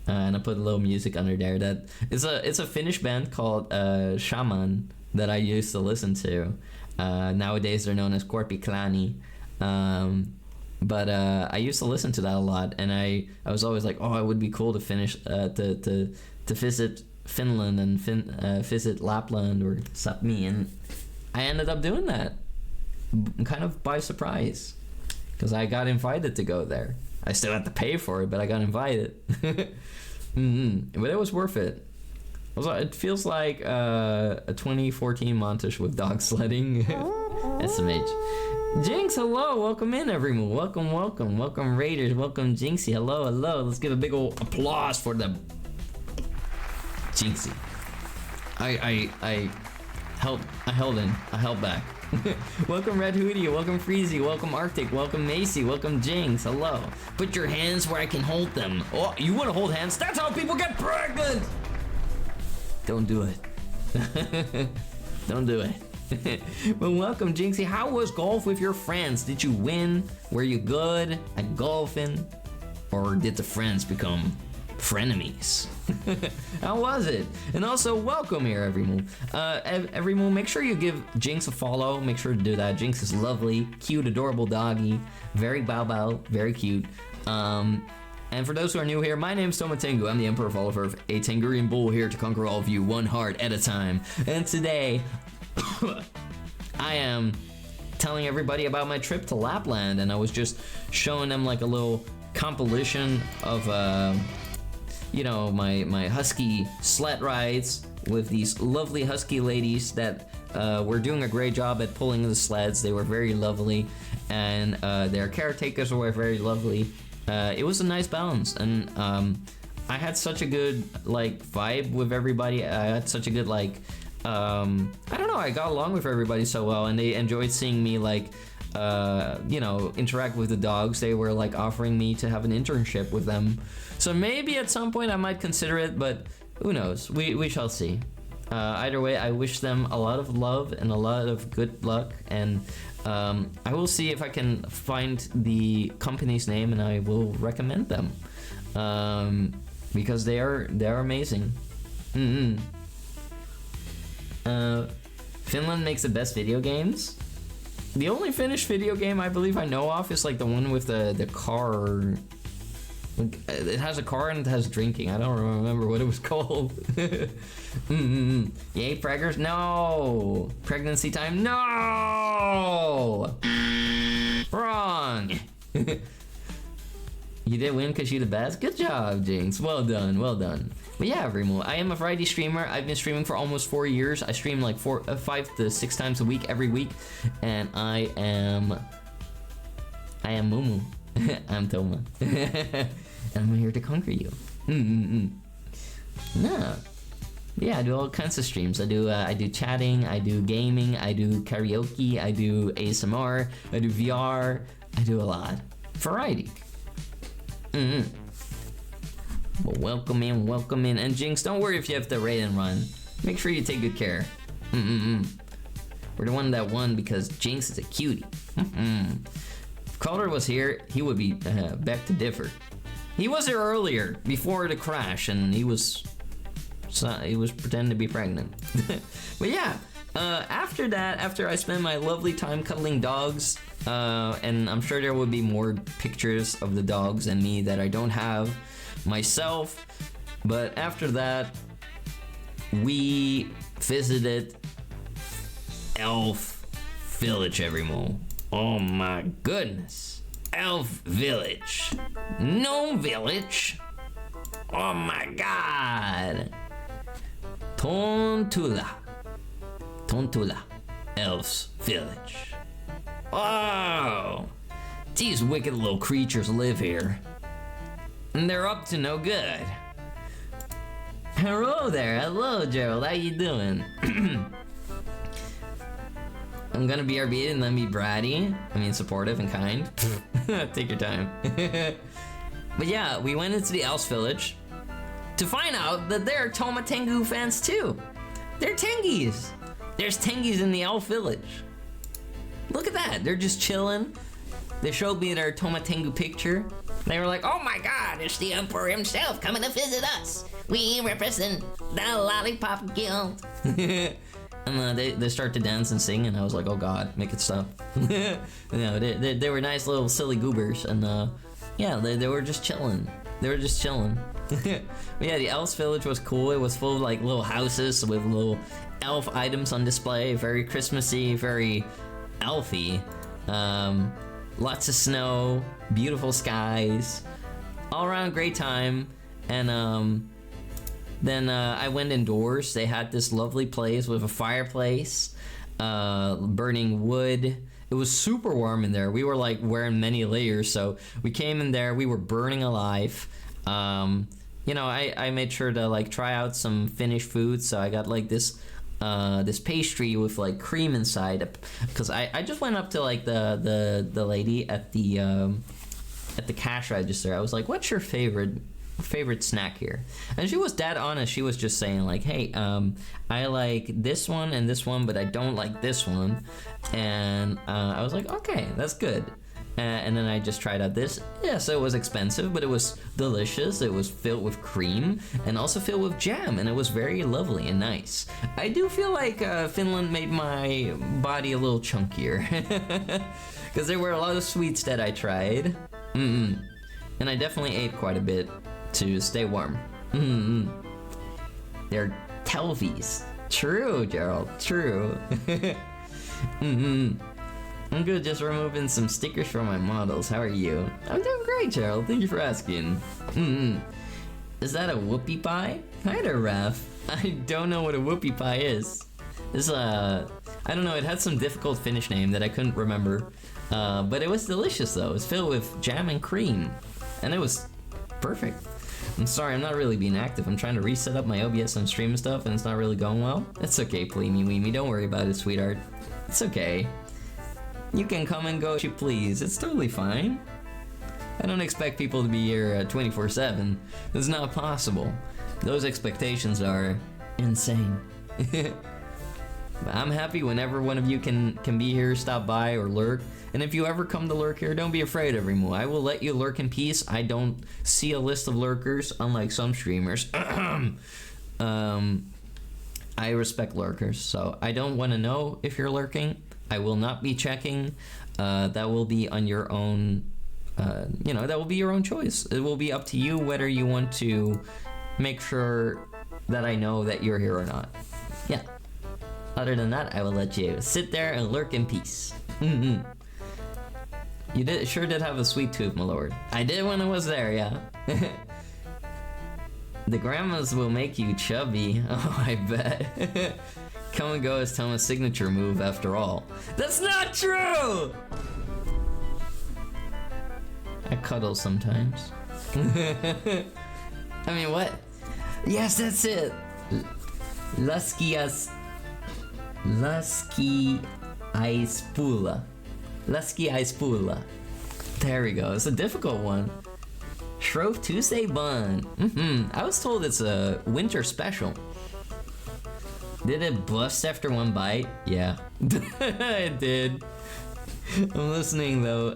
And I put a little music under there. That it's a Finnish band called Shaman that I used to listen to. Nowadays they're known as Korpiklani. But I used to listen to that a lot, and I was always like, oh, it would be cool to to visit Finland and visit Lapland or Sapmi, and I ended up doing that, kind of by surprise, because I got invited to go there. I still had to pay for it, but I got invited. But it was worth it. Also, it feels like a 2014 montage with dog sledding. SMH. Jinx, hello, welcome in everyone. Welcome Raiders, welcome Jinxie, hello. Let's give a big old applause for the Jinxie. I held back. Welcome Red Hoodie, welcome Freezy, welcome Arctic, welcome Macy, welcome Jinx, hello. Put your hands where I can hold them. Oh, you want to hold hands? That's how people get pregnant! Don't do it. Don't do it. Well, welcome Jinxie. How was golf with your friends? Did you win? Were you good at golfing? Or did the friends become frenemies? How was it? And also, welcome here, everyone. Everyone, make sure you give Jinx a follow. Make sure to do that. Jinx is lovely, cute, adorable doggy. Very bow, very cute. And for those who are new here, my name is Toma Tengu. I'm the Emperor of Oliver, a Tengurian bull here to conquer all of you one heart at a time. And today, I am telling everybody about my trip to Lapland, and I was just showing them like a little compilation of, you know, my husky sled rides with these lovely husky ladies that were doing a great job at pulling the sleds. They were very lovely, and their caretakers were very lovely. It was a nice balance, and I had such a good like vibe with everybody. I had such a good like I don't know, I got along with everybody so well, and they enjoyed seeing me like you know, interact with the dogs. They were like offering me to have an internship with them, so maybe at some point I might consider it, but who knows, we shall see. Either way, I wish them a lot of love and a lot of good luck, and I will see if I can find the company's name and I will recommend them, because they are amazing. Finland makes the best video games. The only Finnish video game I believe I know of is like the one with the car. It has a car and it has drinking. I don't remember what it was called. Yay, preggers? No! Pregnancy time? No! Wrong! You did win because you're the best? Good job, Jinx. Well done, well done. But yeah, Remo, I am a variety streamer. I've been streaming for almost 4 years. I stream like 5 to 6 times a week, every week. And I am Mumu. I'm Toma. And I'm here to conquer you. No. Yeah, I do all kinds of streams. I do chatting, I do gaming, I do karaoke, I do ASMR, I do VR, I do a lot. Variety. Well, welcome in. And Jinx, don't worry if you have to raid and run. Make sure you take good care. We're the one that won because Jinx is a cutie. If Calder was here, he would be back to differ. He was here earlier, before the crash, and he was pretending to be pregnant. But yeah, after that, after I spent my lovely time cuddling dogs, and I'm sure there will be more pictures of the dogs and me that I don't have myself, but after that, we visited Elf Village, everyone. Oh my goodness. Elf Village. Gnome Village. Oh my god. Tontula. Elf's Village. Oh. These wicked little creatures live here. And they're up to no good. Hello there. Hello, Gerald. How you doing? I'm gonna BRB and then be bratty. I mean, supportive and kind. Take your time. But yeah, we went into the Elves Village to find out that there are Toma Tengu fans too. They're Tengies. There's Tengies in the Elf Village. Look at that. They're just chilling. They showed me their Toma Tengu picture. They were like, oh my god, it's the Emperor himself coming to visit us. We represent the Lollipop Guild. And they start to dance and sing, and I was like, oh god, make it stop. You know, they were nice little silly goobers, and yeah, they were just chilling. They were just chilling. But yeah, the Elves Village was cool. It was full of like little houses with little elf items on display. Very Christmassy, very elfy. Lots of snow, beautiful skies, all around great time. And then I went indoors. They had this lovely place with a fireplace, burning wood. It was super warm in there. We were like wearing many layers, so we came in there, we were burning alive. You know, I made sure to like try out some Finnish food, so I got like this pastry with like cream inside, because I just went up to like the lady at the cash register. I was like, what's your favorite snack here? And she was dead honest. She was just saying like, hey, I like this one and this one, but I don't like this one. And I was like, okay, that's good. And then I just tried out this. Yeah, so it was expensive, but it was delicious. It was filled with cream and also filled with jam, and it was very lovely and nice. I do feel like Finland made my body a little chunkier, because there were a lot of sweets that I tried. And I definitely ate quite a bit to stay warm. They're Telvies. True, Gerald. True. I'm good, just removing some stickers from my models. How are you? I'm doing great, Gerald. Thank you for asking. Is that a whoopie pie? Hi there, Raph. I don't know what a whoopie pie is. This, I don't know, it had some difficult Finnish name that I couldn't remember. But it was delicious, though. It was filled with jam and cream. And it was perfect. I'm sorry, I'm not really being active. I'm trying to reset up my OBS and stream and stuff, and it's not really going well. It's okay, Pleemy Weemy. Don't worry about it, sweetheart. It's okay. You can come and go if you please. It's totally fine. I don't expect people to be here 24/7. It's not possible. Those expectations are insane. But I'm happy whenever one of you can be here, stop by, or lurk. And if you ever come to lurk here, don't be afraid, everyone. I will let you lurk in peace. I don't see a list of lurkers, unlike some streamers. I respect lurkers, so I don't want to know if you're lurking. I will not be checking. That will be on your own, you know, that will be your own choice. It will be up to you whether you want to make sure that I know that you're here or not. Yeah. Other than that, I will let you sit there and lurk in peace. You sure did have a sweet tooth, my lord. I did when I was there, yeah. The grandmas will make you chubby. Oh, I bet. Come and go is Toma's signature move, after all. That's not true! I cuddle sometimes. I mean, what? Yes, that's it! Lasky Aispula. There we go. It's a difficult one. Shrove Tuesday bun. I was told it's a winter special. Did it bust after one bite? Yeah. It did. I'm listening though.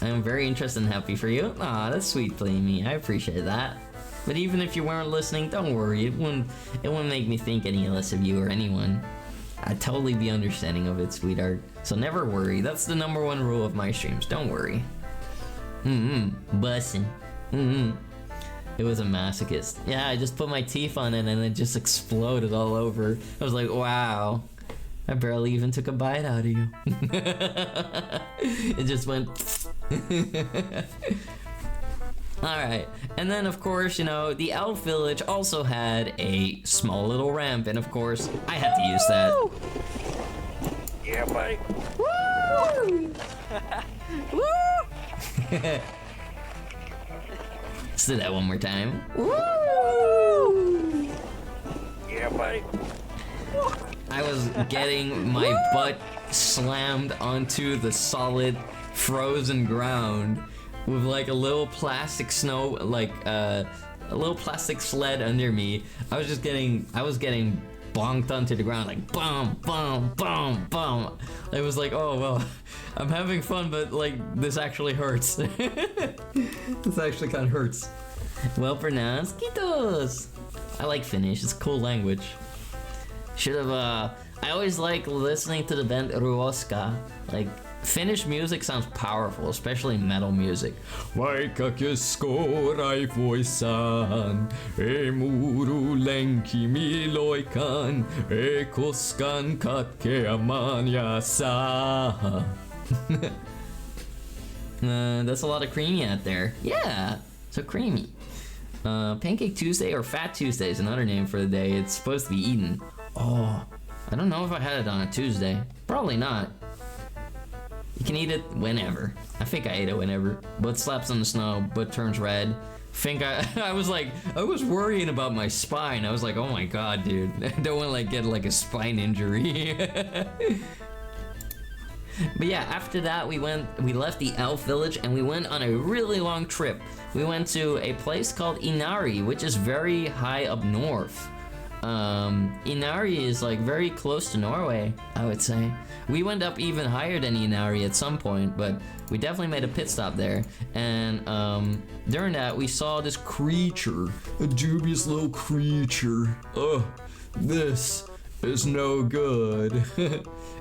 I'm very interested and happy for you. Aw, that's sweet, Pleemy. I appreciate that. But even if you weren't listening, don't worry. It wouldn't make me think any less of you or anyone. I'd totally be understanding of it, sweetheart. So never worry. That's the #1 rule of my streams. Don't worry. Bussin'. It was a masochist. Yeah, I just put my teeth on it and it just exploded all over. I was like, wow. I barely even took a bite out of you. It just went... Alright, and then of course, you know, the Elf Village also had a small little ramp, and of course, I had to use that. Yeah, buddy. Woo! Woo! Let's do that one more time. Woo! Yeah, buddy. I was getting my butt slammed onto the solid frozen ground with like a little plastic snow, like a little plastic sled under me. I was getting bonked onto the ground, like boom, boom, boom, boom. It was like, oh well, I'm having fun, but like this actually hurts. This actually kind of hurts. Well pronounced, Kitos. I like Finnish. It's a cool language. Should have. I always like listening to the band Ruoska. Like Finnish music sounds powerful, especially metal music. Vaikka kesko raivoissaan, ei muudu lenkimi loikaan, ei koskaan katkeamaan ja saa. That's a lot of creamy out there. Yeah, so creamy. Pancake Tuesday or Fat Tuesday is another name for the day. It's supposed to be eaten. Oh, I don't know if I had it on a Tuesday. Probably not. You can eat it whenever. I think I ate it whenever. Butt slaps on the snow, butt turns red. I was worrying about my spine. I was like, oh my god, dude. I don't want to like get like a spine injury. But yeah, after that we left the elf village and we went on a really long trip. We went to a place called Inari, which is very high up north. Inari is like very close to Norway, I would say. We went up even higher than Inari at some point, but we definitely made a pit stop there. And during that, we saw this creature, a dubious little creature. Oh, this is no good.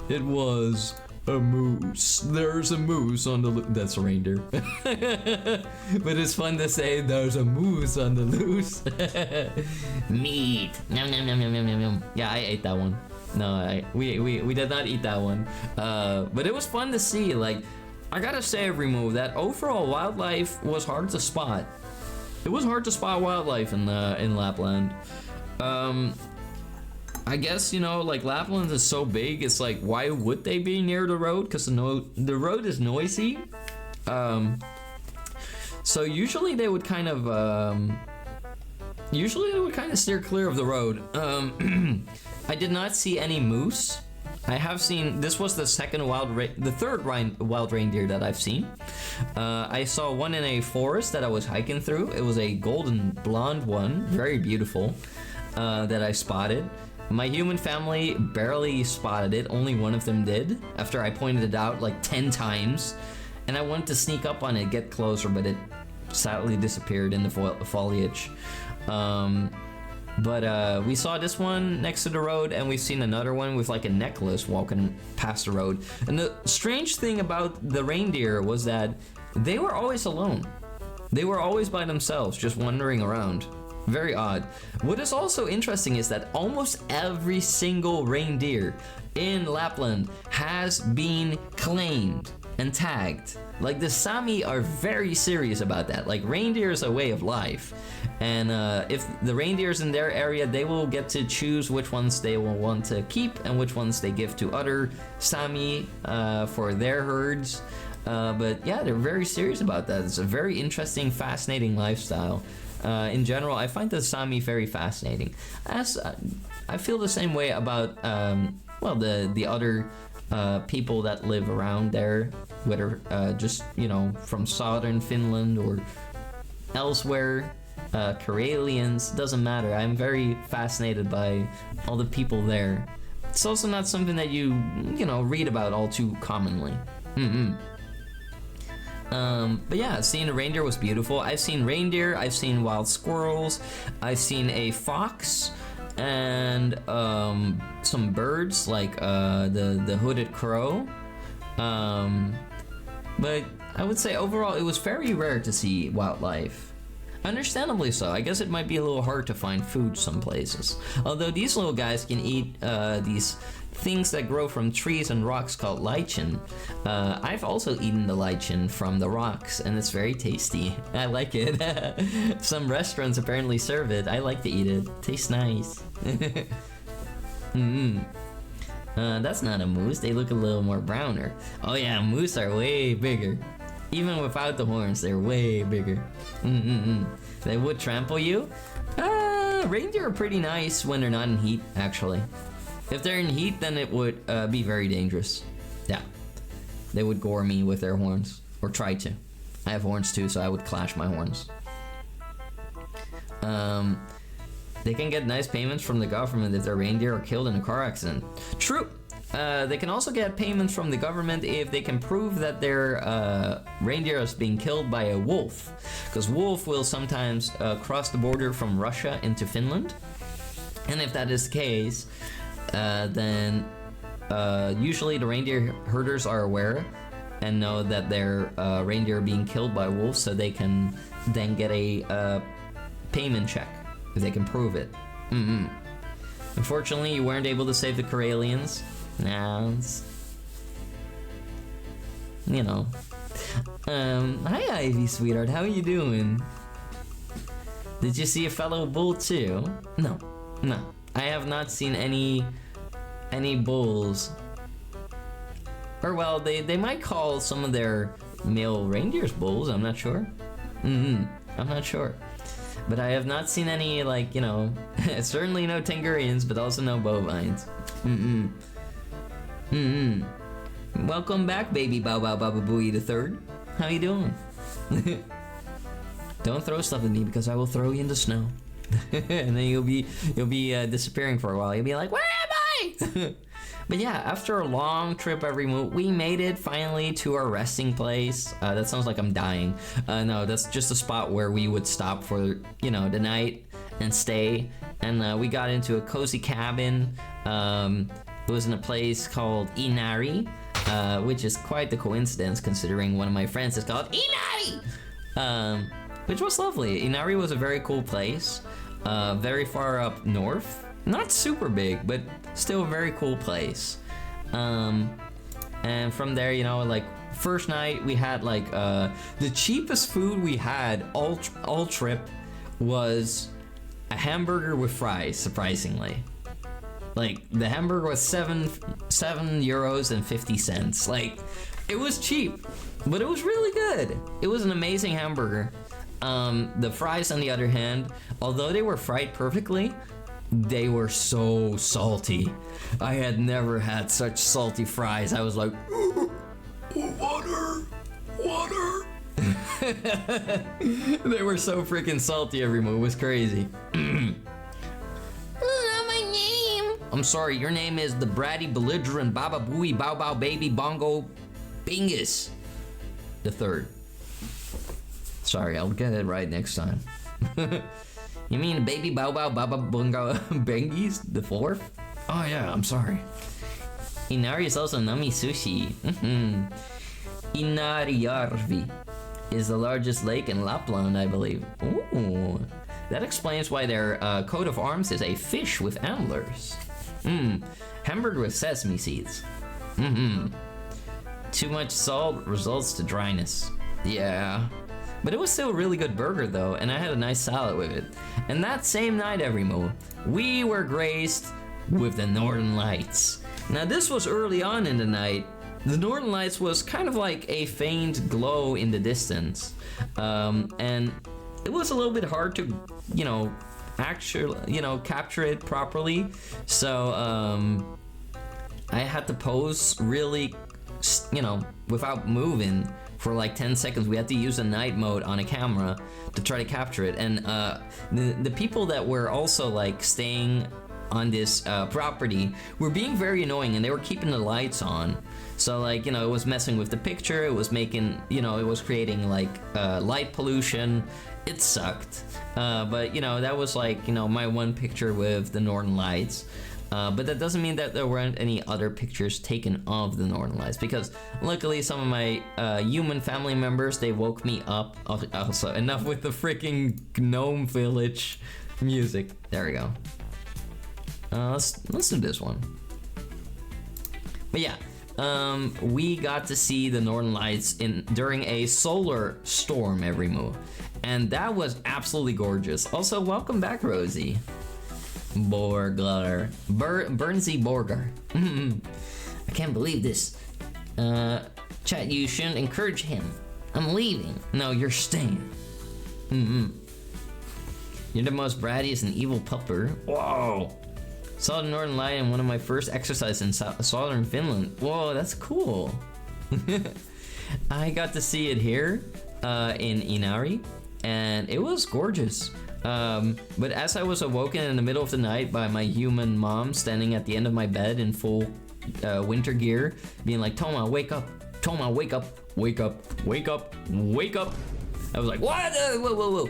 It was a moose. There's a moose on the that's a reindeer. But it's fun to say there's a moose on the loose. Meat. Nom, nom, nom, nom, nom, nom. Yeah, I ate that one. No, we did not eat that one. But it was fun to see. Like, I gotta say, Remove, that overall wildlife was hard to spot. It was hard to spot wildlife in Lapland. I guess, you know, like Lapland is so big, it's like, why would they be near the road? Because the road is noisy. So usually they would kind of steer clear of the road. I did not see any moose. I have seen, this was the third wild reindeer that I've seen. I saw one in a forest that I was hiking through. It was a golden blonde one, very beautiful, that I spotted. My human family barely spotted it, only one of them did, after I pointed it out like 10 times. And I wanted to sneak up on it, get closer, but it sadly disappeared in the foliage. But we saw this one next to the road, and we've seen another one with like a necklace walking past the road. And the strange thing about the reindeer was that they were always alone. They were always by themselves, just wandering around. Very odd. What is also interesting is that almost every single reindeer in Lapland has been claimed and tagged. Like, the Sami are very serious about that. Like, reindeer is a way of life. And if the reindeer's in their area, they will get to choose which ones they will want to keep and which ones they give to other Sami for their herds. But yeah, they're very serious about that. It's a very interesting, fascinating lifestyle. In general, I find the Sami very fascinating. As I feel the same way about well, the other people that live around there, whether just, you know, from southern Finland or elsewhere, Karelians, doesn't matter. I'm very fascinated by all the people there. It's also not something that you know, read about all too commonly. But yeah, seeing a reindeer was beautiful. I've seen reindeer, I've seen wild squirrels, I've seen a fox, and some birds like the hooded crow. But I would say overall it was very rare to see wildlife. Understandably so. I guess it might be a little hard to find food some places. Although these little guys can eat these things that grow from trees and rocks called lichen. I've also eaten the lichen from the rocks, and it's very tasty. I like it. Some restaurants apparently serve it. I like to eat it. Tastes nice. That's not a moose. They look a little more browner. Oh yeah, moose are way bigger. Even without the horns, they're way bigger. They would trample you. Reindeer are pretty nice when they're not in heat, actually. If they're in heat, then it would be very dangerous. Yeah. They would gore me with their horns. Or try to. I have horns too, so I would clash my horns. They can get nice payments from the government if their reindeer are killed in a car accident. True. They can also get payments from the government if they can prove that their reindeer is being killed by a wolf. Because wolf will sometimes cross the border from Russia into Finland. And if that is the case, then usually the reindeer herders are aware and know that their reindeer are being killed by wolves, so they can then get a payment check if they can prove it. Unfortunately, you weren't able to save the Karelians. Nah, it's, you know. Hi Ivy, sweetheart. How are you doing? Did you see a fellow bull too? No. I have not seen any bulls. Or well, they might call some of their male reindeers bulls. I'm not sure. I'm not sure. But I have not seen any, like, you know, certainly no Tangurians, but also no bovines. Welcome back, baby Bow Bow Baba Booey the Third. How you doing? Don't throw stuff at me because I will throw you in the snow. And then you'll be disappearing for a while. You'll be like, where am I? But yeah, after a long trip every move, we made it finally to our resting place. That sounds like I'm dying. No, that's just a spot where we would stop for, you know, the night and stay. And we got into a cozy cabin. It was in a place called Inari, which is quite the coincidence considering one of my friends is called Inari! Which was lovely. Inari was a very cool place. Very far up north. Not super big, but still a very cool place. And from there, you know, like, first night we had like the cheapest food we had all trip was a hamburger with fries, surprisingly. Like, the hamburger was 7 euros and 50 cents. Like, it was cheap, but it was really good. It was an amazing hamburger. The fries, on the other hand, although they were fried perfectly, they were so salty. I had never had such salty fries. I was like, water. They were so freaking salty every move. It was crazy. Not my name. I'm sorry, your name is the bratty, belligerent, Baba Booey, Bow Bow Baby, Bongo, Bingus the Third. Sorry, I'll get it right next time. You mean Baby Bow Bow Baba Bunga Bengies the Fourth? Oh yeah, I'm sorry. Inari is also Nami Sushi. Inariyarvi is the largest lake in Lapland, I believe. Ooh, that explains why their coat of arms is a fish with antlers. Hamburger with sesame seeds. Too much salt results to dryness. Yeah. But it was still a really good burger though, and I had a nice salad with it. And that same night, Everymo, we were graced with the Northern Lights. Now this was early on in the night. The Northern Lights was kind of like a faint glow in the distance. And it was a little bit hard to, you know, actually, you know, capture it properly. So I had to pose really, you know, without moving for like 10 seconds. We had to use a night mode on a camera to try to capture it. And the people that were also like staying on this property were being very annoying, and they were keeping the lights on. So like, you know, it was messing with the picture, it was making, you know, it was creating like light pollution. It sucked. But you know, that was like, you know, my one picture with the Northern Lights. But that doesn't mean that there weren't any other pictures taken of the Northern Lights, because luckily some of my human family members, they woke me up. Also, enough with the freaking Gnome Village music. There we go. Let's do this one. But yeah, we got to see the Northern Lights during a solar storm every move, and that was absolutely gorgeous. Also, welcome back, Rosie. Borgar. Bernsey Borgar. I can't believe this. Chat, you shouldn't encourage him. I'm leaving. No, you're staying. You're the most brattiest and evil pupper. Whoa. Saw the Northern Light in one of my first exercises in southern Finland. Whoa, that's cool. I got to see it here in Inari, and it was gorgeous. But as I was awoken in the middle of the night by my human mom standing at the end of my bed in full winter gear, being like, Toma, wake up. Toma, wake up. Wake up. Wake up. Wake up. I was like, what? Whoa, whoa, whoa.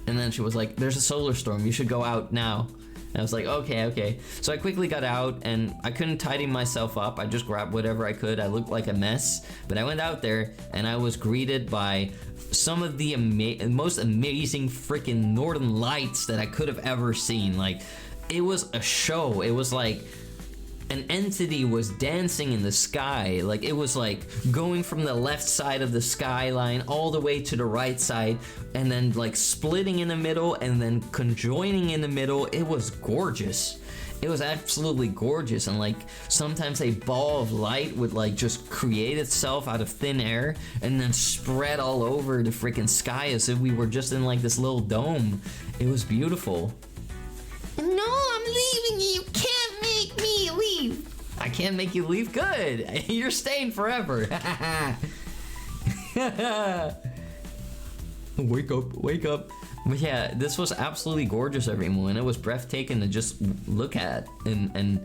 And then she was like, there's a solar storm. You should go out now. And I was like, okay. So I quickly got out, and I couldn't tidy myself up. I just grabbed whatever I could. I looked like a mess. But I went out there, and I was greeted by some of the most amazing freaking northern lights that I could have ever seen. Like, it was a show. It was like an entity was dancing in the sky. Like, it was like going from the left side of the skyline all the way to the right side, and then like splitting in the middle and then conjoining in the middle. It was gorgeous. It was absolutely gorgeous. And like sometimes a ball of light would like just create itself out of thin air and then spread all over the freaking sky as if we were just in like this little dome. It was beautiful. No, I'm leaving. You can't make me leave. I can't make you leave. Good. You're staying forever. Wake up, wake up. But yeah, this was absolutely gorgeous, everyone. It was breathtaking to just look at and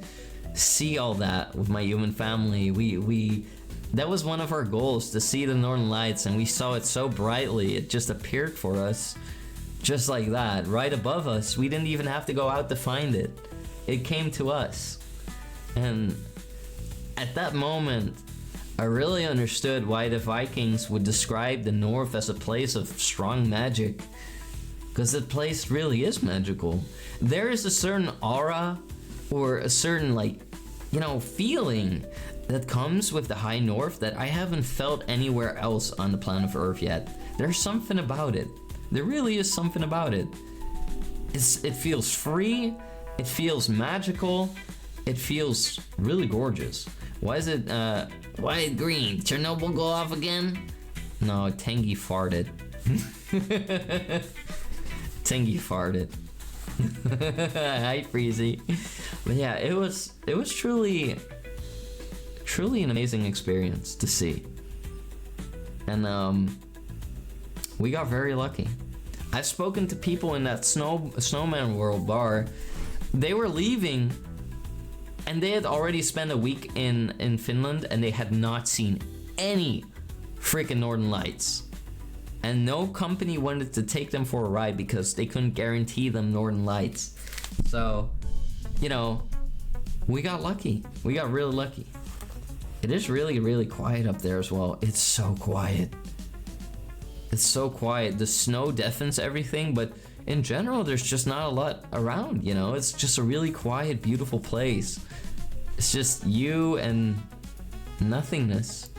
see all that with my human family. We that was one of our goals, to see the Northern Lights, and we saw it so brightly. It just appeared for us. Just like that, right above us. We didn't even have to go out to find it. It came to us. And at that moment, I really understood why the Vikings would describe the North as a place of strong magic. Because the place really is magical. There is a certain aura, or a certain, like, you know, feeling that comes with the high North that I haven't felt anywhere else on the planet Earth yet. There's something about it. There really is something about it. It feels free, it feels magical, it feels really gorgeous. Why is it, why green? Chernobyl go off again? No, Tengi farted. Tengi farted. Hi, Freezy. But yeah, it was truly an amazing experience to see. And we got very lucky. I've spoken to people in that Snowman World bar. They were leaving, and they had already spent a week in Finland, and they had not seen any freaking Northern Lights. And no company wanted to take them for a ride because they couldn't guarantee them Northern Lights. So, you know, we got lucky. We got really lucky. It is really, really quiet up there as well. It's so quiet. It's so quiet. The snow deafens everything, but in general, there's just not a lot around, you know? It's just a really quiet, beautiful place. It's just you and nothingness.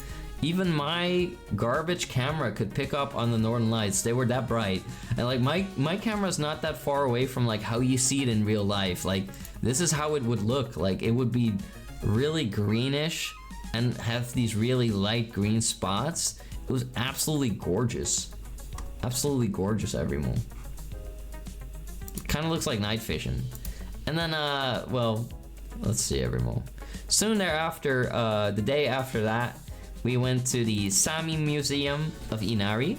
Even my garbage camera could pick up on the Northern Lights. They were that bright. And like my camera's not that far away from like how you see it in real life. Like, this is how it would look. Like, it would be really greenish and have these really light green spots. It was absolutely gorgeous. Absolutely gorgeous, everyone. It kind of looks like night vision. And then, well, let's see, everyone. Soon thereafter, the day after that, we went to the Sami Museum of Inari,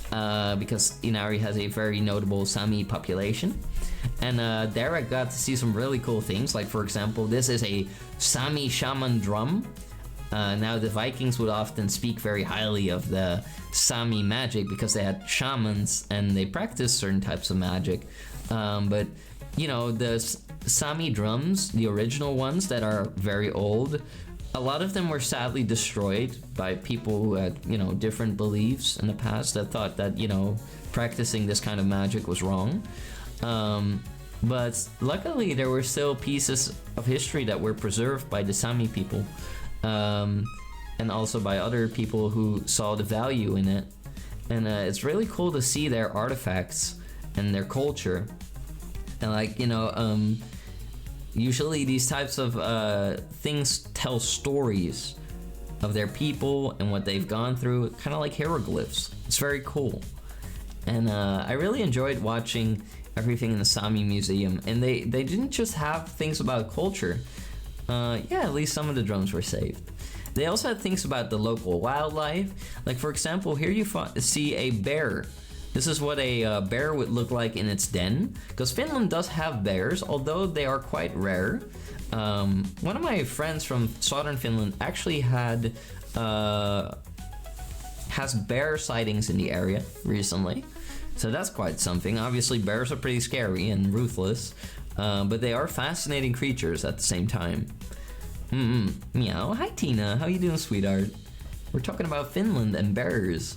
because Inari has a very notable Sami population. And there I got to see some really cool things. Like, for example, this is a Sami shaman drum. Now, the Vikings would often speak very highly of the Sami magic because they had shamans and they practiced certain types of magic. But, you know, the Sami drums, the original ones that are very old, a lot of them were sadly destroyed by people who had, you know, different beliefs in the past that thought that, you know, practicing this kind of magic was wrong. But luckily, there were still pieces of history that were preserved by the Sami people. And also by other people who saw the value in it. And it's really cool to see their artifacts and their culture. And like, you know, usually these types of things tell stories of their people and what they've gone through, kind of like hieroglyphs. It's very cool. And I really enjoyed watching everything in the Sami Museum. And they didn't just have things about culture. Yeah, at least some of the drones were saved. They also had things about the local wildlife. Like, for example, here you see a bear. This is what a bear would look like in its den. Because Finland does have bears, although they are quite rare. One of my friends from southern Finland actually has bear sightings in the area recently. So that's quite something. Obviously, bears are pretty scary and ruthless. But they are fascinating creatures at the same time. Meow. Hi, Tina. How you doing, sweetheart? We're talking about Finland and bears.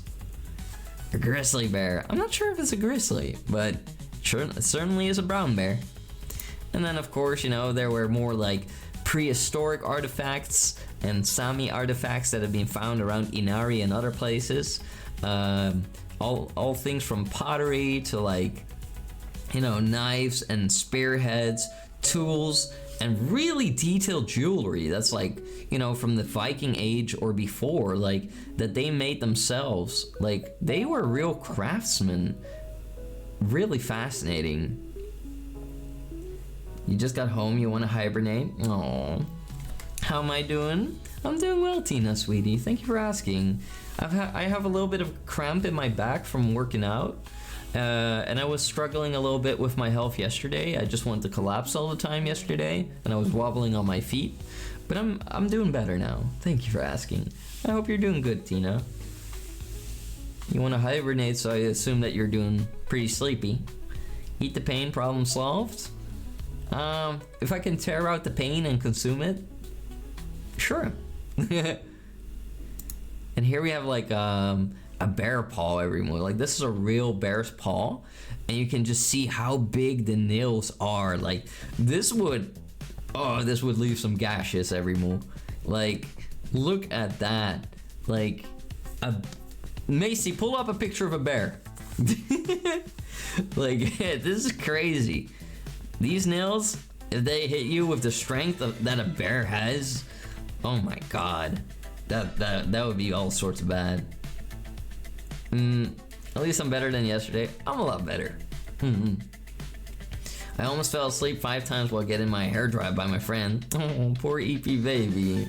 A grizzly bear. I'm not sure if it's a grizzly, but sure, it certainly is a brown bear. And then, of course, you know, there were more like prehistoric artifacts and Sami artifacts that have been found around Inari and other places. All things from pottery to like, you know, knives and spearheads, tools, and really detailed jewelry that's like, you know, from the Viking Age or before, like that they made themselves. Like, they were real craftsmen. Really fascinating. You just got home, you want to hibernate? Aww. How am I doing? I'm doing well, Tina, sweetie. Thank you for asking. I have a little bit of cramp in my back from working out. And I was struggling a little bit with my health yesterday. I just wanted to collapse all the time yesterday, and I was wobbling on my feet. But I'm doing better now. Thank you for asking. I hope you're doing good, Tina. You want to hibernate, so I assume that you're doing pretty sleepy. Eat the pain, problem solved. If I can tear out the pain and consume it, sure. And here we have like a bear paw everywhere. Like, this is a real bear's paw, and you can just see how big the nails are. Like, this would leave some gashes everywhere. Like, look at that. Like, Macy, pull up a picture of a bear. Like, this is crazy. These nails, if they hit you with the strength that a bear has, oh my god, that would be all sorts of bad. At least I'm better than yesterday. I'm a lot better. I almost fell asleep 5 times while getting my hair dried by my friend. Oh, poor EP baby.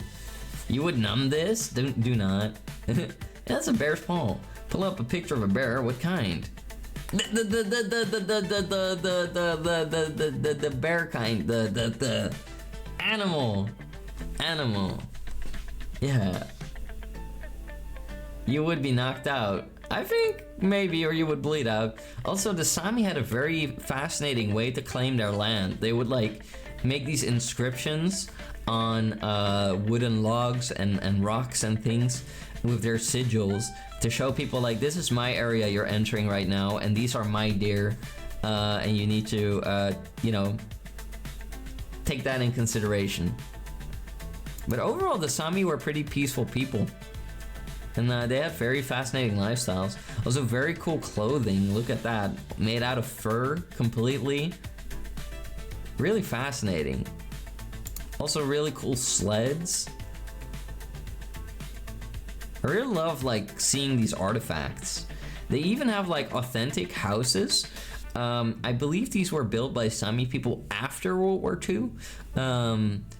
You would numb this? Do not. That's a bear's paw. Pull up a picture of a bear. What kind? The bear kind. The animal. Yeah. You would be knocked out. I think maybe, or you would bleed out. Also, the Sami had a very fascinating way to claim their land. They would like make these inscriptions on wooden logs and rocks and things with their sigils to show people like, this is my area you're entering right now, and these are my deer, and you need to you know, take that in consideration. But overall, the Sami were pretty peaceful people. And they had very fascinating lifestyles. Also very cool clothing. Look at that. Made out of fur completely. Really fascinating. Also really cool sleds. I really love like seeing these artifacts. They even have like authentic houses. I believe these were built by Sami people after World War II.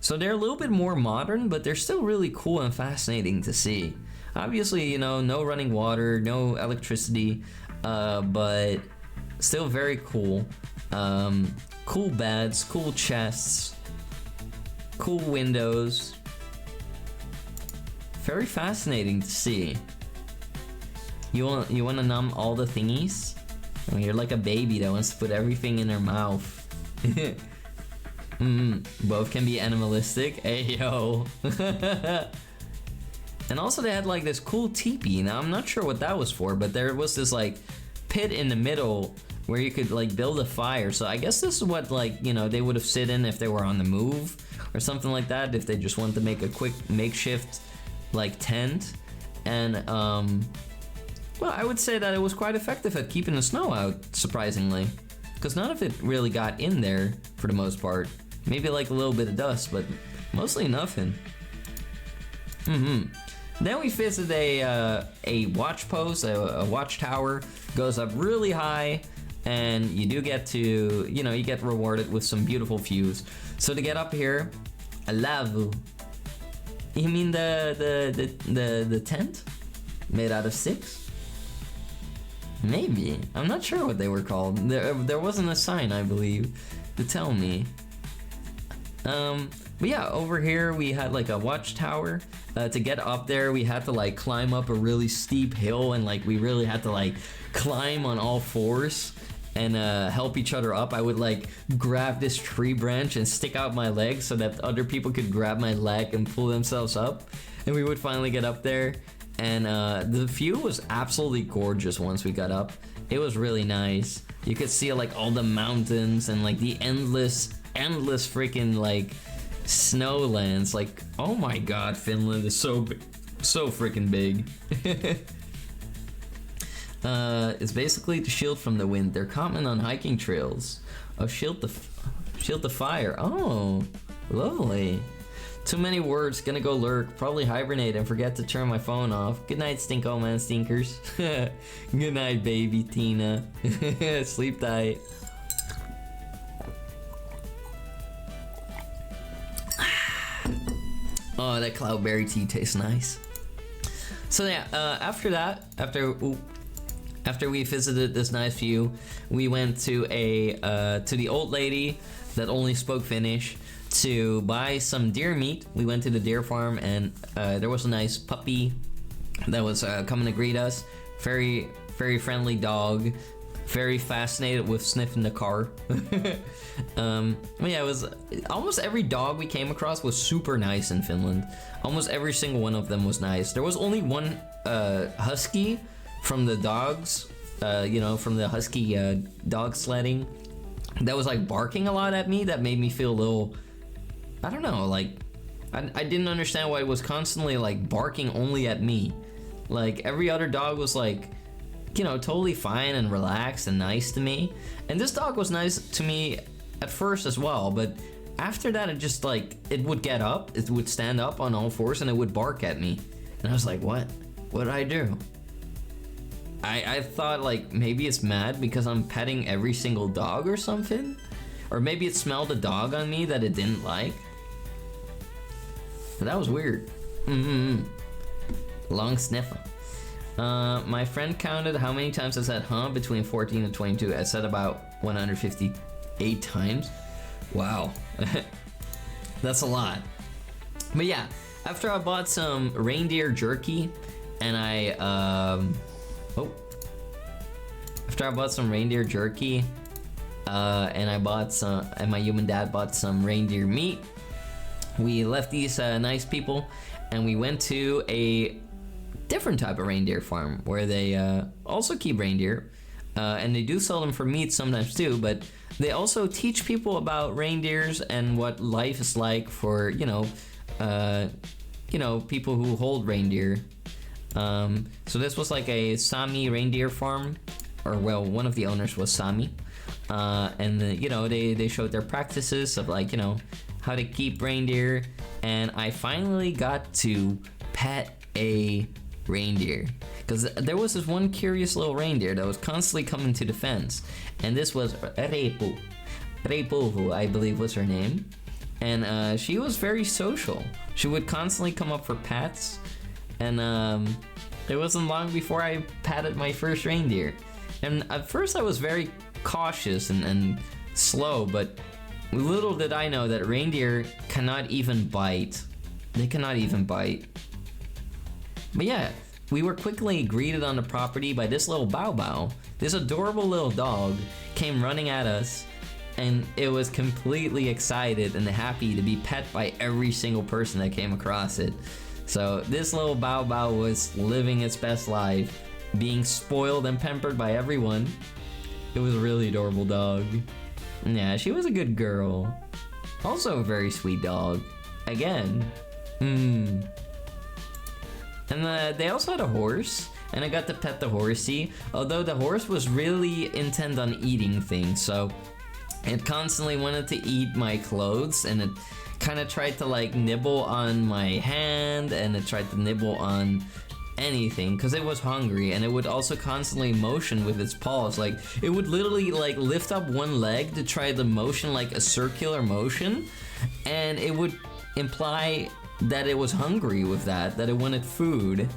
So they're a little bit more modern, but they're still really cool and fascinating to see. Obviously, you know, no running water, no electricity, but still very cool. Cool beds, cool chests, cool windows. Very fascinating to see. You want to numb all the thingies? I mean, you're like a baby that wants to put everything in their mouth. Both can be animalistic. Hey yo. And also they had like this cool teepee. Now I'm not sure what that was for, but there was this like pit in the middle where you could like build a fire. So I guess this is what, like, you know, they would have sit in if they were on the move or something like that, if they just wanted to make a quick makeshift like tent. And well, I would say that it was quite effective at keeping the snow out, surprisingly, because none of it really got in there for the most part. Maybe like a little bit of dust, but mostly nothing. Then we visit a watch post, a watchtower, goes up really high, and you do get to, you know, you get rewarded with some beautiful views. So to get up here, I love you. You mean the tent made out of sticks? Maybe. I'm not sure what they were called. There wasn't a sign, I believe, to tell me. But yeah, over here we had like a watchtower. To get up there, we had to like climb up a really steep hill, and like we really had to like climb on all fours and help each other up. I would like grab this tree branch and stick out my leg so that other people could grab my leg and pull themselves up, and we would finally get up there. And the view was absolutely gorgeous once we got up. It was really nice. You could see like all the mountains and like the endless freaking like snowlands. Like, oh my god, Finland is so big, so freaking big. It's basically to shield from the wind. They're common on hiking trails. Oh, shield the fire. Oh, lovely. Too many words, gonna go lurk, probably hibernate and forget to turn my phone off. Good night, Stinko Man Stinkers. Good night, baby Tina. Sleep tight. Oh, that cloudberry tea tastes nice. So yeah, after that, after we visited this nice view, we went to the old lady that only spoke Finnish to buy some deer meat. We went to the deer farm, and there was a nice puppy that was coming to greet us. Very, very friendly dog. Very fascinated with sniffing the car. Yeah, it was almost every dog we came across was super nice in Finland. Almost every single one of them was nice. There was only one husky from the dogs, from the husky dog sledding, that was like barking a lot at me. That made me feel a little, I don't know, like I didn't understand why it was constantly like barking only at me. Like every other dog was like, totally fine and relaxed and nice to me. And this dog was nice to me at first as well, but after that it just like, it would get up, it would stand up on all fours and it would bark at me. And I was like, what did I do? I thought like maybe it's mad because I'm petting every single dog or something, or maybe it smelled a dog on me that it didn't like. But that was weird. Long sniffer. My friend counted how many times I said huh between 14 and 22. I said about 158 times. Wow. That's a lot. But yeah, after I bought some reindeer jerky and after I bought some reindeer jerky and my human dad bought some reindeer meat, we left these nice people and we went to a different type of reindeer farm where they also keep reindeer, and they do sell them for meat sometimes too, but they also teach people about reindeers and what life is like for people who hold reindeer. So this was like a Sami reindeer farm, or well, one of the owners was Sami, and they showed their practices of like how to keep reindeer, and I finally got to pet a reindeer because there was this one curious little reindeer that was constantly coming to the fence, and this was Reipu, who I believe was her name, and she was very social. She would constantly come up for pets, and it wasn't long before I patted my first reindeer. And at first I was very cautious and slow, but little did I know that reindeer cannot even bite. They cannot even bite. But yeah, we were quickly greeted on the property by this little Bow Bow. This adorable little dog came running at us, and it was completely excited and happy to be pet by every single person that came across it. So this little Bow Bow was living its best life, being spoiled and pampered by everyone. It was a really adorable dog. Yeah, she was a good girl. Also a very sweet dog. Again. And they also had a horse, and I got to pet the horsey, although the horse was really intent on eating things, so it constantly wanted to eat my clothes, and it kind of tried to like nibble on my hand, and it tried to nibble on anything because it was hungry, and it would also constantly motion with its paws. Like it would literally like lift up one leg to try the motion, like a circular motion, and it would imply that it was hungry with that it wanted food.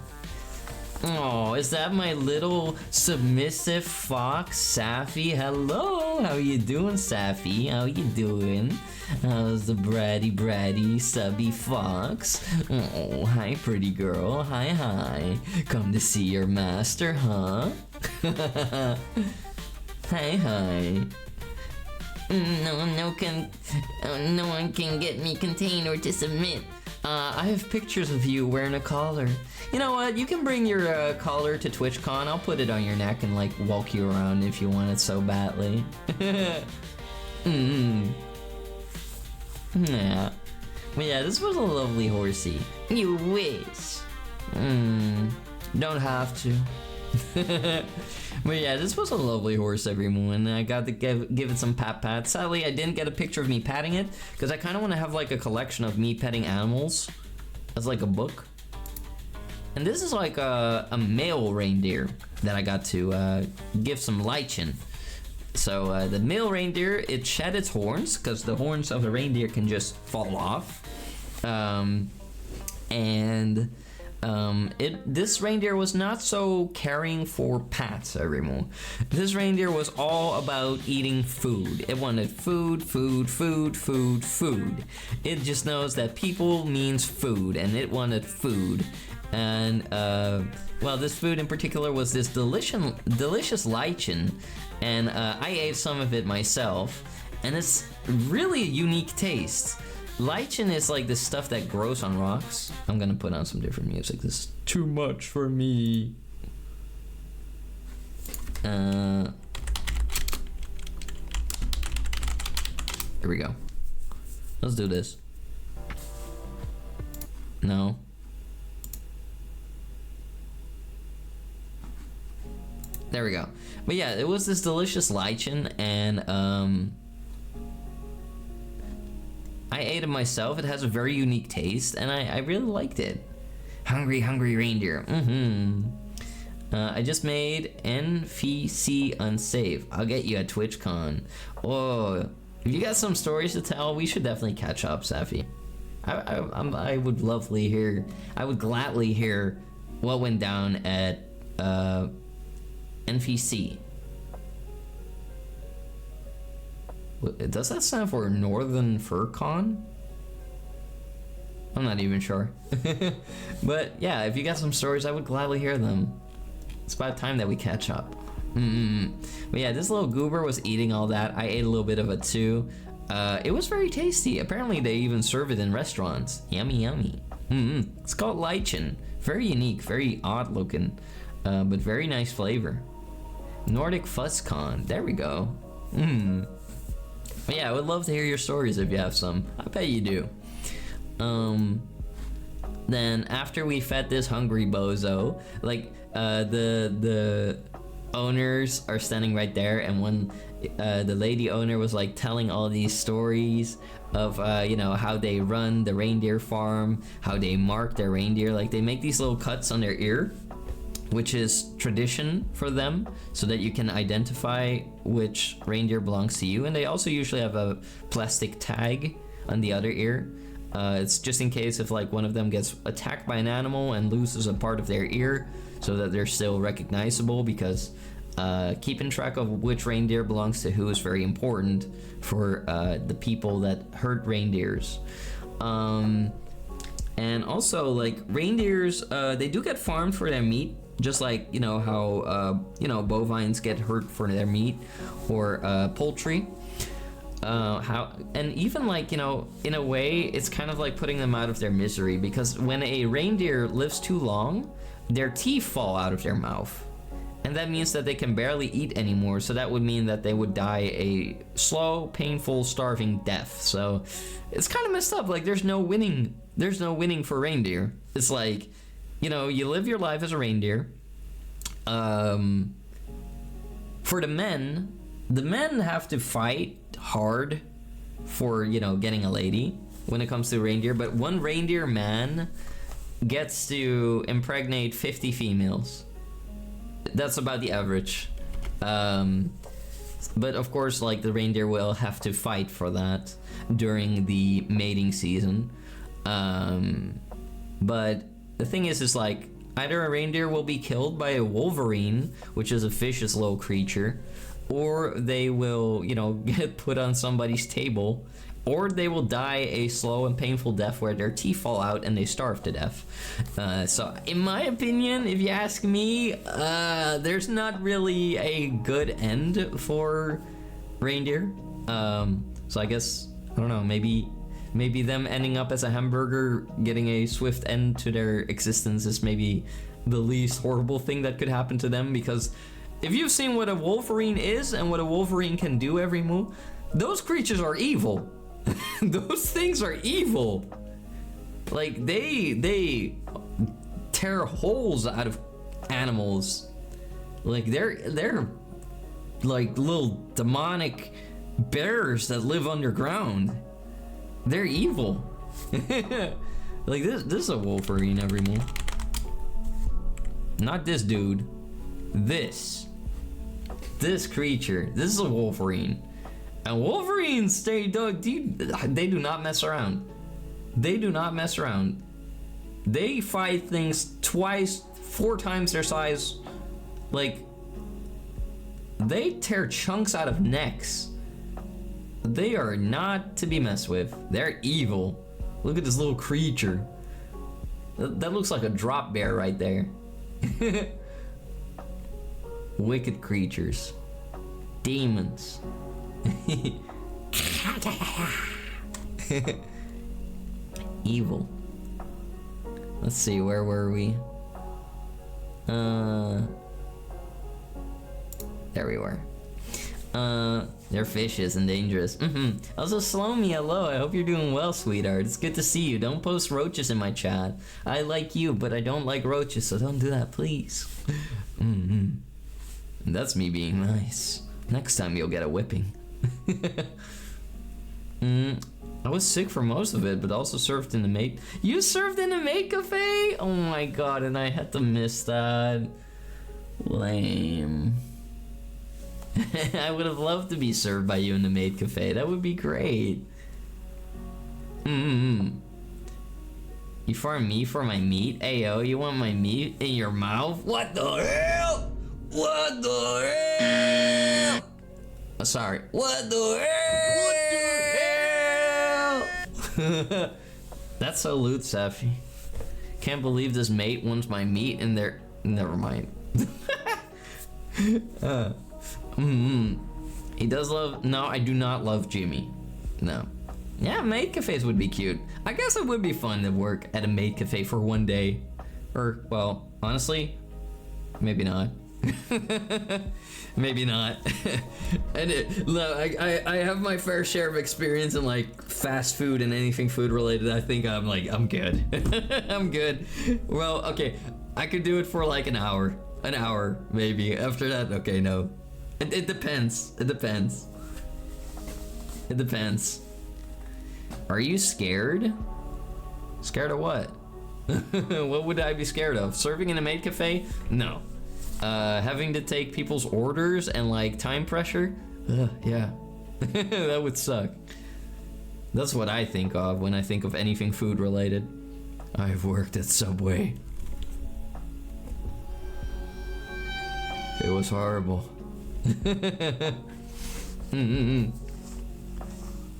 Oh, is that my little submissive fox, Safi? Hello, how you doing, Safi? How you doing? How's the bratty subby fox? Oh, hi, pretty girl. Hi. Come to see your master, huh? Hi. No one can get me contained or to submit. I have pictures of you wearing a collar. You know what? You can bring your collar to TwitchCon. I'll put it on your neck and like walk you around if you want it so badly. Yeah. But yeah, this was a lovely horsey. You wish. Don't have to. But yeah, this was a lovely horse, everyone. I got to give it some pats. Sadly, I didn't get a picture of me patting it, because I kind of want to have like a collection of me petting animals as like a book. And this is like a male reindeer that I got to give some lichen. So the male reindeer, it shed its horns, because the horns of the reindeer can just fall off. This reindeer was not so caring for pats, everyone. This reindeer was all about eating food. It wanted food. It just knows that people means food, and it wanted food. And well, this food in particular was this delicious lichen, and I ate some of it myself, and it's really a unique taste. Lichen is like this stuff that grows on rocks. I'm gonna put on some different music. This is too much for me. Here we go. Let's do this. No. There we go. But yeah, it was this delicious lichen, and I ate it myself. It has a very unique taste, and I really liked it. Hungry reindeer. I just made NVC unsafe. I'll get you at TwitchCon. Oh, if you got some stories to tell, we should definitely catch up, Safi. I would gladly hear what went down at NVC. Does that stand for Northern FurCon? I'm not even sure. But yeah, if you got some stories, I would gladly hear them. It's about time that we catch up. But yeah, this little goober was eating all that. I ate a little bit of it too. It was very tasty. Apparently they even serve it in restaurants. Yummy. It's called lichen. Very unique, very odd looking, but very nice flavor. Nordic FuzzCon. There we go. But yeah, I would love to hear your stories if you have some. I bet you do. Then after we fed this hungry bozo, like the owners are standing right there, and when the lady owner was like telling all these stories of you know, how they run the reindeer farm, how they mark their reindeer, like they make these little cuts on their ear, which is tradition for them, so that you can identify which reindeer belongs to you. And they also usually have a plastic tag on the other ear. It's just in case if like one of them gets attacked by an animal and loses a part of their ear, so that they're still recognizable, because keeping track of which reindeer belongs to who is very important for the people that herd reindeers. And also, like, reindeers, they do get farmed for their meat, just like, you know, how, you know, bovines get hurt for their meat, or poultry. And even, like, you know, in a way, it's kind of like putting them out of their misery, because when a reindeer lives too long, their teeth fall out of their mouth. And that means that they can barely eat anymore, so that would mean that they would die a slow, painful, starving death. So it's kind of messed up. Like, there's no winning for reindeer. It's like, you know, you live your life as a reindeer. For the men have to fight hard for, you know, getting a lady. when it comes to reindeer, but one reindeer man gets to impregnate 50 females. That's about the average. But of course, like, the reindeer will have to fight for that during the mating season. But the thing is like, either a reindeer will be killed by a wolverine, which is a vicious little creature, or they will, you know, get put on somebody's table, or they will die a slow and painful death where their teeth fall out and they starve to death. So in my opinion, if you ask me, there's not really a good end for reindeer. So I guess, I don't know, maybe them ending up as a hamburger, getting a swift end to their existence is maybe the least horrible thing that could happen to them, because if you've seen what a wolverine is and what a wolverine can do every move, those creatures are evil. Those things are evil. Like, they tear holes out of animals. Like, they're like little demonic bears that live underground. They're evil. Like, this is a wolverine every move. Not this dude. This creature. This is a wolverine. And wolverines, they do not mess around. They do not mess around. They fight things twice, 4 times their size. Like, they tear chunks out of necks. They are not to be messed with. They're evil. Look at this little creature. That looks like a drop bear right there. Wicked creatures. Demons. Evil. Let's see, where were we? There we were. They're fishes and dangerous. Also, Slomy, hello. I hope you're doing well, sweetheart. It's good to see you. Don't post roaches in my chat. I like you, but I don't like roaches, so don't do that, please. That's me being nice. Next time you'll get a whipping. I was sick for most of it, but also served in the maid. You served in the maid cafe? Oh my god, and I had to miss that. Lame. I would have loved to be served by you in the maid cafe. That would be great. You farm me for my meat? Ayo, you want my meat in your mouth? What the hell? What the hell? Oh, sorry. What the hell? What the hell? That's so loot, Safi. Can't believe this mate wants my meat in their... Never mind. He does love... No, I do not love Jimmy. No. Yeah, maid cafes would be cute. I guess it would be fun to work at a maid cafe for one day. Or, well, honestly, maybe not. Maybe not. And look, I have my fair share of experience in like fast food and anything food related. I think I'm good. I'm good. Well, okay, I could do it for like an hour maybe. After that, okay, no. It depends. It depends. It depends. Are you scared? Scared of what? What would I be scared of? Serving in a maid cafe? No. Having to take people's orders and like time pressure? Yeah. That would suck. That's what I think of when I think of anything food related. I've worked at Subway. It was horrible.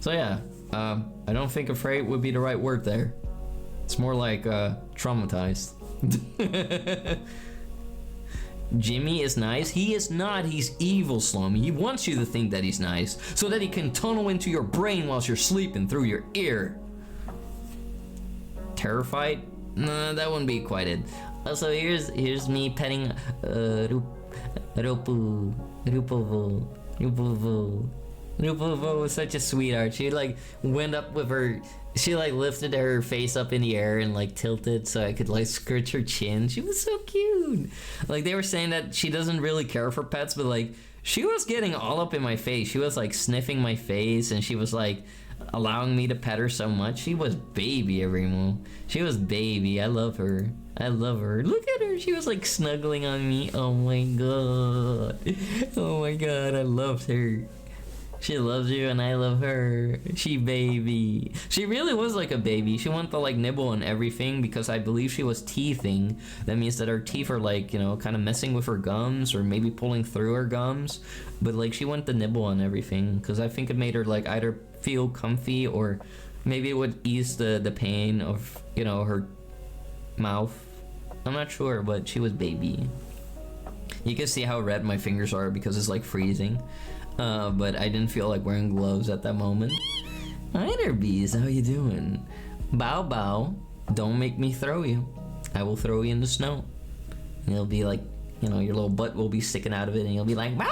So yeah, I don't think afraid would be the right word there. It's more like traumatized. Jimmy is nice. He is not. He's evil, Slomy. He wants you to think that he's nice so that he can tunnel into your brain whilst you're sleeping through your ear. Terrified? Nah, that wouldn't be quite it. Also, here's me petting Rupovo was such a sweetheart. She like went up with her, she like lifted her face up in the air and like tilted so I could like scratch her chin. She was so cute. Like they were saying that she doesn't really care for pets, but like she was getting all up in my face. She was like sniffing my face and she was like allowing me to pet her so much. She was baby, Arimu. She was baby. I love her. I love her. Look at her. She was like snuggling on me. Oh my god. Oh my god. I loved her. She loves you and I love her. She baby. She really was like a baby. She wanted to like nibble on everything because I believe she was teething. That means that her teeth are like, you know, kind of messing with her gums or maybe pulling through her gums. But like she wanted to nibble on everything because I think it made her like either feel comfy or maybe it would ease the pain of, you know, her mouth. I'm not sure, but she was baby. You can see how red my fingers are because it's like freezing. But I didn't feel like wearing gloves at that moment. Hi there, bees. How you doing? Bow bow. Don't make me throw you. I will throw you in the snow. And it'll be like, you know, your little butt will be sticking out of it and you'll be like, bow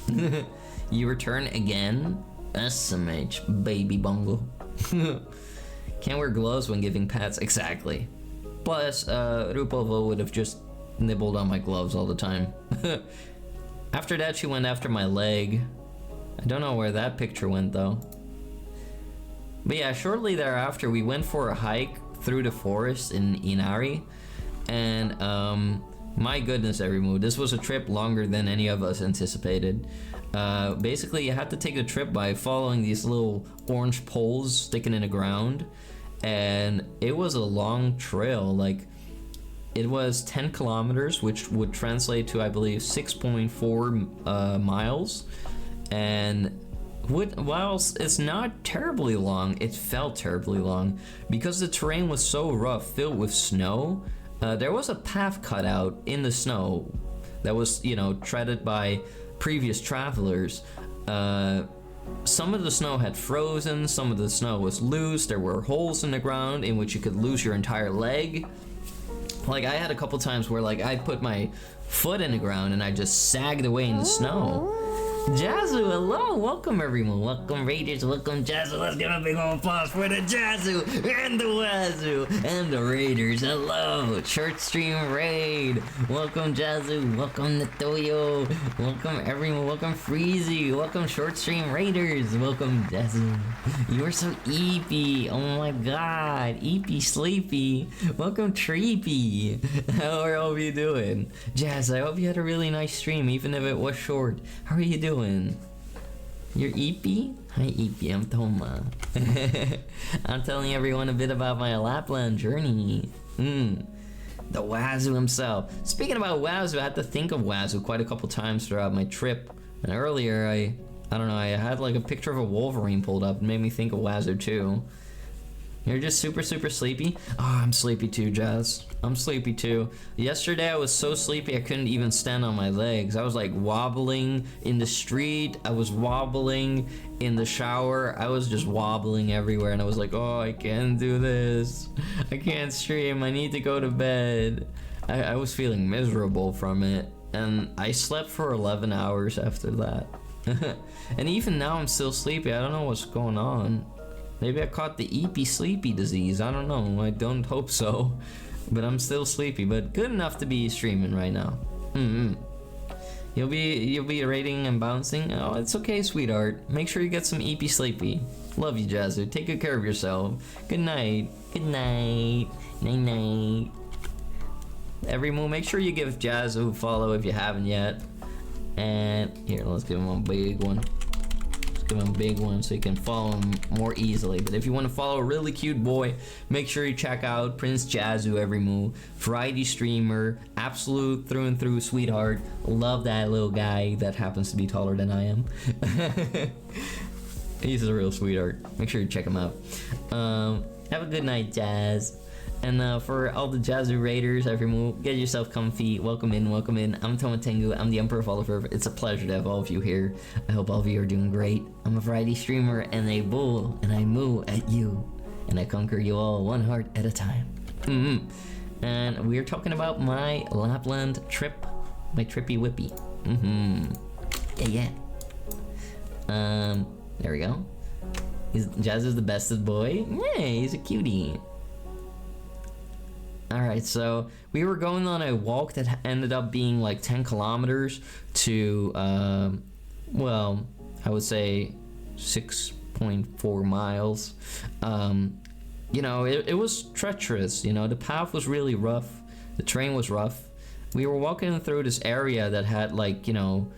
bow. You return again? SMH, baby bungle. Can't wear gloves when giving pets. Exactly. Plus, Rupovo would have just nibbled on my gloves all the time. After that, she went after my leg. I don't know where that picture went, though. But yeah, shortly thereafter, we went for a hike through the forest in Inari. And, my goodness, Arimu, this was a trip longer than any of us anticipated. Basically, you had to take the trip by following these little orange poles sticking in the ground. And it was a long trail, like... It was 10 kilometers, which would translate to, I believe, 6.4 miles. And whilst it's not terribly long, it felt terribly long. Because the terrain was so rough, filled with snow, there was a path cut out in the snow that was, you know, treaded by previous travelers. Some of the snow had frozen, some of the snow was loose, there were holes in the ground in which you could lose your entire leg. Like, I had a couple times where, like, I put my foot in the ground and I just sagged away in the snow. Jazzu, hello! Welcome, everyone. Welcome, Raiders. Welcome, Jazzu. Let's give a big old applause for the Jazzu and the Wazoo and the Raiders. Hello! Short stream raid. Welcome, Jazzu. Welcome, Natoyo. Welcome, everyone. Welcome, Freezy. Welcome, short stream raiders. Welcome, Jazzu. You are so eepy. Oh my god. Eepy sleepy. Welcome, Treepy. How are all of you doing? Jazz, I hope you had a really nice stream, even if it was short. How are you doing? You're Eepy? Hi Eepy, I'm Toma. I'm telling everyone a bit about my Lapland journey. The Wazoo himself. Speaking about Wazoo, I had to think of Wazoo quite a couple times throughout my trip. And earlier, I don't know, I had like a picture of a Wolverine pulled up and made me think of Wazoo too. You're just super sleepy? Oh, I'm sleepy too, Jazz. I'm sleepy too. Yesterday I was so sleepy I couldn't even stand on my legs. I was like wobbling in the street. I was wobbling in the shower. I was just wobbling everywhere and I was like, oh, I can't do this. I can't stream. I need to go to bed. I was feeling miserable from it. And I slept for 11 hours after that. And even now I'm still sleepy. I don't know what's going on. Maybe I caught the eepy sleepy disease. I don't know. I don't hope so. But I'm still sleepy. But good enough to be streaming right now. You'll be raiding and bouncing. Oh, it's okay, sweetheart. Make sure you get some eepy sleepy. Love you, Jazzu. Take good care of yourself. Good night. Good night. Night night. Every move, make sure you give Jazzu a follow if you haven't yet. And here, let's give him a big one. Give him a big one so you can follow him more easily. But if you want to follow a really cute boy, make sure you check out Prince Jazzu every move. Variety streamer, absolute through and through sweetheart. Love that little guy that happens to be taller than I am. He's a real sweetheart. Make sure you check him out. Have a good night, Jazz. And for all the Jazzu Raiders, every move, get yourself comfy. Welcome in, welcome in. I'm Tomatengu. I'm the Emperor of Oliver. It's a pleasure to have all of you here. I hope all of you are doing great. I'm a variety streamer and a bull, and I moo at you. And I conquer you all one heart at a time. And we're talking about my Lapland trip. My trippy whippy. Yeah. There we go. Jazzu's the bestest boy. Yeah, he's a cutie. Alright, so we were going on a walk that ended up being like 10 kilometers to, well, I would say 6 6.4 miles. You know, it was treacherous. You know, the path was really rough. The terrain was rough. We were walking through this area that had, like, you know,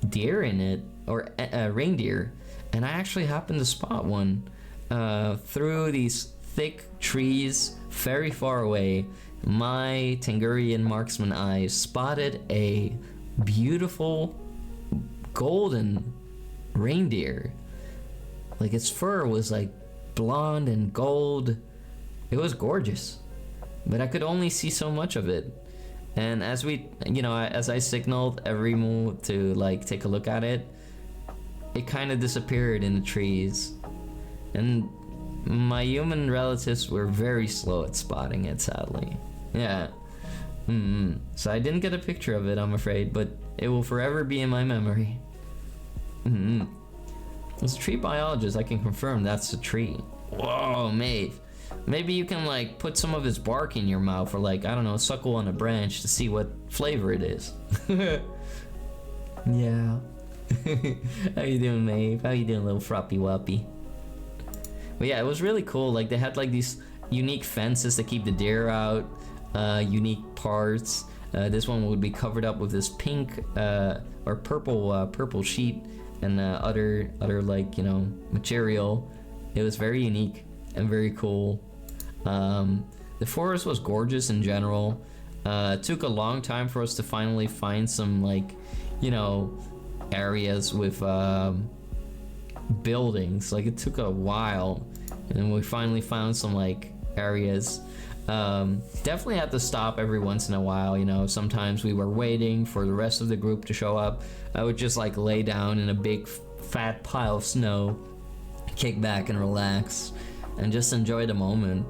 deer in it, or reindeer, and I actually happened to spot one through these thick trees very far away. My Tangurian marksman eyes spotted a beautiful golden reindeer. Like, its fur was like blonde and gold. It was gorgeous, but I could only see so much of it. And as we, you know, as I signaled every move to like take a look at it, it kind of disappeared in the trees. And my human relatives were very slow at spotting it, sadly. Yeah. So I didn't get a picture of it, I'm afraid, but it will forever be in my memory. As a tree biologist, I can confirm that's a tree. Whoa, Maeve. Maybe you can like put some of its bark in your mouth, or like, I don't know, suckle on a branch to see what flavor it is. Yeah. How you doing, Maeve? How you doing, little floppy woppy? But yeah, it was really cool. Like, they had like these unique fences to keep the deer out, unique parts. This one would be covered up with this pink or purple sheet and other like, you know, material. It was very unique and very cool. The forest was gorgeous in general. It took a long time for us to finally find some, like, you know, areas with buildings. Like, it took a while, and then we finally found some like areas. Definitely had to stop every once in a while, you know. Sometimes we were waiting for the rest of the group to show up. I would just like lay down in a big fat pile of snow, kick back and relax, and just enjoy the moment.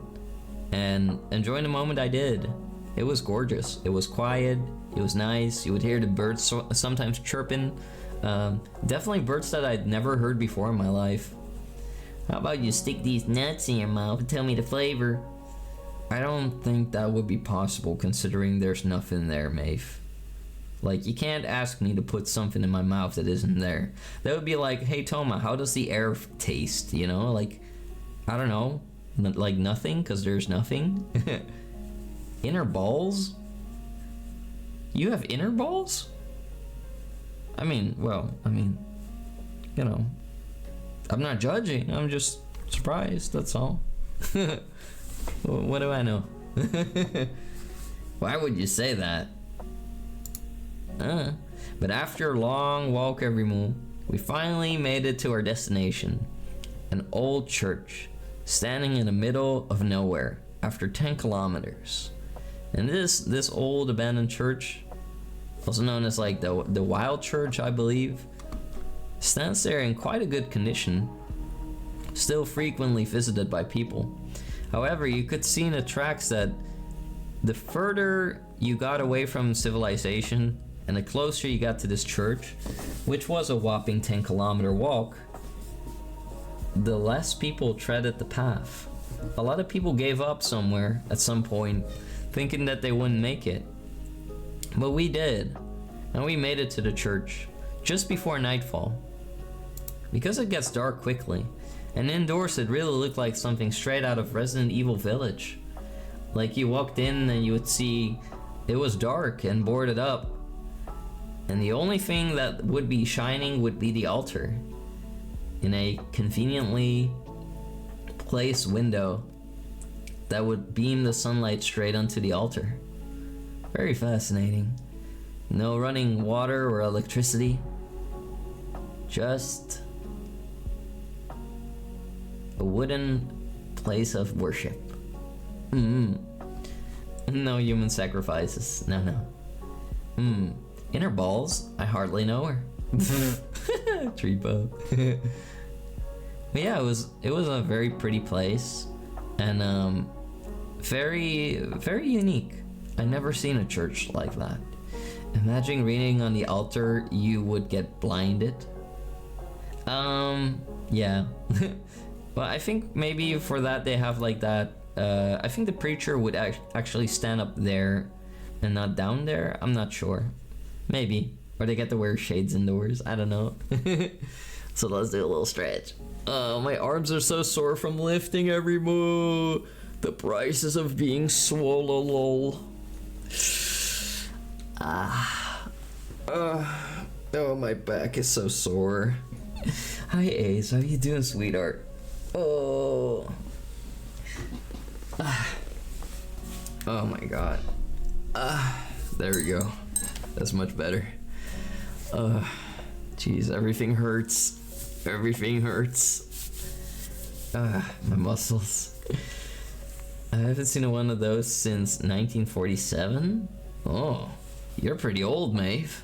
And enjoying the moment I did. It was gorgeous. It was quiet. It was nice. You would hear the birds sometimes chirping. Definitely birds that I'd never heard before in my life. How about you stick these nuts in your mouth and tell me the flavor? I don't think that would be possible, considering there's nothing there, Maeve. Like, you can't ask me to put something in my mouth that isn't there. That would be like, hey Toma, how does the air taste? You know, like, I don't know, like nothing, because there's nothing. Inner balls? You have inner balls? I mean, well, I mean, you know, I'm not judging, I'm just surprised, that's all. What do I know? Why would you say that? But after a long walk every moon, we finally made it to our destination. An old church, standing in the middle of nowhere after 10 kilometers. And this old abandoned church, also known as like the Wild Church, I believe, stands there in quite a good condition, still frequently visited by people. However, you could see in the tracks that the further you got away from civilization and the closer you got to this church, which was a whopping 10-kilometer walk, the less people treaded the path. A lot of people gave up somewhere at some point, thinking that they wouldn't make it. But we did, and we made it to the church just before nightfall. Because it gets dark quickly, and indoors it really looked like something straight out of Resident Evil Village. Like, you walked in and you would see it was dark and boarded up, and the only thing that would be shining would be the altar in a conveniently placed window that would beam the sunlight straight onto the altar. Very fascinating. No running water or electricity, just a wooden place of worship. No human sacrifices. No. Inner balls? I hardly know her. Treepo. But yeah, it was a very pretty place, and very, very unique. I never seen a church like that. Imagine reading on the altar, you would get blinded. Yeah. Well, I think maybe for that they have like that. I think the preacher would actually stand up there and not down there. I'm not sure. Maybe. Or they get to wear shades indoors. I don't know. So let's do a little stretch. My arms are so sore from lifting every move. The prices of being swollen, lol. Oh, my back is so sore. Hi, Ace. How you doing, sweetheart? Oh. Oh my god. There we go. That's much better. Jeez, everything hurts. Everything hurts. My muscles. I haven't seen one of those since 1947. Oh, you're pretty old, Maeve.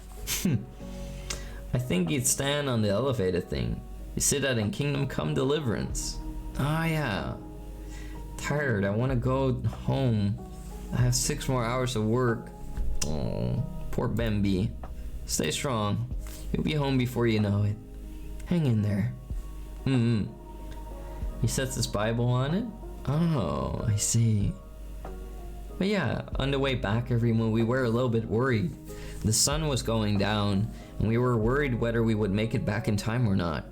I think you'd stand on the elevator thing. You sit out in Kingdom Come Deliverance. Oh yeah. Tired, I want to go home. I have 6 more hours of work. Oh, poor Bambi. Stay strong. You'll be home before you know it. Hang in there. He sets his Bible on it? Oh, I see. But yeah, on the way back every morning we were a little bit worried. The sun was going down, and we were worried whether we would make it back in time or not.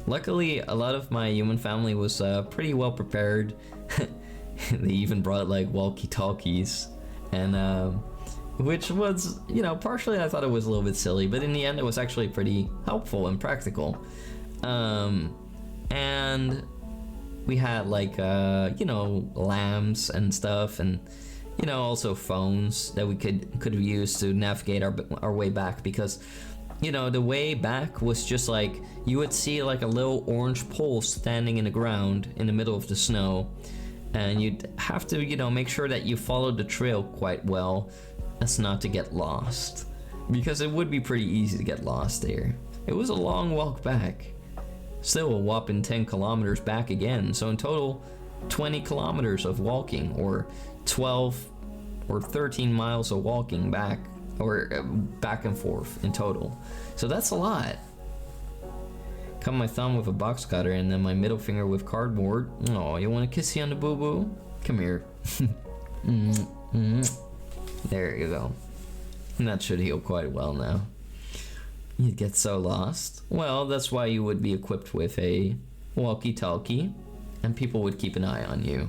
Luckily, a lot of my human family was pretty well prepared. They even brought like walkie-talkies, and which was, you know, partially I thought it was a little bit silly, but in the end it was actually pretty helpful and practical. And we had like you know, lamps and stuff, and you know, also phones that we could use to navigate our way back, because you know, the way back was just like you would see like a little orange pole standing in the ground in the middle of the snow, and you'd have to, you know, make sure that you followed the trail quite well as not to get lost, because it would be pretty easy to get lost there. It was a long walk back. Still a whopping 10 kilometers back again, so in total 20 kilometers of walking, or 12 or 13 miles of walking back, or back and forth in total. So that's a lot. Cut my thumb with a box cutter and then my middle finger with cardboard. Oh, you want a kissy on the boo-boo? Come here. There you go. And that should heal quite well now. You'd get so lost. Well, that's why you would be equipped with a walkie-talkie, and people would keep an eye on you.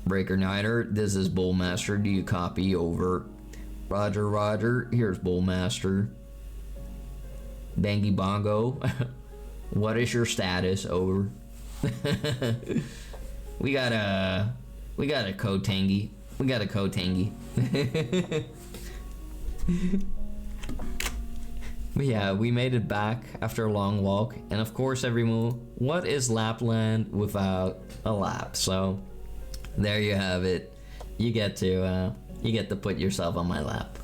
Breaker Niter, this is Bullmaster. Do you copy? Over. Roger, Roger. Here's Bullmaster. Bangy Bongo. What is your status? Over. We got a Kotangi. We got a Kotangi. But yeah, we made it back after a long walk, and of course every move, what is Lapland without a lap? So there you have it. You get to put yourself on my lap.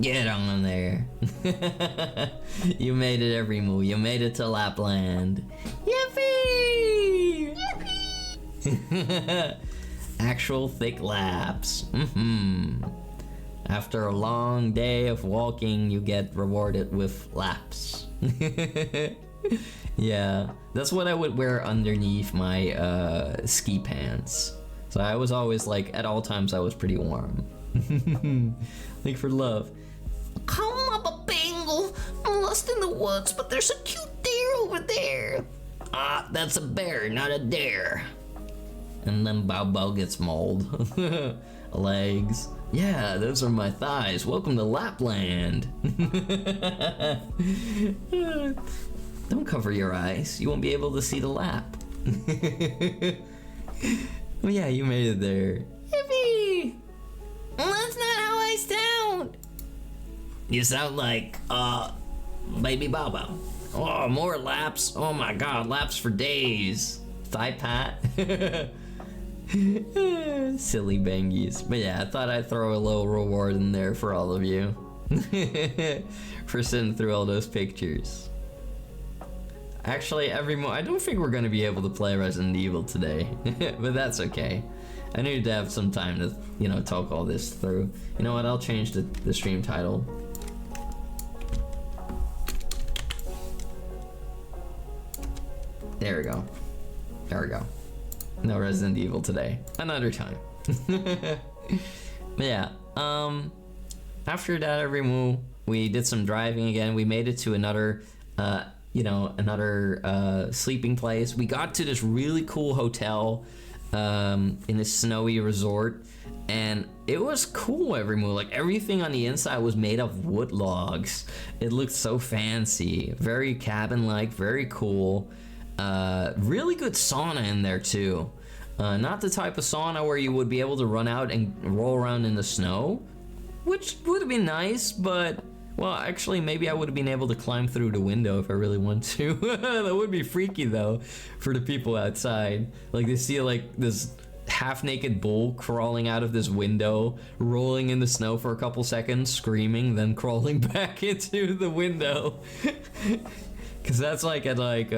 Get on there. You made it every move. You made it to Lapland. Yippee! Yippee! Actual thick laps. After a long day of walking, you get rewarded with laps. Yeah, that's what I would wear underneath my ski pants. So I was always like, at all times I was pretty warm. Like for love. Come up a Bengal. I'm lost in the woods, but there's a cute deer over there. Ah, that's a bear, not a dare. And then Bao Bao gets mauled. Legs. Yeah, those are my thighs. Welcome to Lapland. Don't cover your eyes. You won't be able to see the lap. Well, yeah, you made it there. Yippee! That's not how I sound. You sound like, Baby Baba. Oh, more laps. Oh my god, laps for days. Thigh pat. Silly bangies. But yeah, I thought I'd throw a little reward in there for all of you. For sitting through all those pictures. Actually, I don't think we're gonna be able to play Resident Evil today. But that's okay. I need to have some time to, you know, talk all this through. You know what, I'll change the stream title. There we go. There we go. No Resident Evil today. Another time. But yeah, after that every move, we did some driving again. We made it to another another sleeping place. We got to this really cool hotel in this snowy resort, and it was cool every move. Like everything on the inside was made of wood logs. It looked so fancy, very cabin-like, very cool. Really good sauna in there too. Not the type of sauna where you would be able to run out and roll around in the snow, which would have been nice, but well, actually, maybe I would have been able to climb through the window if I really wanted to. That would be freaky though, for the people outside. Like they see like this half-naked bull crawling out of this window, rolling in the snow for a couple seconds, screaming, then crawling back into the window. Cause that's like at like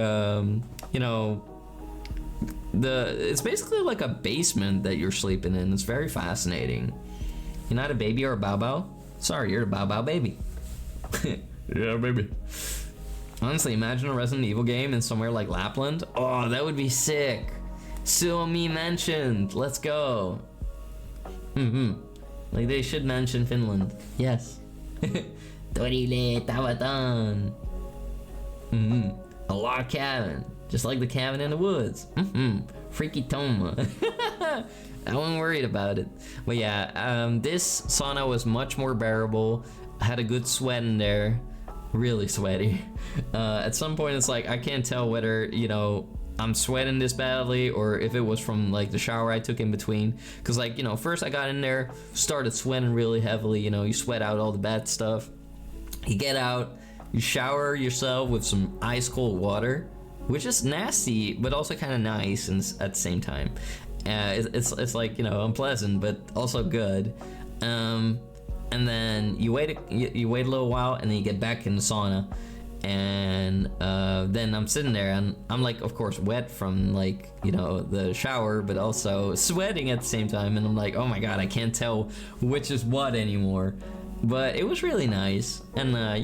it's basically like a basement that you're sleeping in. It's very fascinating. You're not a baby or a bow bow? Sorry, you're a bow bow baby. Yeah, baby. Honestly, imagine a Resident Evil game in somewhere like Lapland. Oh, that would be sick. Suomi mentioned. Let's go. Like they should mention Finland. Yes. Torile Tavatan. A log cabin. Just like the cabin in the woods. Freaky Toma. I wasn't worried about it. But yeah, this sauna was much more bearable. I had a good sweat in there. Really sweaty. At some point it's like I can't tell whether, I'm sweating this badly or if it was from like the shower I took in between. Cause like, first I got in there, started sweating really heavily, you sweat out all the bad stuff. You get out, you shower yourself with some ice cold water, which is nasty, but also kind of nice and at the same time. It's like, unpleasant, but also good. And then you wait a little while, and then you get back in the sauna, and then I'm sitting there, and I'm like, of course, wet from like the shower, but also sweating at the same time, and I'm like, oh my god, I can't tell which is what anymore. But it was really nice, and I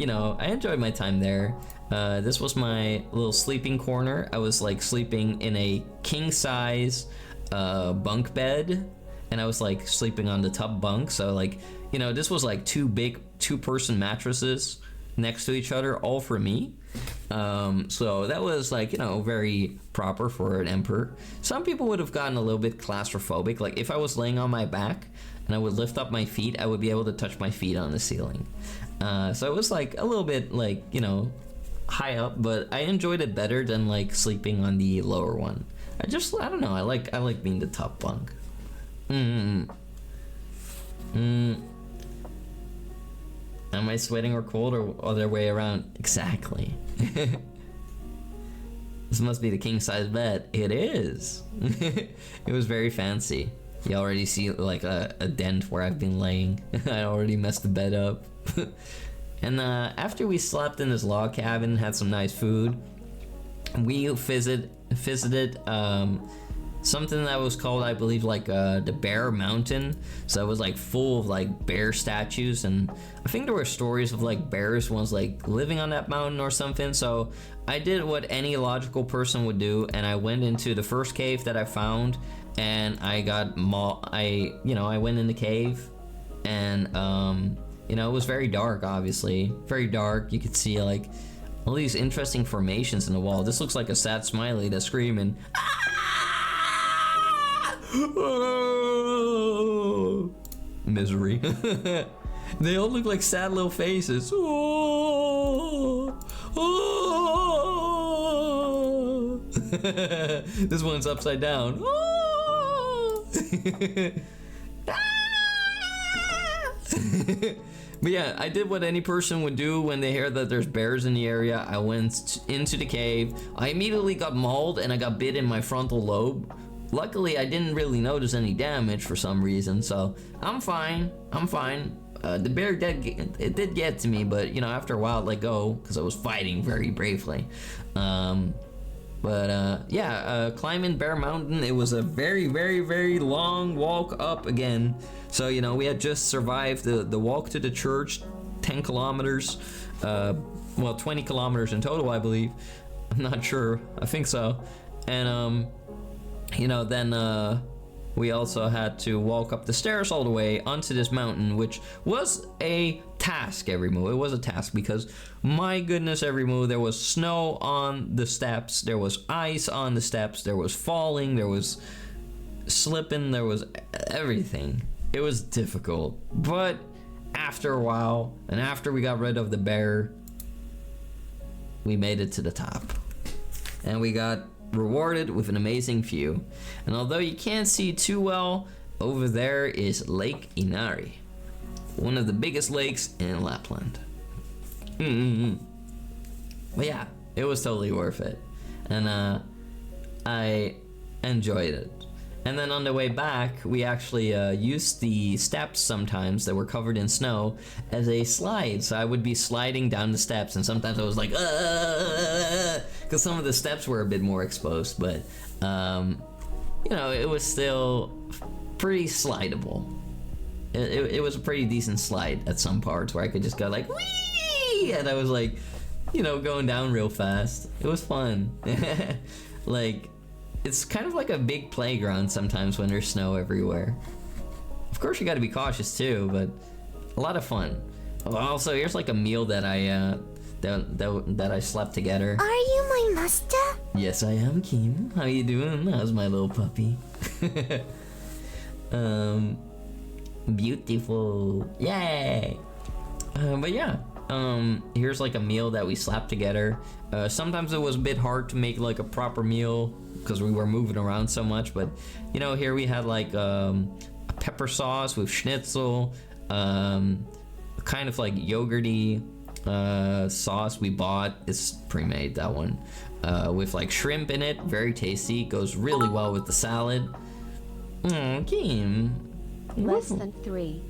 enjoyed my time there. This was my little sleeping corner. I was like sleeping in a king size bunk bed, and I was like sleeping on the top bunk, so like this was like two big 2-person mattresses next to each other, all for me. So that was like very proper for an emperor. Some people would have gotten a little bit claustrophobic. Like if I was laying on my back and I would lift up my feet, I would be able to touch my feet on the ceiling. So it was like a little bit like high up, but I enjoyed it better than like sleeping on the lower one. I don't know, I like being the top bunk. Am I sweating or cold or other way around? Exactly. This must be the king size bed. It is. It was very fancy. You already see like a dent where I've been laying. I already messed the bed up. And after we slept in this log cabin, had some nice food, we visited something that was called, I believe, like the Bear Mountain. So it was like full of like bear statues, and I think there were stories of like bears once like living on that mountain or something. So I did what any logical person would do, and I went into the first cave that I found, and I went in the cave, and it was very dark, obviously, very dark. You could see like all these interesting formations in the wall. This looks like a sad smiley that's screaming. Misery. They all look like sad little faces. This one's upside down. But yeah, I did what any person would do when they hear that there's bears in the area. I went into the cave. I immediately got mauled and I got bit in my frontal lobe. Luckily, I didn't really notice any damage for some reason, so I'm fine. The bear did get to me, but after a while it let go because I was fighting very bravely. Climbing Bear Mountain, it was a very, very, very long walk up again. So we had just survived the walk to the church, 10 kilometers, 20 kilometers in total, I believe. I'm not sure. I think so. And then we also had to walk up the stairs all the way onto this mountain, which was a task every move. It was a task because, my goodness, every move there was snow on the steps, there was ice on the steps, there was falling, there was slipping, there was everything. It was difficult, but after a while, and after we got rid of the bear, we made it to the top. And we got rewarded with an amazing view. And although you can't see too well, over there is Lake Inari, one of the biggest lakes in Lapland. But yeah, it was totally worth it. And I enjoyed it. And then on the way back, we actually used the steps sometimes that were covered in snow as a slide. So I would be sliding down the steps, and sometimes I was like, because some of the steps were a bit more exposed, but you know, it was still pretty slidable. It was a pretty decent slide at some parts where I could just go like, whee! And I was like, you know, going down real fast. It was fun. Like, it's kind of like a big playground sometimes when there's snow everywhere. Of course, you got to be cautious too, but a lot of fun. Also, here's like a meal that I that I slept together. Are you my master? Yes, I am, Kim. How you doing? How's my little puppy? Beautiful. Yay! But yeah. Here's like a meal that we slapped together. Sometimes it was a bit hard to make like a proper meal because we were moving around so much, but you know, here we had like a pepper sauce with schnitzel, kind of like yogurty sauce we bought. It's pre-made, that one, with like shrimp in it. Very tasty, goes really well with the salad. Kim. Less than 3.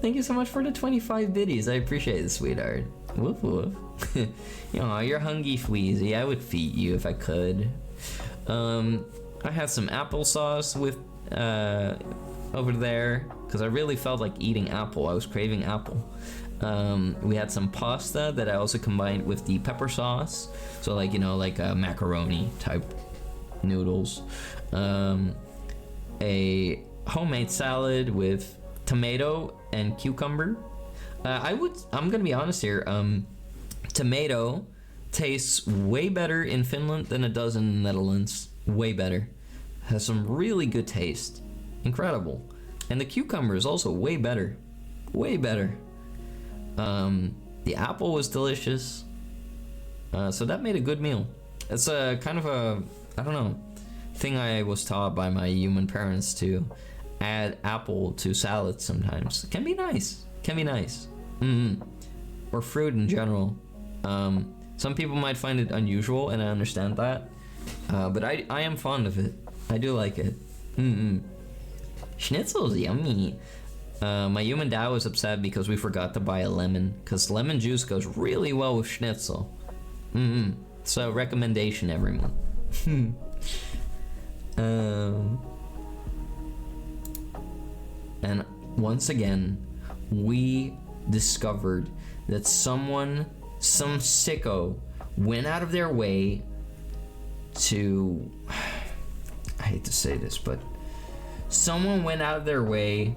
Thank you so much for the 25 biddies. I appreciate it, sweetheart. Woof woof. Aw, you're hungry, Fweezy. I would feed you if I could. I had some applesauce with over there because I really felt like eating apple. I was craving apple. We had some pasta that I also combined with the pepper sauce. So like, you know, like macaroni type noodles. A homemade salad with tomato and cucumber. I'm gonna be honest here. Tomato tastes way better in Finland than it does in the Netherlands. Way better. Has some really good taste. Incredible. And the cucumber is also way better. Way better. The apple was delicious. So that made a good meal. It's a kind of a, I don't know, thing I was taught by my human parents to add apple to salads sometimes. Can be nice. Can be nice. Or fruit in general. Some people might find it unusual, and I understand that. But I am fond of it. I do like it. Schnitzel's yummy. My human dad was upset because we forgot to buy a lemon, because lemon juice goes really well with schnitzel. So recommendation, everyone. And once again, we discovered that some sicko went out of their way to, I hate to say this, but someone went out of their way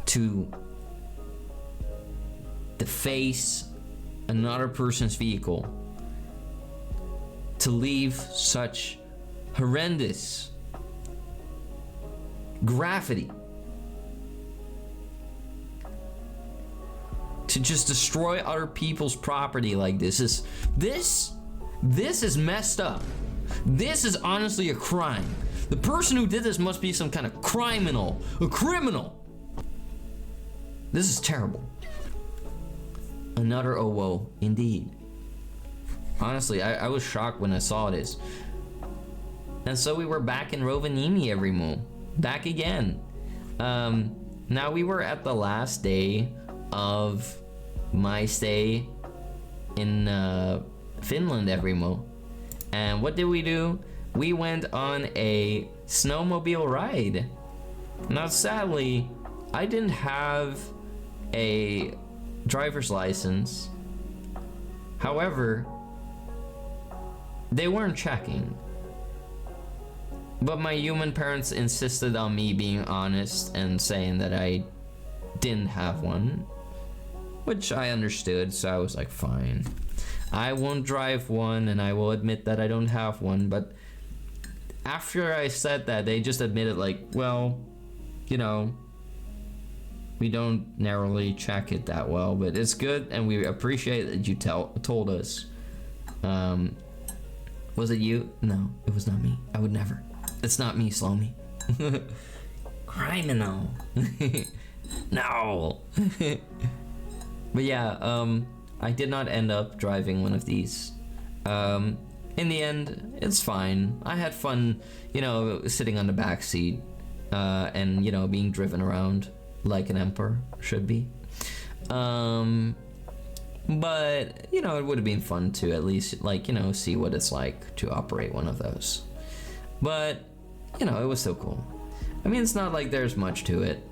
to deface another person's vehicle, to leave such horrendous graffiti, to just destroy other people's property like this is messed up. This is honestly a crime. The person who did this must be some kind of a criminal. This is terrible. Another woe, indeed. Honestly, I was shocked when I saw this. And so we were back in Rovaniemi every move. Back again. Now we were at the last day of my stay in Finland every move. And what did we do? We went on a snowmobile ride. Now sadly, I didn't have a driver's license. However, they weren't checking. But my human parents insisted on me being honest and saying that I didn't have one, which I understood, so I was like, fine. I won't drive one, and I will admit that I don't have one, but after I said that, they just admitted, like, well, you know, we don't narrowly check it that well, but it's good, and we appreciate that you told us. Was it you? No, it was not me. I would never. It's not me, Slomy. Criminal. No. But yeah, I did not end up driving one of these. In the end, it's fine. I had fun, you know, sitting on the back seat, and, you know, being driven around like an emperor should be. But, you know, it would have been fun to at least, like, you know, see what it's like to operate one of those. But, you know, it was still cool. I mean, it's not like there's much to it.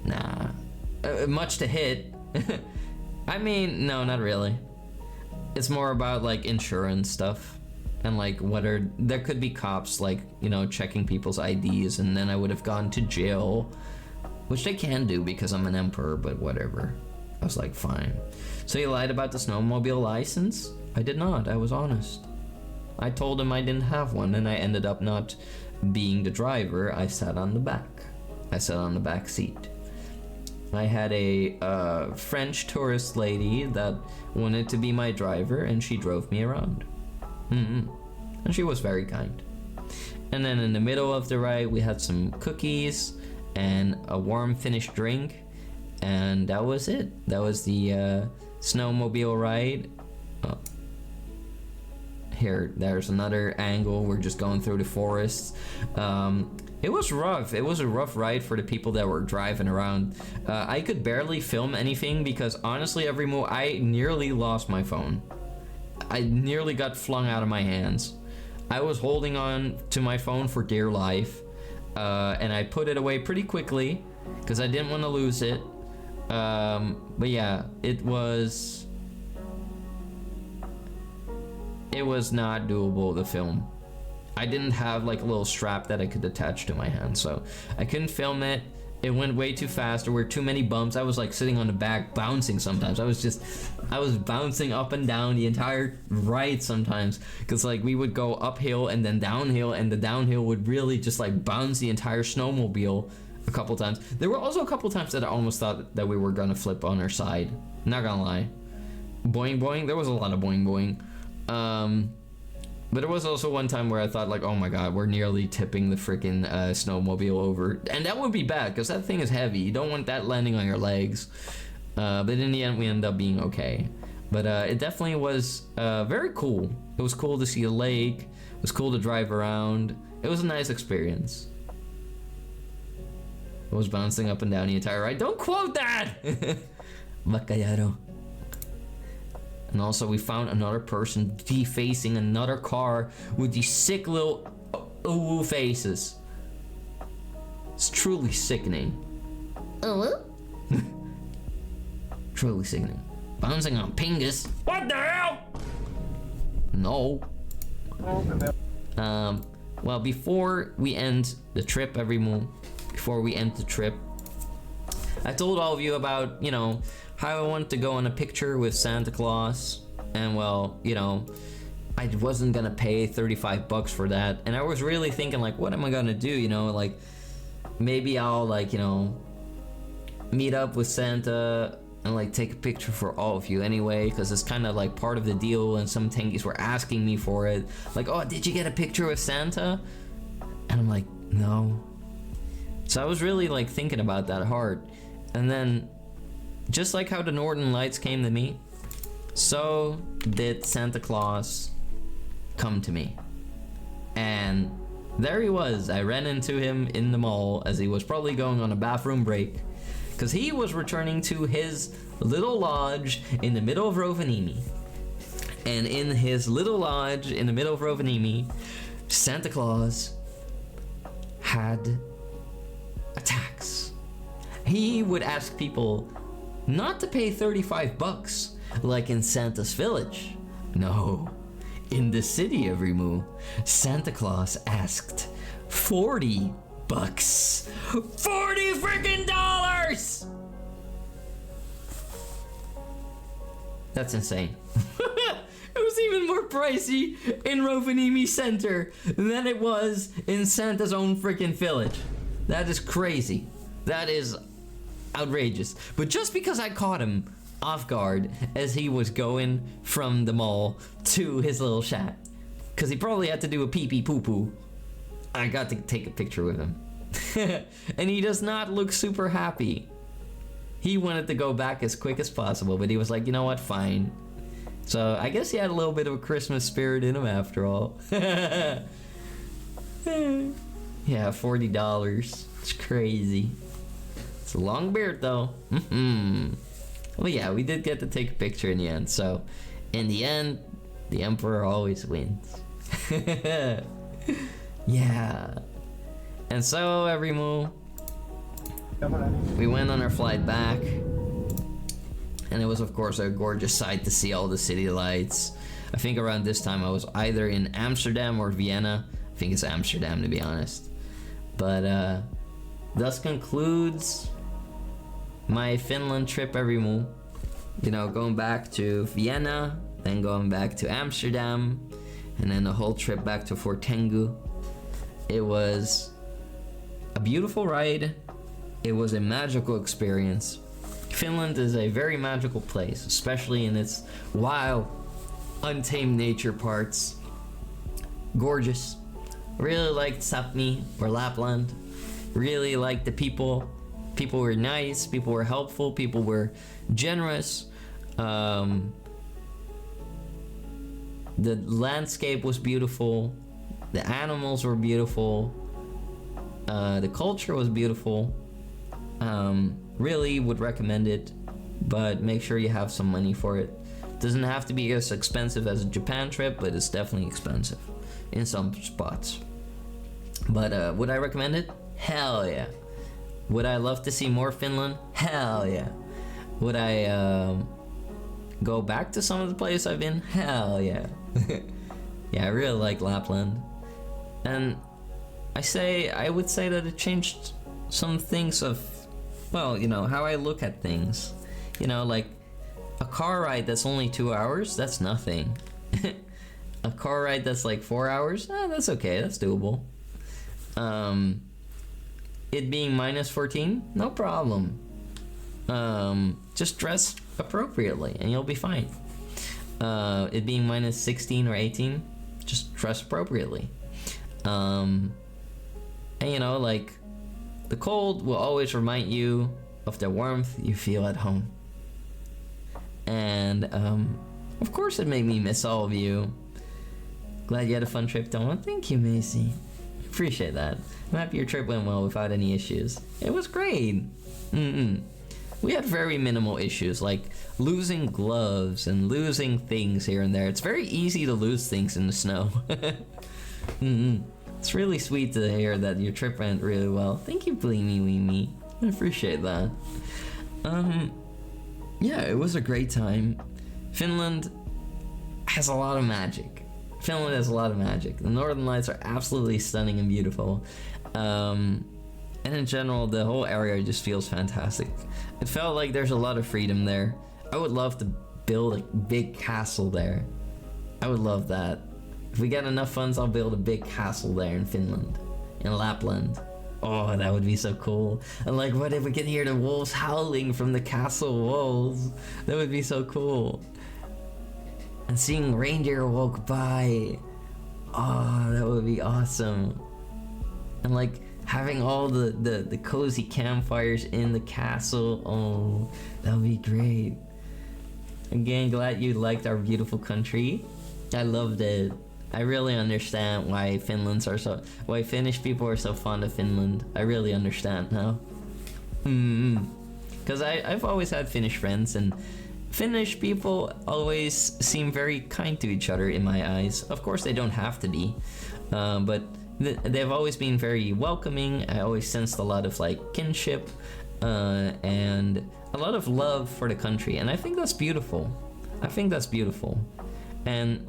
Nah. Much to hit. I mean, no, not really. It's more about, like, insurance stuff. And, like, there could be cops, like, you know, checking people's IDs, and then I would have gone to jail. Which they can do because I'm an emperor, but whatever. I was like, fine. So you lied about the snowmobile license? I did not, I was honest. I told him I didn't have one, and I ended up not being the driver. I sat on the back. I sat on the back seat. I had a French tourist lady that wanted to be my driver, and she drove me around. And she was very kind. And then in the middle of the ride, we had some cookies and a warm Finnish drink, and that was it. That was the snowmobile ride. Oh. Here, there's another angle. We're just going through the forests. It was rough. It was a rough ride for the people that were driving around. I could barely film anything because honestly, every move, I nearly lost my phone. I nearly got flung out of my hands. I was holding on to my phone for dear life, and I put it away pretty quickly because I didn't want to lose it. But yeah, it was not doable to film. I didn't have like a little strap that I could attach to my hand, so I couldn't film it. It went way too fast. There were too many bumps. I was like sitting on the back bouncing sometimes. I was bouncing up and down the entire ride sometimes, because like we would go uphill and then downhill, and the downhill would really just like bounce the entire snowmobile a couple times. There were also a couple times that I almost thought that we were gonna flip on our side. Not gonna lie. Boing boing. There was a lot of boing boing. But there was also one time where I thought like, oh my god, we're nearly tipping the freaking snowmobile over. And that would be bad because that thing is heavy. You don't want that landing on your legs. But in the end, we ended up being okay. But it definitely was very cool. It was cool to see a lake. It was cool to drive around. It was a nice experience. I was bouncing up and down the entire ride. Don't quote that! Macayaro. And also we found another person defacing another car with these sick little ooh faces. It's truly sickening. Truly sickening. Bouncing on pingus. What the hell? No. Well, before we end the trip, I told all of you about, you know, how I wanted to go on a picture with Santa Claus, and well, you know, I wasn't gonna pay $35 for that, and I was really thinking like, what am I gonna do, you know, like, maybe I'll like, you know, meet up with Santa and like take a picture for all of you anyway, because it's kind of like part of the deal, and some tankies were asking me for it, like, oh, did you get a picture with Santa? And I'm like, no. So I was really like thinking about that hard, and then just like how the Northern Lights came to me, so did Santa Claus come to me. And there he was. I ran into him in the mall as he was probably going on a bathroom break, because he was returning to his little lodge in the middle of Rovaniemi. And in his little lodge in the middle of Rovaniemi, Santa Claus had a tax. He would ask people not to pay $35 like in Santa's village. No, in the city of Rimu, Santa Claus asked $40. $40 freaking dollars! That's insane. It was even more pricey in Rovaniemi Center than it was in Santa's own freaking village. That is crazy. That is outrageous. But just because I caught him off guard as he was going from the mall to his little shack, because he probably had to do a pee-pee poo-poo, I got to take a picture with him. And he does not look super happy. He wanted to go back as quick as possible, but he was like, you know what, fine. So I guess he had a little bit of a Christmas spirit in him after all. Yeah, $40. It's crazy. It's a long beard though. Well, yeah, we did get to take a picture in the end. So in the end, the Emperor always wins. Yeah. And so, Everymoo, we went on our flight back. And it was, of course, a gorgeous sight to see all the city lights. I think around this time I was either in Amsterdam or Vienna. I think it's Amsterdam, to be honest. But thus concludes my Finland trip, Everymoo. You know, going back to Vienna, then going back to Amsterdam, and then the whole trip back to Fort Tengu. It was a beautiful ride. It was a magical experience. Finland is a very magical place, especially in its wild, untamed nature parts. Gorgeous. Really liked Sapmi, or Lapland. Really liked the people. People were nice, people were helpful, people were generous. The landscape was beautiful. The animals were beautiful. The culture was beautiful. Really would recommend it, but make sure you have some money for it. Doesn't have to be as expensive as a Japan trip, but it's definitely expensive in some spots. But would I recommend it? Hell yeah. Would I love to see more Finland? Hell yeah. Would I go back to some of the places I've been? Hell yeah. Yeah, I really like Lapland. And I would say that it changed some things of, well, you know, how I look at things. You know, like a car ride that's only 2 hours, that's nothing. A car ride that's like 4 hours, that's okay, that's doable. It being minus 14, no problem. Just dress appropriately and you'll be fine. It being minus 16 or 18, just dress appropriately. And you know, like, the cold will always remind you of the warmth you feel at home. And of course it made me miss all of you. Glad you had a fun trip, Doma. Thank you, Macy. Appreciate that. I'm happy your trip went well without any issues. It was great. We had very minimal issues, like losing gloves and losing things here and there. It's very easy to lose things in the snow. It's really sweet to hear that your trip went really well. Thank you, Bleemy Weemy. I appreciate that. Yeah, it was a great time. Finland has a lot of magic. Finland has a lot of magic. The Northern Lights are absolutely stunning and beautiful. And in general, the whole area just feels fantastic. It felt like there's a lot of freedom there. I would love to build a big castle there. I would love that. If we get enough funds, I'll build a big castle there in Finland, in Lapland. Oh, that would be so cool. And like, what if we could hear the wolves howling from the castle walls? That would be so cool. And seeing reindeer walk by. Oh, that would be awesome. And like, having all the cozy campfires in the castle. Oh, that would be great. Again, glad you liked our beautiful country. I loved it. I really understand why why Finnish people are so fond of Finland. I really understand now. Because I've always had Finnish friends, and Finnish people always seem very kind to each other in my eyes. Of course, they don't have to be, but they've always been very welcoming. I always sensed a lot of like kinship and a lot of love for the country, and I think that's beautiful. And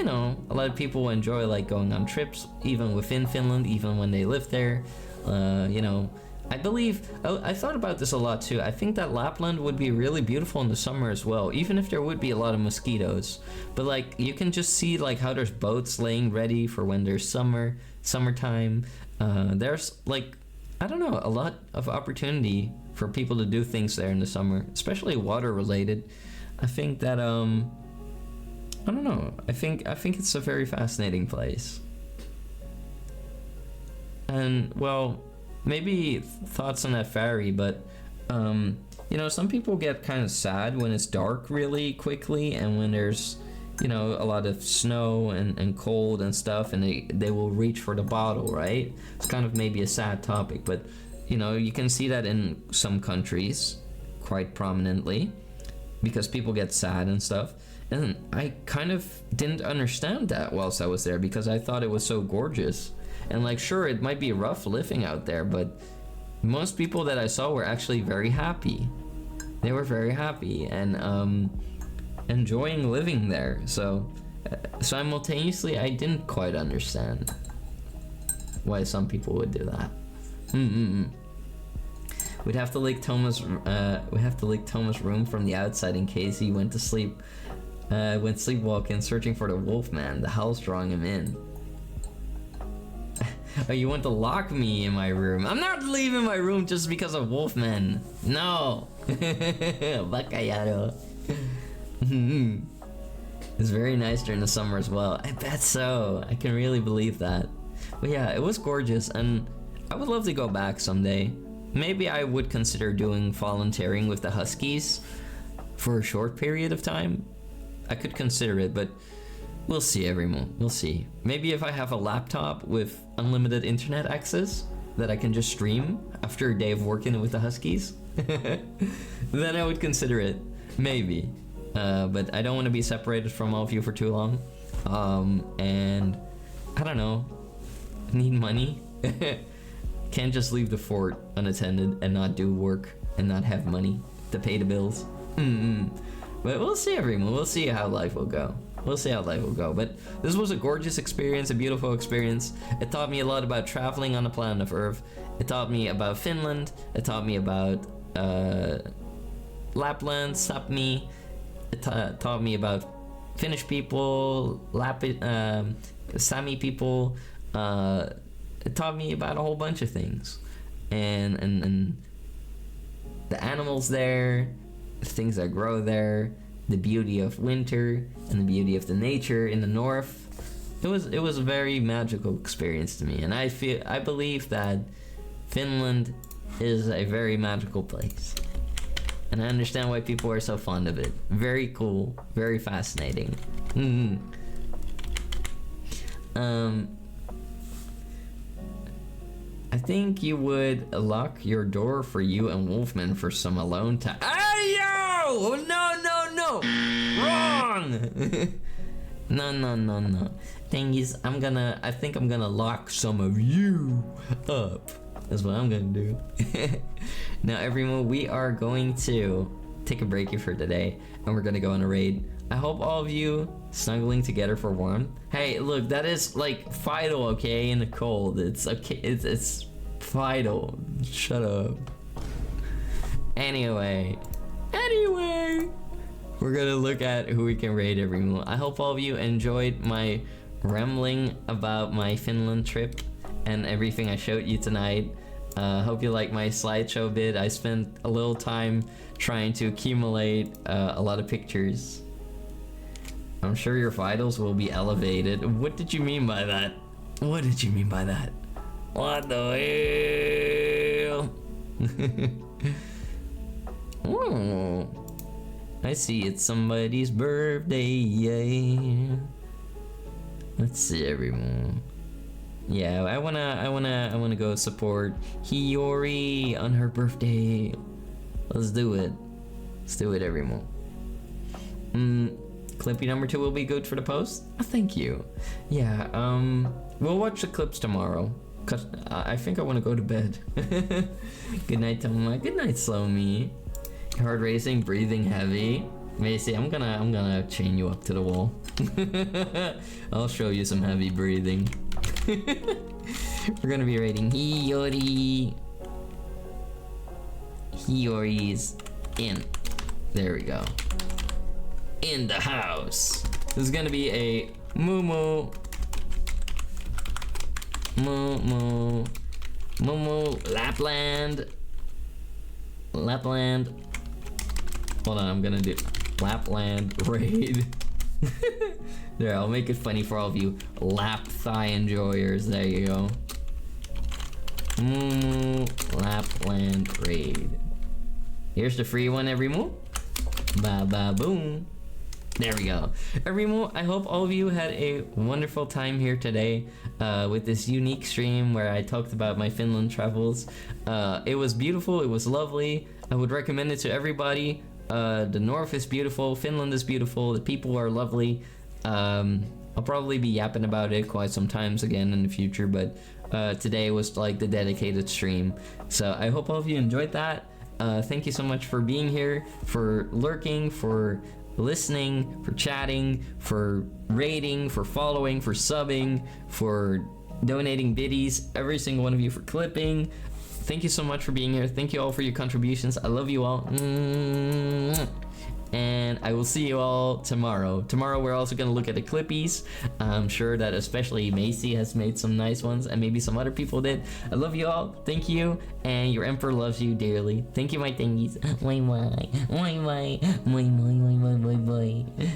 you know, a lot of people enjoy like going on trips, even within Finland, even when they live there. You know, I believe, I thought about this a lot too. I think that Lapland would be really beautiful in the summer as well, even if there would be a lot of mosquitoes. But like, you can just see like how there's boats laying ready for when there's summertime. There's like, I don't know, a lot of opportunity for people to do things there in the summer, especially water related. I think that, I don't know, I think it's a very fascinating place. And, well, maybe thoughts on that vary, but, you know, some people get kind of sad when it's dark really quickly and when there's, you know, a lot of snow and cold and stuff, and they will reach for the bottle, right? It's kind of maybe a sad topic, but, you know, you can see that in some countries quite prominently because people get sad and stuff. And I kind of didn't understand that whilst I was there because I thought it was so gorgeous. And like, sure, it might be rough living out there, but most people that I saw were actually very happy. They were very happy and enjoying living there. So simultaneously, I didn't quite understand why some people would do that. We'd have to leak Thomas' room from the outside in case he went to sleep. Went sleepwalking, searching for the Wolfman. The howl's drawing him in. Oh, you want to lock me in my room? I'm not leaving my room just because of Wolfman. No. Bacallado. It's very nice during the summer as well. I bet so. I can really believe that. But yeah, it was gorgeous, and I would love to go back someday. Maybe I would consider doing volunteering with the Huskies for a short period of time. I could consider it, but we'll see, everyone. We'll see. Maybe if I have a laptop with unlimited internet access that I can just stream after a day of working with the Huskies, then I would consider it. Maybe. But I don't want to be separated from all of you for too long. And I don't know. Need money. Can't just leave the fort unattended and not do work and not have money to pay the bills. But we'll see, everyone. We'll see how life will go. We'll see how life will go. But this was a gorgeous experience, a beautiful experience. It taught me a lot about traveling on the planet of Earth. It taught me about Finland. It taught me about Lapland, Sapmi. It taught me about Finnish people, Sami people. It taught me about a whole bunch of things. And the animals there, the things that grow there, the beauty of winter and the beauty of the nature in the north. It was a very magical experience to me, and I believe that Finland is a very magical place. And I understand why people are so fond of it. Very cool, very fascinating. I think you would lock your door for you and Wolfman for some alone time. Ayo! No! Wrong! No. Thing is, I think I'm gonna lock some of you up. That's what I'm gonna do. Now, everyone, we are going to take a break here for today, and we're gonna go on a raid. I hope all of you snuggling together for warmth. Hey, look, that is like vital, okay? In the cold, it's okay. It's vital. Shut up. Anyway, we're gonna look at who we can raid, everyone. I hope all of you enjoyed my rambling about my Finland trip and everything I showed you tonight. Hope you like my slideshow bit. I spent a little time trying to accumulate a lot of pictures. I'm sure your vitals will be elevated. What did you mean by that? What did you mean by that? What the hell? Oh, I see it's somebody's birthday, yeah. Let's see, everyone. Yeah, I wanna go support Hiyori on her birthday. Let's do it. Let's do it, everyone. Clippy number 2 will be good for the post? Oh, thank you. Yeah, we'll watch the clips tomorrow. Cause I think I want to go to bed. Good night, Toma. Good night, Slow Me. Heart racing, breathing heavy. Macy, I'm gonna chain you up to the wall. I'll show you some heavy breathing. We're gonna be rating Hiyori. Hiyori's in. There we go. In the house. This is gonna be a Moo Lapland. Hold on, I'm gonna do Lapland raid. There, I'll make it funny for all of you lap thigh enjoyers. There you go. Lapland raid. Here's the free one, every moo. Ba ba boom. There we go. Everyone, I hope all of you had a wonderful time here today with this unique stream where I talked about my Finland travels. It was beautiful, it was lovely. I would recommend it to everybody. The north is beautiful, Finland is beautiful, the people are lovely. I'll probably be yapping about it quite some times again in the future, but today was like the dedicated stream. So I hope all of you enjoyed that. Thank you so much for being here, for lurking, for listening, for chatting, for rating, for following, for subbing, for donating biddies, every single one of you for clipping. Thank you so much for being here. Thank you all for your contributions. I love you all. And I will see you all tomorrow. Tomorrow we're also gonna look at the clippies. I'm sure that especially Macy has made some nice ones, and maybe some other people did. I love you all. Thank you, and your emperor loves you dearly. Thank you, my thingies. Bye bye. Bye bye. Bye bye. Bye bye. Bye bye.